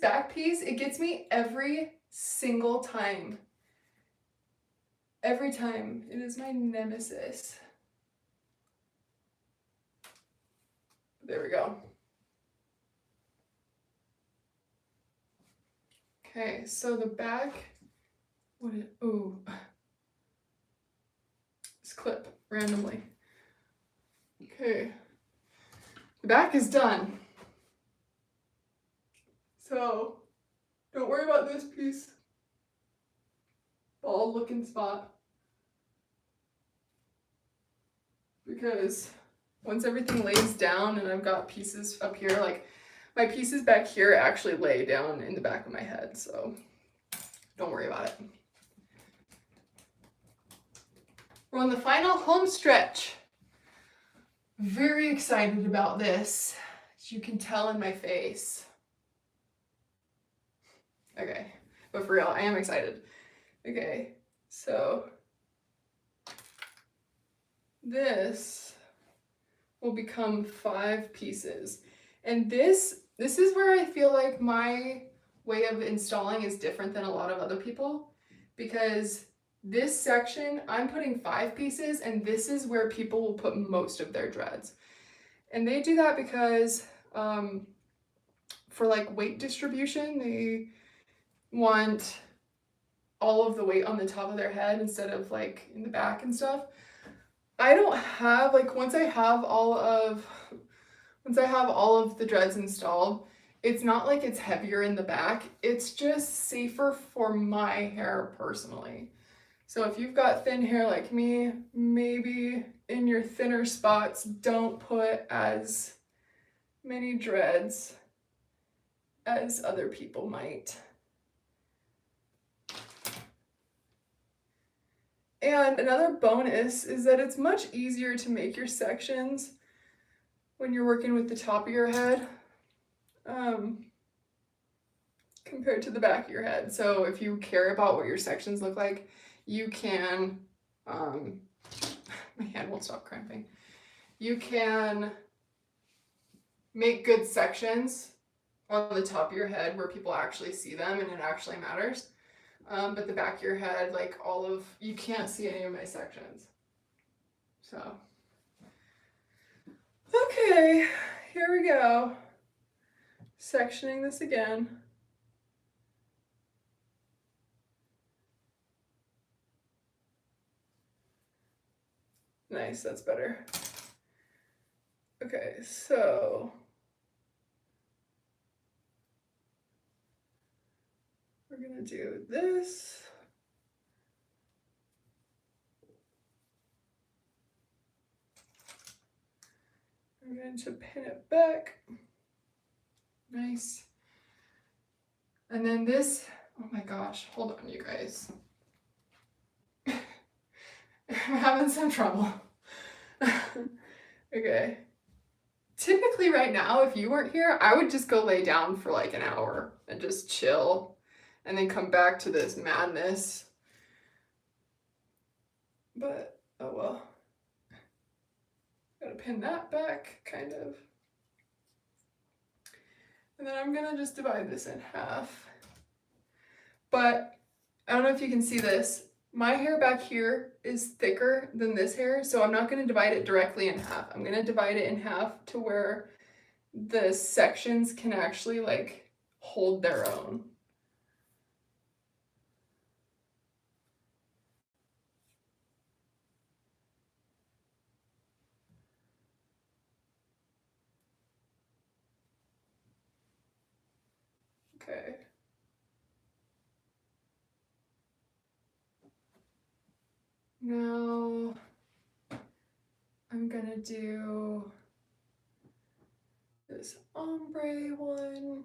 back piece, it gets me every single time. Every time. It is my nemesis. There we go. Okay, so the back, ooh, this clip randomly. Okay, the back is done. So don't worry about this piece. Bald looking spot. Because once everything lays down and I've got pieces up here, like my pieces back here actually lay down in the back of my head, so don't worry about it. We're on the final home stretch. Very excited about this, as you can tell in my face. Okay, but for real, I am excited. Okay, so this will become 5 pieces. And this is where I feel like my way of installing is different than a lot of other people, because this section, I'm putting 5 pieces, and this is where people will put most of their dreads. And they do that because for like weight distribution, they want all of the weight on the top of their head instead of like in the back and stuff. I don't have, like, once I have all of the dreads installed, it's not like it's heavier in the back. It's just safer for my hair personally. So if you've got thin hair like me, maybe in your thinner spots, don't put as many dreads as other people might. And another bonus is that it's much easier to make your sections when you're working with the top of your head compared to the back of your head. So if you care about what your sections look like, you can, my hand won't stop cramping. You can make good sections on the top of your head where people actually see them and it actually matters. But the back of your head, like you can't see any of my sections. So, okay, here we go. Sectioning this again. Nice, that's better. Okay, so we're gonna do this. I'm going to pin it back. Nice. And then this, oh my gosh, hold on you guys. I'm having some trouble. Okay. Typically right now, if you weren't here, I would just go lay down for like an hour and just chill and then come back to this madness. But, oh well. Gotta pin that back, kind of. And then I'm gonna just divide this in half. But I don't know if you can see this. My hair back here is thicker than this hair, so I'm not gonna divide it directly in half. I'm gonna divide it in half to where the sections can actually like hold their own. Okay. Now, I'm gonna do this ombre one.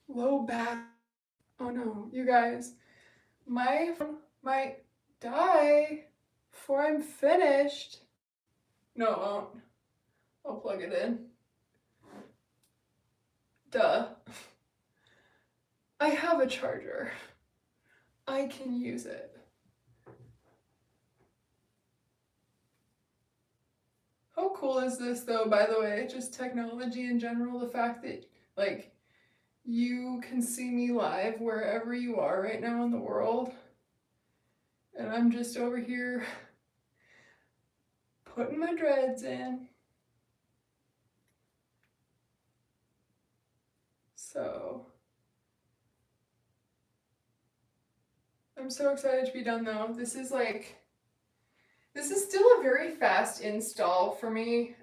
Low back. Oh no, you guys, my phone might die before I'm finished. No, it won't. I'll plug it in. Duh. I have a charger. I can use it. How cool is this though, by the way? Just technology in general, the fact that like you can see me live wherever you are right now in the world. And I'm just over here putting my dreads in. So I'm so excited to be done though. This is still a very fast install for me.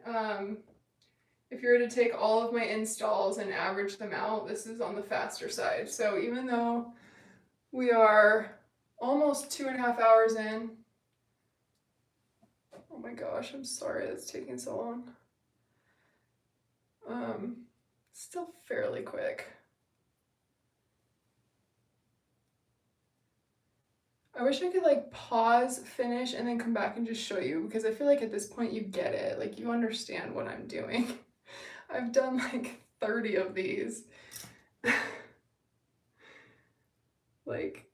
If you were to take all of my installs and average them out, this is on the faster side. So even though we are almost 2.5 hours in, oh my gosh, I'm sorry that's taking so long. Still fairly quick. I wish I could like pause, finish, and then come back and just show you, because I feel like at this point you get it. Like you understand what I'm doing. I've done like 30 of these. Like,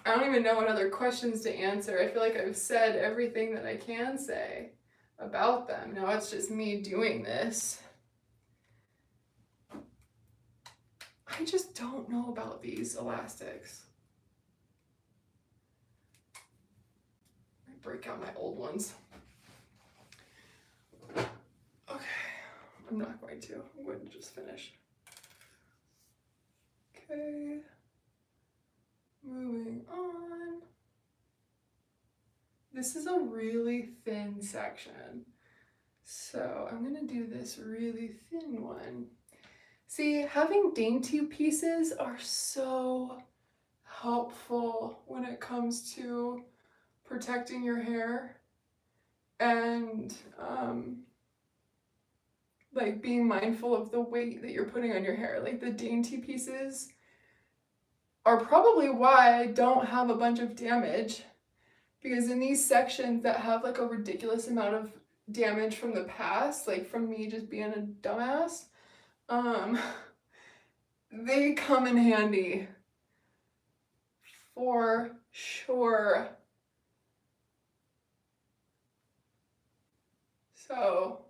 I don't even know what other questions to answer. I feel like I've said everything that I can say about them. Now it's just me doing this. I just don't know about these elastics. Break out my old ones. Okay, I'm not going to. I'm going to just finish. Okay, moving on. This is a really thin section, so I'm gonna do this really thin one. See, having dainty pieces are so helpful when it comes to protecting your hair and like being mindful of the weight that you're putting on your hair. Like the dainty pieces are probably why I don't have a bunch of damage, because in these sections that have like a ridiculous amount of damage from the past, like from me just being a dumbass, they come in handy for sure. So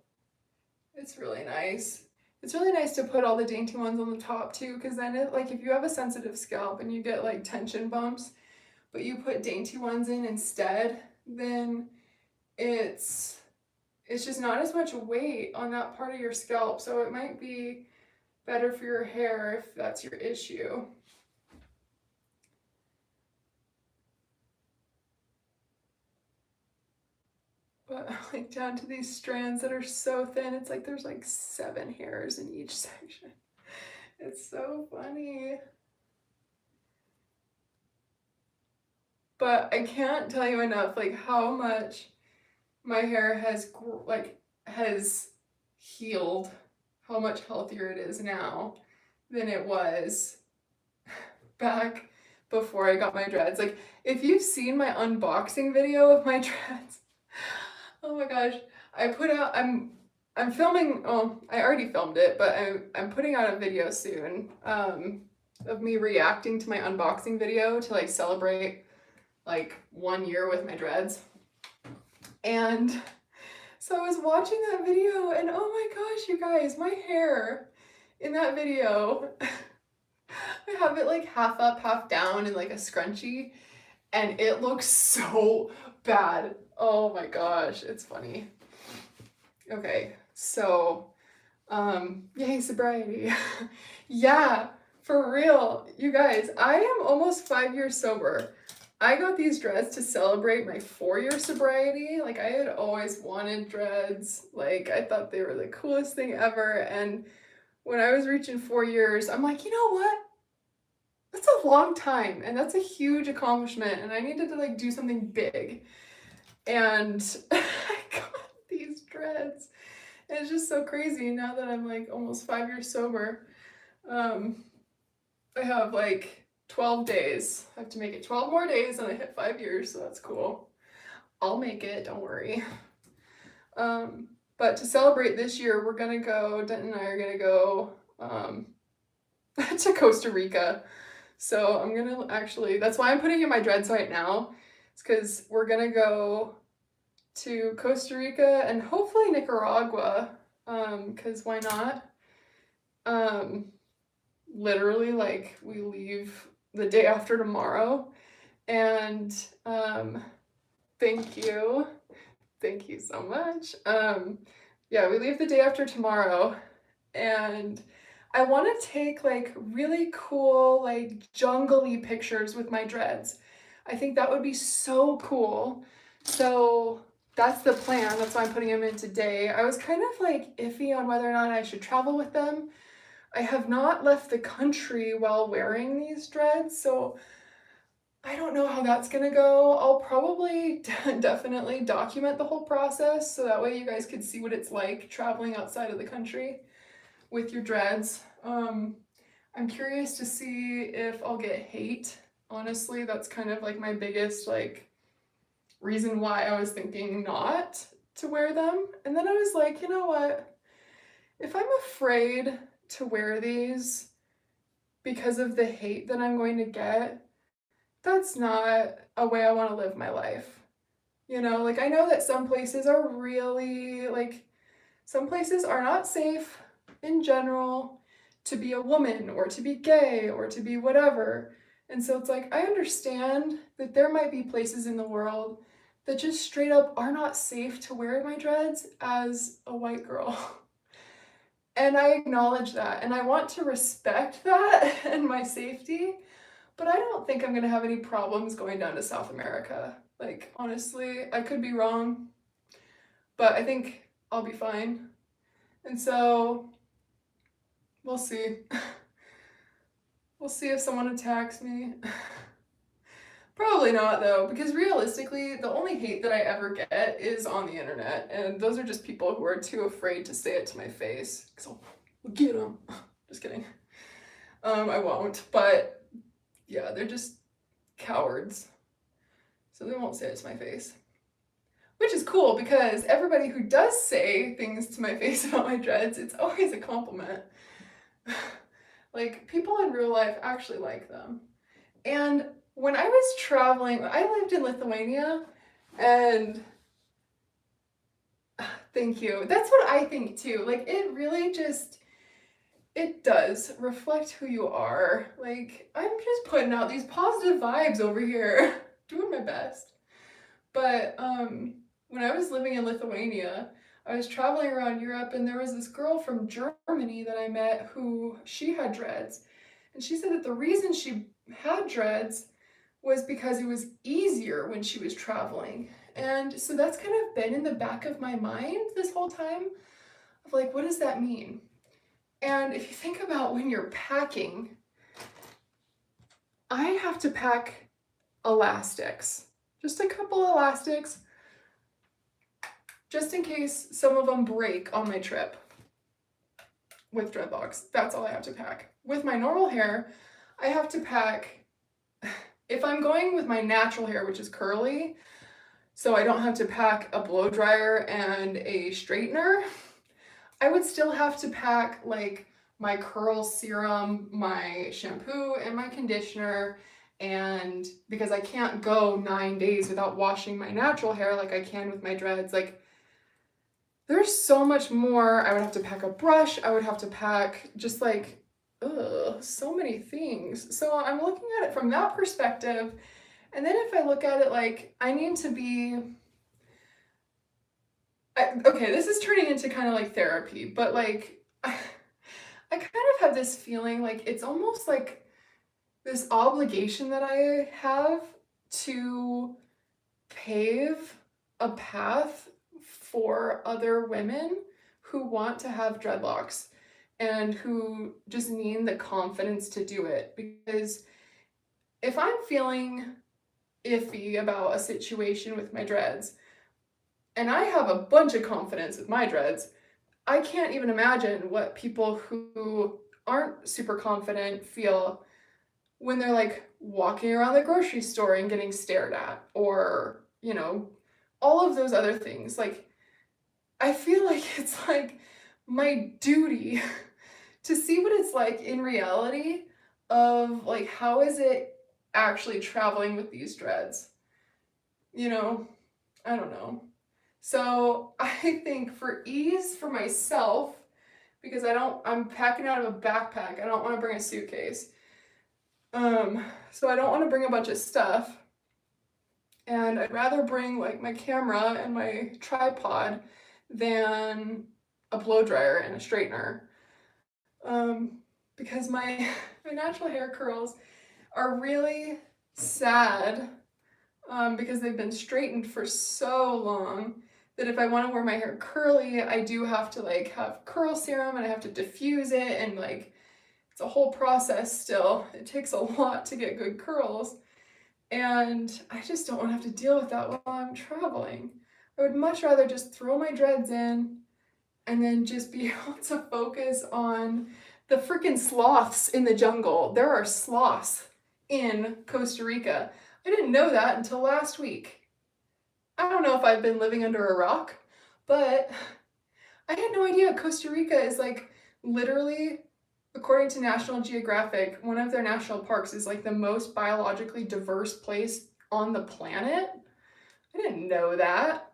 it's really nice. It's really nice to put all the dainty ones on the top too, because then it, like if you have a sensitive scalp and you get like tension bumps, but you put dainty ones in instead, then it's just not as much weight on that part of your scalp. So it might be better for your hair if that's your issue. But like down to these strands that are so thin, it's like there's like 7 hairs in each section. It's so funny. But I can't tell you enough like how much my hair has healed, how much healthier it is now than it was back before I got my dreads. Like if you've seen my unboxing video of my dreads, oh my gosh, I'm filming, oh, I already filmed it, but I'm putting out a video soon of me reacting to my unboxing video to like celebrate like 1 year with my dreads. And so I was watching that video and oh my gosh, you guys, my hair in that video, I have it like half up, half down in like a scrunchie, and it looks so bad. Oh my gosh, it's funny. Okay, so, yay, sobriety. Yeah, for real. You guys, I am almost 5 years sober. I got these dreads to celebrate my 4-year sobriety. Like, I had always wanted dreads. Like, I thought they were the coolest thing ever. And when I was reaching 4 years, I'm like, you know what? That's a long time and that's a huge accomplishment. And I needed to like do something big. And I got these dreads. And it's just so crazy now that I'm like almost 5 years sober. I have like 12 days. I have to make it 12 more days and I hit 5 years, so that's cool. I'll make it, don't worry. But to celebrate this year, we're gonna go, Denton and I are gonna go to Costa Rica. So I'm gonna actually, that's why I'm putting in my dreads right now. It's because we're gonna go to Costa Rica and hopefully Nicaragua, because why not? Literally, like, we leave the day after tomorrow, and thank you so much. Yeah, we leave the day after tomorrow, and I want to take like really cool, like jungly pictures with my dreads. I think that would be so cool. So that's the plan. That's why I'm putting them in today. I was kind of like iffy on whether or not I should travel with them. I have not left the country while wearing these dreads, so I don't know how that's gonna go. I'll probably definitely document the whole process so that way you guys could see what it's like traveling outside of the country with your dreads. I'm curious to see if I'll get hate. Honestly, that's kind of like my biggest like reason why I was thinking not to wear them. And then I was like, you know what? If I'm afraid to wear these because of the hate that I'm going to get, that's not a way I want to live my life. You know, like I know that some places are really like, some places are not safe in general to be a woman or to be gay or to be whatever. And so it's like, I understand that there might be places in the world that just straight up are not safe to wear my dreads as a white girl. And I acknowledge that, and I want to respect that and my safety, but I don't think I'm gonna have any problems going down to South America. Like, honestly, I could be wrong, but I think I'll be fine. And so, we'll see. We'll see if someone attacks me. Probably not though, because realistically, the only hate that I ever get is on the internet, and those are just people who are too afraid to say it to my face, because I'll get them. Just kidding. I won't, but yeah, they're just cowards, so they won't say it to my face. Which is cool, because everybody who does say things to my face about my dreads, it's always a compliment. Like, people in real life actually like them. And when I was traveling, I lived in Lithuania, and thank you. That's what I think too. Like, it really just, it does reflect who you are. Like, I'm just putting out these positive vibes over here, doing my best. But when I was living in Lithuania, I was traveling around Europe, and there was this girl from Germany that I met who, she had dreads. And she said that the reason she had dreads was because it was easier when she was traveling. And so that's kind of been in the back of my mind this whole time of like, what does that mean? And if you think about when you're packing, I have to pack elastics, just a couple elastics, just in case some of them break on my trip with dreadlocks. That's all I have to pack. With my normal hair, I have to pack, if I'm going with my natural hair, which is curly, so I don't have to pack a blow dryer and a straightener, I would still have to pack like my curl serum, my shampoo, and my conditioner. And because I can't go 9 days without washing my natural hair like I can with my dreads, like there's so much more. I would have to pack a brush. I would have to pack just like, so many things. So I'm looking at it from that perspective. And then if I look at it like I need to be, okay, this is turning into kind of like therapy, but like I kind of have this feeling like it's almost like this obligation that I have to pave a path for other women who want to have dreadlocks and who just need the confidence to do it. Because if I'm feeling iffy about a situation with my dreads and I have a bunch of confidence with my dreads, I can't even imagine what people who aren't super confident feel when they're like walking around the grocery store and getting stared at, or, you know, all of those other things. Like, I feel like it's like my duty to see what it's like in reality of like, how is it actually traveling with these dreads? You know, I don't know. So I think for ease for myself, because I'm packing out of a backpack, I don't want to bring a suitcase. So I don't want to bring a bunch of stuff. And I'd rather bring like my camera and my tripod than a blow dryer and a straightener. Because my natural hair curls are really sad, because they've been straightened for so long that if I want to wear my hair curly, I do have to like have curl serum and I have to diffuse it, and like it's a whole process still. It takes a lot to get good curls. And I just don't want to have to deal with that while I'm traveling. I would much rather just throw my dreads in and then just be able to focus on the freaking sloths in the jungle. There are sloths in Costa Rica. I didn't know that until last week. I don't know if I've been living under a rock, but I had no idea Costa Rica is like literally, according to National Geographic, one of their national parks is like the most biologically diverse place on the planet. I didn't know that.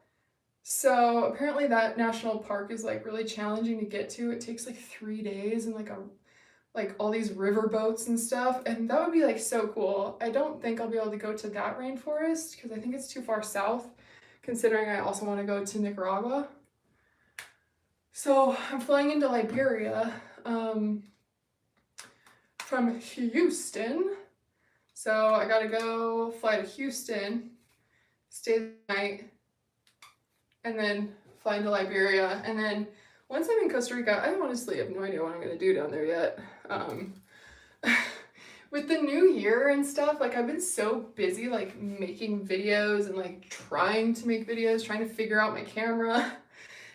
So apparently that national park is like really challenging to get to. It takes like 3 days and like all these river boats and stuff, and that would be like so cool. I don't think I'll be able to go to that rainforest because I think it's too far south, considering I also want to go to Nicaragua. So I'm flying into Liberia from Houston. So I gotta go fly to Houston, stay the night, and then fly into Liberia. And then once I'm in Costa Rica, I honestly have no idea what I'm gonna do down there yet. With the new year and stuff, like I've been so busy like making videos and like trying to make videos, trying to figure out my camera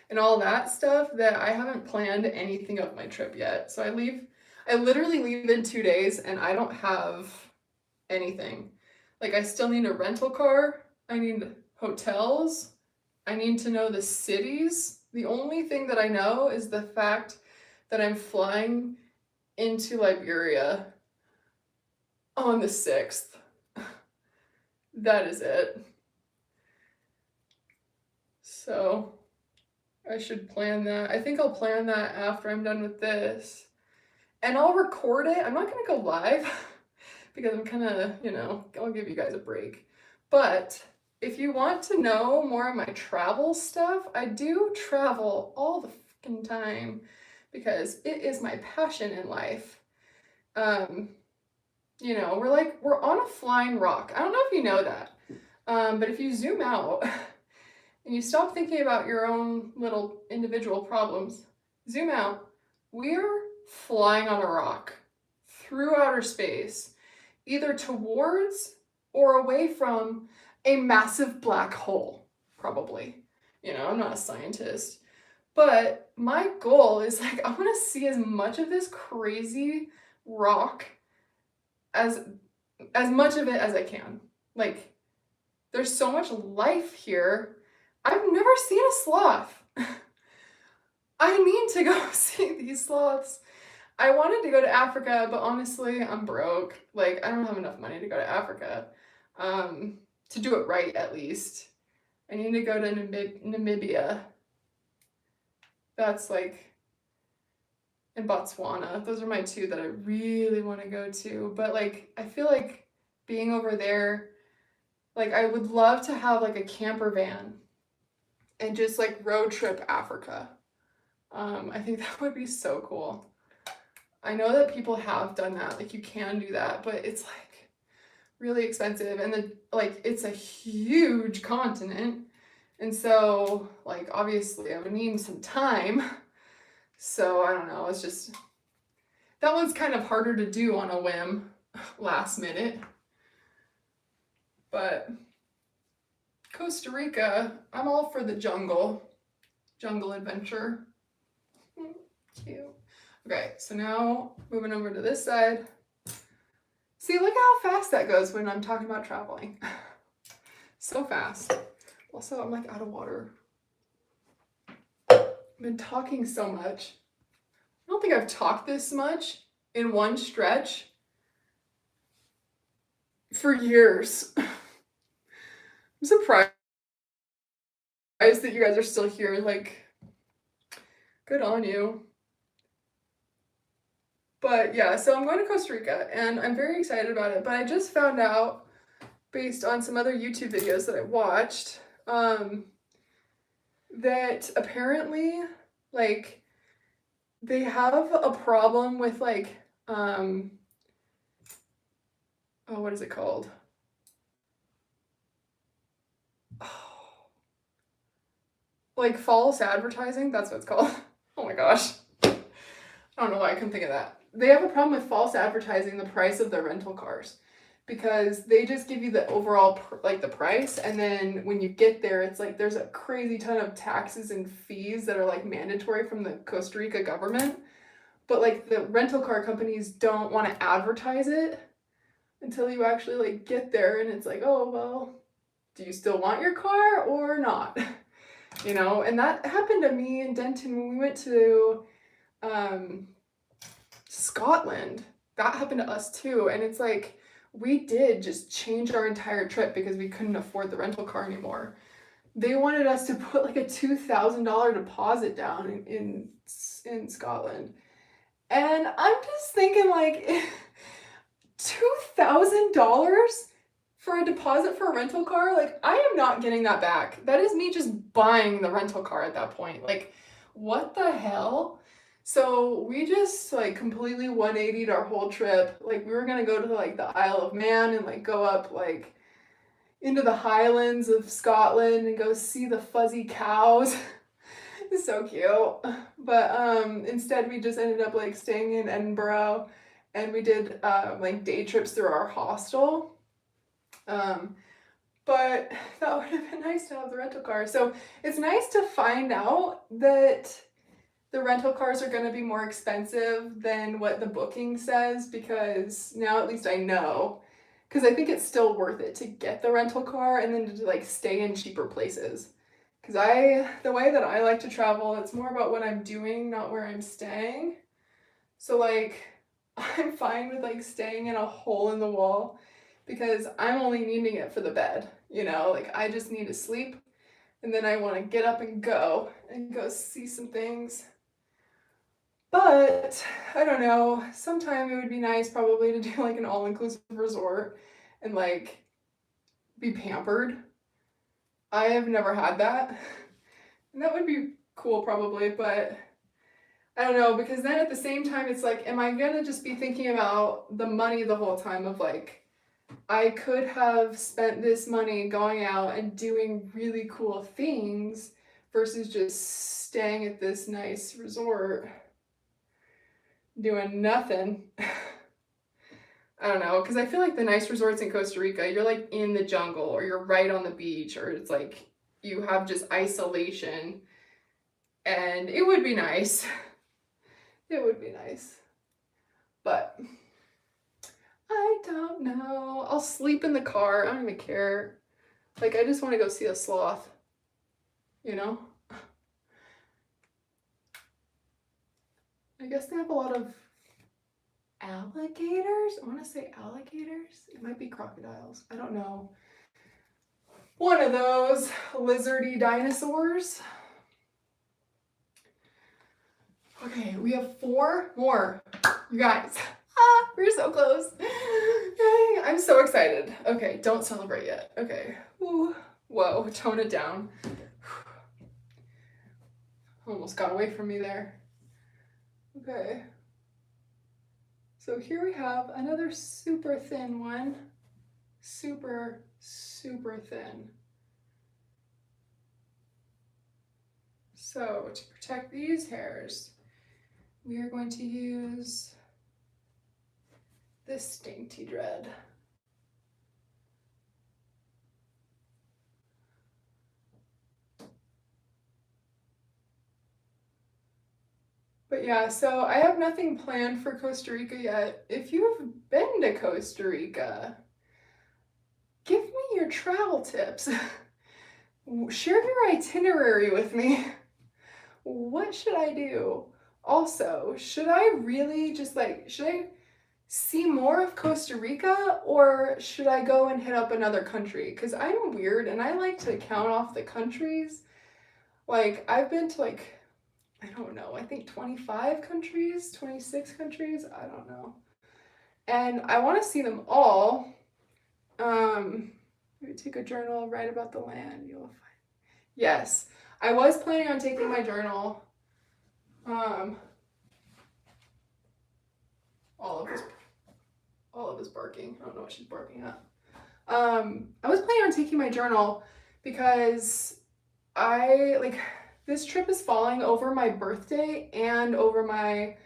and all that stuff, that I haven't planned anything of my trip yet. So I literally leave in 2 days and I don't have anything. Like I still need a rental car, I need hotels, I need to know the cities. The only thing that I know is the fact that I'm flying into Liberia on the 6th. That is it. So I should plan that. I think I'll plan that after I'm done with this. And I'll record it. I'm not going to go live because I'm kind of, I'll give you guys a break. But if you want to know more of my travel stuff, I do travel all the freaking time because it is my passion in life. We're on a flying rock. I don't know if you know that, but if you zoom out and you stop thinking about your own little individual problems, zoom out, we're flying on a rock through outer space, either towards or away from a massive black hole, probably. I'm not a scientist, but my goal is like, I want to see as much of this crazy rock as much of it as I can. Like, there's so much life here. I've never seen a sloth. I need to go see these sloths. I wanted to go to Africa, but honestly, I'm broke. Like, I don't have enough money to go to Africa. To do it right, at least. I need to go to Namibia. That's like in Botswana. Those are my two that I really want to go to. But like, I feel like being over there, like I would love to have like a camper van and just like road trip Africa. I think that would be so cool. I know that people have done that, like you can do that, but it's like really expensive, and then like it's a huge continent, and so like obviously I would need some time. So I don't know, it's just that one's kind of harder to do on a whim, last minute. But Costa Rica, I'm all for the jungle adventure. Cute. Okay, so now moving over to this side. See, look how fast that goes when I'm talking about traveling. So fast. Also, I'm like out of water. I've been talking so much. I don't think I've talked this much in one stretch for years. I'm surprised that you guys are still here. Like, good on you. But yeah, so I'm going to Costa Rica and I'm very excited about it. But I just found out, based on some other YouTube videos that I watched, that apparently, like, they have a problem with, like, oh, what is it called? Like false advertising, that's what it's called. Oh my gosh. I don't know why I couldn't think of that. They have a problem with false advertising the price of their rental cars, because they just give you the overall like the price, and then when you get there it's like there's a crazy ton of taxes and fees that are like mandatory from the Costa Rica government, but like the rental car companies don't want to advertise it until you actually like get there, and it's like, oh well, do you still want your car or not? You know, and that happened to me in Denton when we went to Scotland. That happened to us too, and it's like we did just change our entire trip because we couldn't afford the rental car anymore. They wanted us to put like a $2,000 deposit down in Scotland, and I'm just thinking like $2,000 for a deposit for a rental car? Like, I am not getting that back. That is me just buying the rental car at that point. Like, what the hell? So we just like completely 180'd our whole trip. Like, we were gonna go to like the Isle of Man and like go up like into the Highlands of Scotland and go see the fuzzy cows. It's so cute. But instead we just ended up like staying in Edinburgh, and we did like day trips through our hostel. But that would have been nice to have the rental car. So it's nice to find out that the rental cars are going to be more expensive than what the booking says, because now at least I know. Because I think it's still worth it to get the rental car and then to like stay in cheaper places. Because the way that I like to travel, it's more about what I'm doing, not where I'm staying. So like, I'm fine with like staying in a hole in the wall, because I'm only needing it for the bed, you know, like I just need to sleep, and then I want to get up and go see some things. But I don't know, sometime it would be nice probably to do like an all-inclusive resort and like be pampered. I have never had that, and that would be cool probably, but I don't know, because then at the same time it's like, am I gonna just be thinking about the money the whole time of like, I could have spent this money going out and doing really cool things versus just staying at this nice resort doing nothing. I don't know, because I feel like the nice resorts in Costa Rica, you're like in the jungle or you're right on the beach, or it's like you have just isolation, and it would be nice. It would be nice. But I don't know. I'll sleep in the car. I don't even care. Like, I just want to go see a sloth, you know? I guess they have a lot of alligators. I want to say alligators. It might be crocodiles. I don't know. One of those lizardy dinosaurs. Okay, we have 4 more. You guys. We're so close. Yay, I'm so excited. Okay, don't celebrate yet. Okay. Ooh. Whoa, tone it down. Almost got away from me there. Okay. So here we have another super thin one. super, super thin. So to protect these hairs, we are going to use this dainty dread. But yeah, so I have nothing planned for Costa Rica yet. If you've been to Costa Rica, give me your travel tips. Share your itinerary with me. What should I do? Also, should I really just should I see more of Costa Rica or should I go and hit up another country? Because I'm weird and I like to count off the countries. Like, I've been to I don't know, I think 25 countries, 26 countries, I don't know. And I want to see them all. Maybe take a journal, write about the land, you'll find. Yes, I was planning on taking my journal. All of us barking. I don't know what she's barking at. I was planning on taking my journal because this trip is falling over my birthday and over my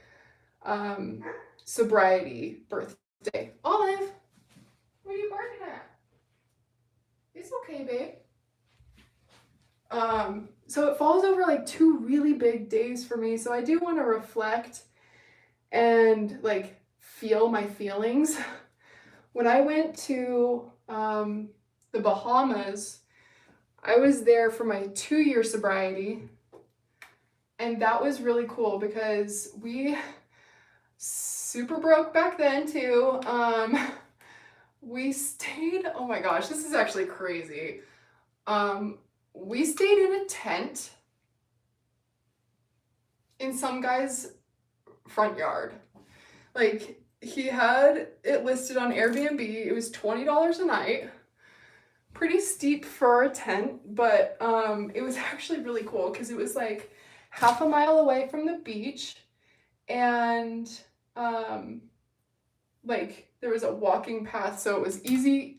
sobriety birthday. Olive, what are you barking at? It's okay, babe. So it falls over like 2 really big days for me. So I do want to reflect and feel my feelings. When I went to the Bahamas, I was there for my 2-year sobriety. And that was really cool because we super broke back then too. We stayed, oh my gosh, this is actually crazy. We stayed in a tent in some guy's front yard. He had it listed on Airbnb. It was $20 a night. Pretty steep for a tent, but it was actually really cool because it was half a mile away from the beach, and there was a walking path, so it was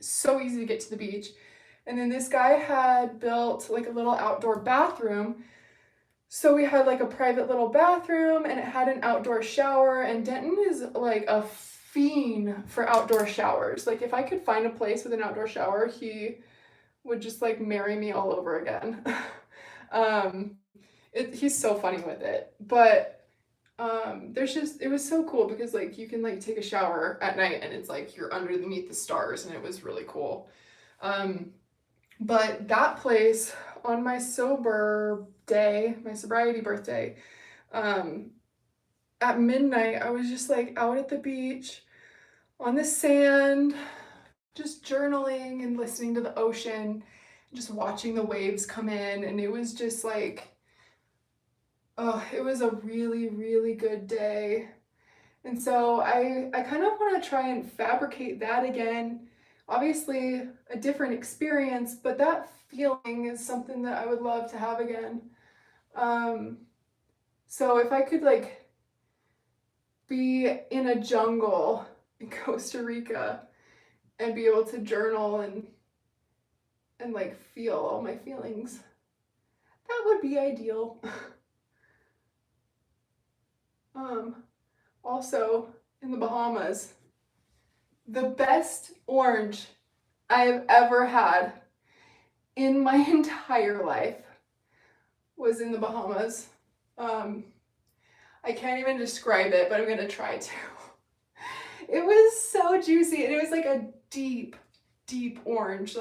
so easy to get to the beach. And then this guy had built a little outdoor bathroom. So we had a private little bathroom and it had an outdoor shower, and Denton is a fiend for outdoor showers. If I could find a place with an outdoor shower, he would just marry me all over again. He's so funny with it. But it was so cool because you can take a shower at night and it's you're underneath the stars, and it was really cool. But that place on my sobriety birthday, at midnight, I was just out at the beach on the sand, just journaling and listening to the ocean, just watching the waves come in. And it was just it was a really, really good day. And so I kind of want to try and fabricate that again. Obviously a different experience, but that feeling is something that I would love to have again. So if I could be in a jungle in Costa Rica and be able to journal and feel all my feelings, that would be ideal. Also in the Bahamas, the best orange I have ever had in my entire life was in the Bahamas. I can't even describe it, but I'm gonna try to. It was so juicy, and it was a deep, deep orange,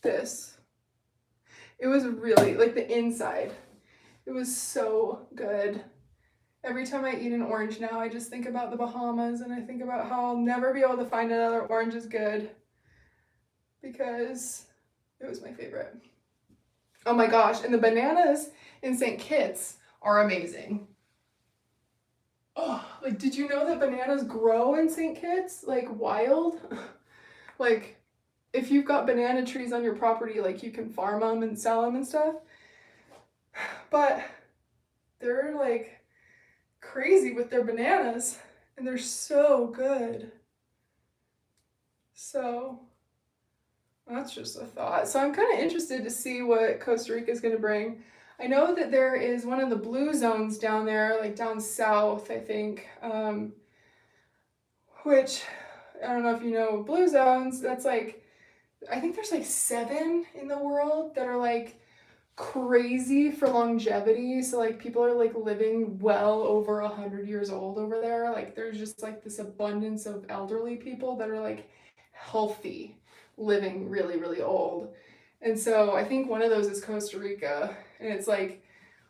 this. It was really, the inside. It was so good. Every time I eat an orange now, I just think about the Bahamas, and I think about how I'll never be able to find another orange as good because it was my favorite. Oh my gosh, and the bananas in St. Kitts are amazing. Oh, did you know that bananas grow in St. Kitts? Wild? If you've got banana trees on your property, you can farm them and sell them and stuff. But they're crazy with their bananas, and they're so good. So that's just a thought. So I'm kind of interested to see what Costa Rica is going to bring. I know that there is one of the blue zones down there, like down south, I think, which I don't know if you know blue zones. That's like, I think there's like 7 in the world that are like crazy for longevity. So like people are like living well over 100 years old over there. Like there's just like this abundance of elderly people that are like healthy, living really, really old. And so I think one of those is Costa Rica. And it's like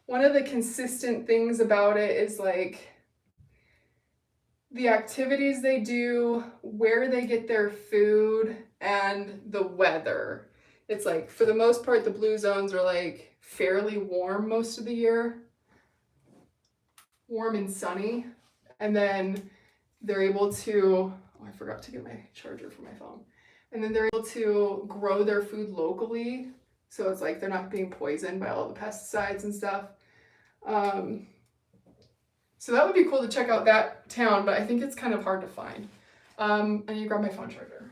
one of the consistent things about it is like the activities they do, where they get their food, and the weather. It's like, for the most part, the blue zones are like fairly warm most of the year, warm and sunny. And then they're able to, oh, I forgot to get my charger for my phone. And then they're able to grow their food locally. So it's like they're not being poisoned by all the pesticides and stuff. So that would be cool to check out that town, but I think it's kind of hard to find. I need to grab my phone charger.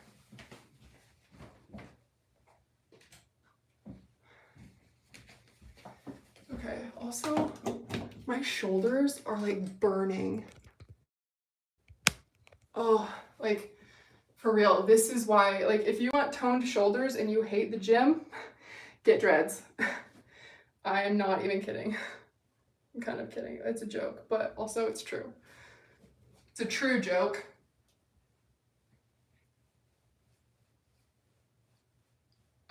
Okay, also, my shoulders are like burning. Oh, like for real, this is why, like if you want toned shoulders and you hate the gym, get dreads. I am not even kidding. I'm kind of kidding. It's a joke, but also it's true. It's a true joke.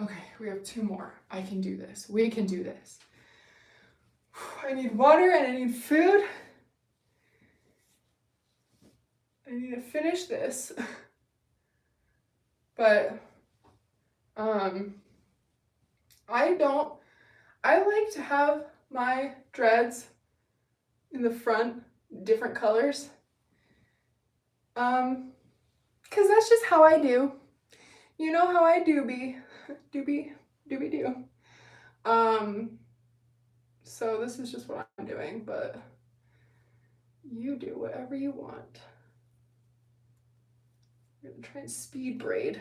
Okay, we have 2 more. I can do this. We can do this. I need water and I need food. I need to finish this. But I like to have my dreads in the front different colors. Cause that's just how I do. You know how I do. So this is just what I'm doing, but you do whatever you want. I'm gonna try and speed braid.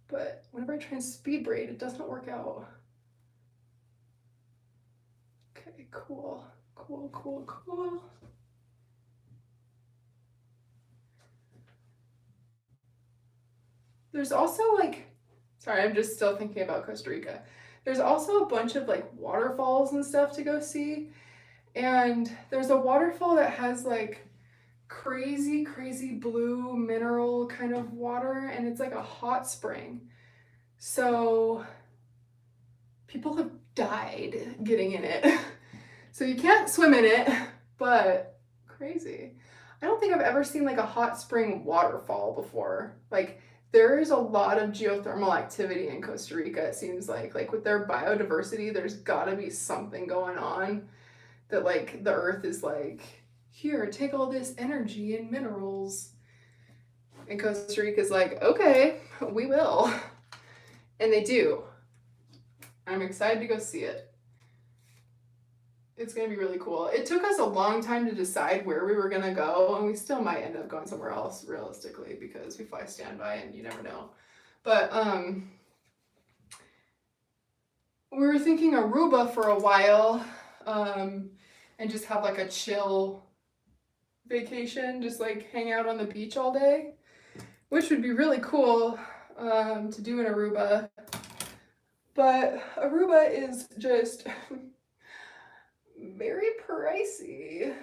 But whenever I try and speed braid, it doesn't work out. Okay, cool. There's also like, sorry, I'm just still thinking about Costa Rica. There's also a bunch of like waterfalls and stuff to go see. And there's a waterfall that has like crazy blue mineral kind of water, and it's like a hot spring. So people have died getting in it. So you can't swim in it, but crazy. I don't think I've ever seen like a hot spring waterfall before. Like there is a lot of geothermal activity in Costa Rica, it seems like with their biodiversity, there's gotta be something going on that like the earth is like, here, take all this energy and minerals. And Costa Rica's like, okay, we will. And they do. I'm excited to go see it. It's gonna be really cool. It took us a long time to decide where we were gonna go, and we still might end up going somewhere else realistically because we fly standby and you never know. But we were thinking Aruba for a while, and just have like a chill vacation, just like hang out on the beach all day, which would be really cool to do in Aruba. But Aruba is just very pricey.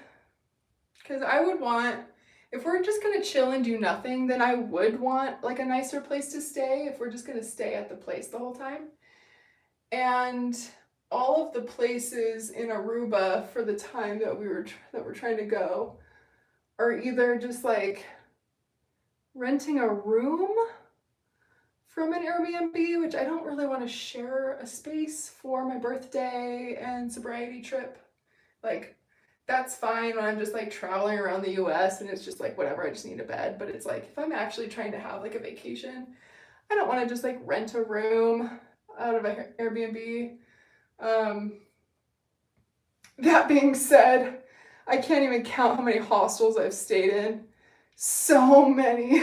Because I would want, if we're just gonna chill and do nothing, then I would want like a nicer place to stay if we're just gonna stay at the place the whole time. And all of the places in Aruba for the time that we're trying to go are either just like renting a room from an Airbnb, which I don't really want to share a space for my birthday and sobriety trip. Like, that's fine when I'm just like traveling around the US and it's just like whatever, I just need a bed. But it's like if I'm actually trying to have like a vacation, I don't want to just like rent a room out of an Airbnb. That being said, I can't even count how many hostels I've stayed in So many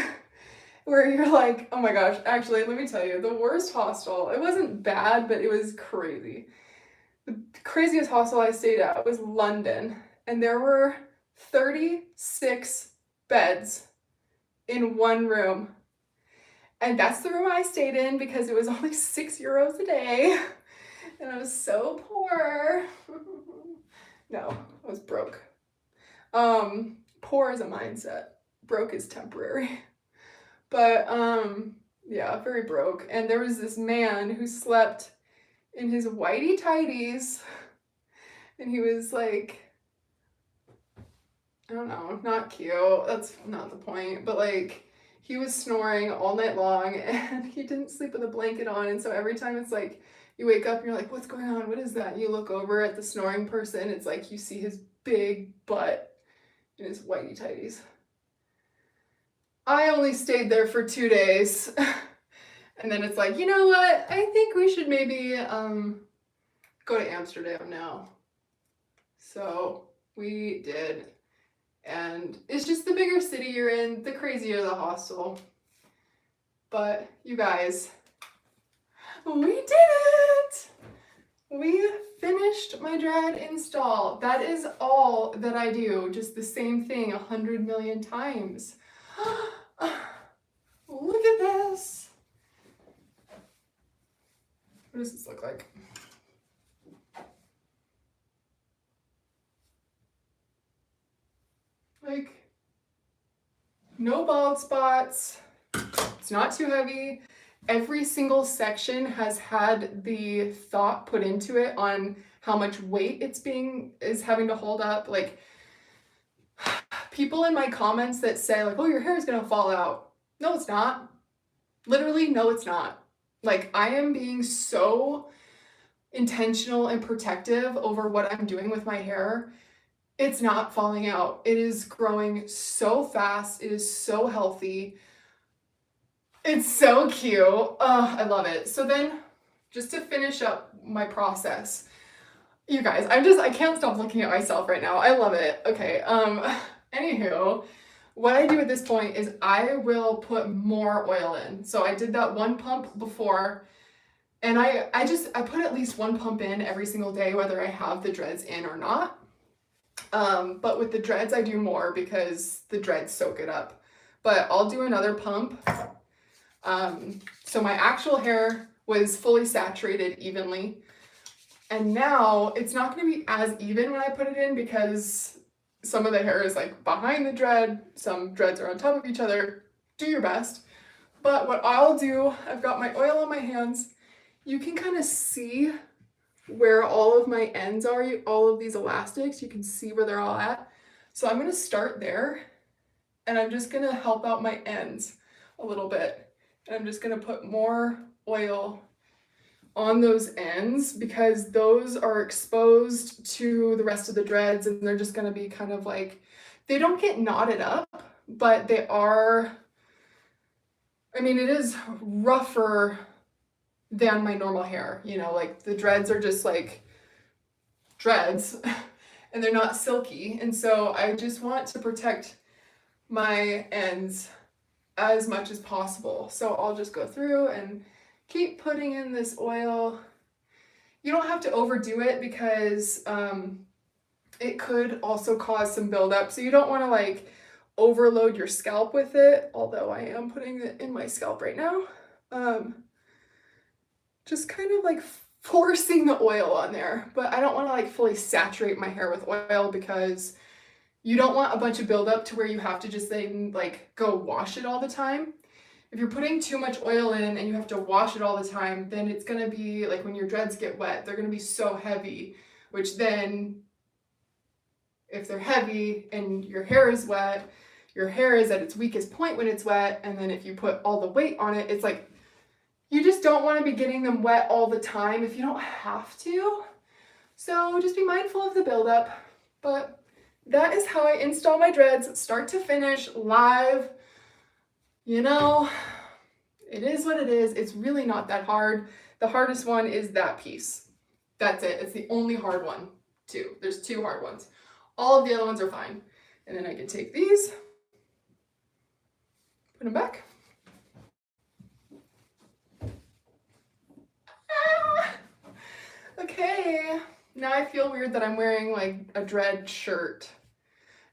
where you're like, oh my gosh, actually, let me tell you, the worst hostel, it wasn't bad, but it was crazy. The craziest hostel I stayed at was London, and there were 36 beds in one room. And that's the room I stayed in because it was only €6 a day. And I was so poor. No, I was broke. Poor is a mindset. Broke is temporary. But yeah, very broke. And there was this man who slept in his whitey tighties, and he was like, I don't know, not cute. That's not the point. But like, he was snoring all night long, and he didn't sleep with a blanket on. And so every time it's like you wake up and you're like, what's going on? What is that? And you look over at the snoring person. It's like you see his big butt in his whitey tighties. I only stayed there for 2 days. And then it's like, you know what? I think we should maybe go to Amsterdam now. So we did. And it's just the bigger city you're in, the crazier the hostel. But you guys, we did it! We finished my dread install. That is all that I do. Just the same thing 100 million times. Look at this. What does this look like? Like, no bald spots. It's not too heavy. Every single section has had the thought put into it on how much weight is having to hold up. Like, people in my comments that say like, oh, your hair is gonna fall out. No, it's not. Literally, no, it's not. Like, I am being so intentional and protective over what I'm doing with my hair. It's not falling out. It is growing so fast. It is so healthy. It's so cute. I love it. So then, just to finish up my process, you guys, I can't stop looking at myself right now. I love it. Okay. Anywho, what I do at this point is I will put more oil in. So I did that one pump before, and I put at least one pump in every single day, whether I have the dreads in or not. But with the dreads, I do more because the dreads soak it up. But I'll do another pump. So my actual hair was fully saturated evenly. And now it's not going to be as even when I put it in because some of the hair is like behind the dread. Some dreads are on top of each other. Do your best. But what I'll do, I've got my oil on my hands. You can kind of see where all of my ends are, all of these elastics, you can see where they're all at. So I'm gonna start there, and I'm just gonna help out my ends a little bit. And I'm just gonna put more oil on those ends because those are exposed to the rest of the dreads, and they're just gonna be kind of like, they don't get knotted up, but they are, I mean, it is rougher than my normal hair, you know, like the dreads are just like dreads and they're not silky. And so I just want to protect my ends as much as possible. So I'll just go through and keep putting in this oil. You don't have to overdo it because it could also cause some buildup. So you don't want to like overload your scalp with it, although I am putting it in my scalp right now. Just kind of like forcing the oil on there, but I don't want to like fully saturate my hair with oil because you don't want a bunch of buildup to where you have to just then like go wash it all the time. If you're putting too much oil in and you have to wash it all the time, then it's gonna be like when your dreads get wet, they're gonna be so heavy, which then if they're heavy and your hair is wet, your hair is at its weakest point when it's wet, and then if you put all the weight on it, it's like you just don't want to be getting them wet all the time if you don't have to. So just be mindful of the buildup. But that is how I install my dreads, start to finish, live. You know, it is what it is. It's really not that hard. The hardest one is that piece. That's it. It's the only hard one, too. There's 2 hard ones. All of the other ones are fine. And then I can take these Put them back. Okay, now I feel weird that I'm wearing like a dread shirt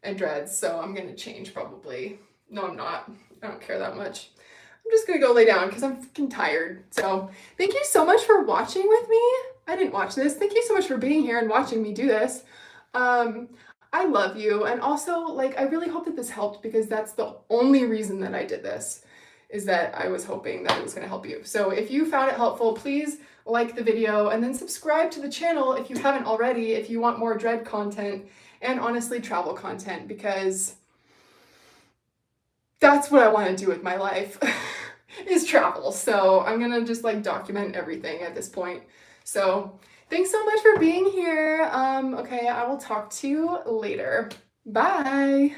and dreads, so I'm gonna change probably. No, I'm not. I don't care that much. I'm just gonna go lay down because I'm fucking tired. So thank you so much for watching with me. I didn't watch this. Thank you so much for being here and watching me do this. I love you, and also like I really hope that this helped, because that's the only reason that I did this, is that I was hoping that it was going to help you. So if you found it helpful, please like the video and then subscribe to the channel if you haven't already, if you want more dread content and honestly travel content, because that's what I want to do with my life is travel. So I'm gonna just like document everything at this point. So thanks so much for being here. Okay, I will talk to you later. Bye.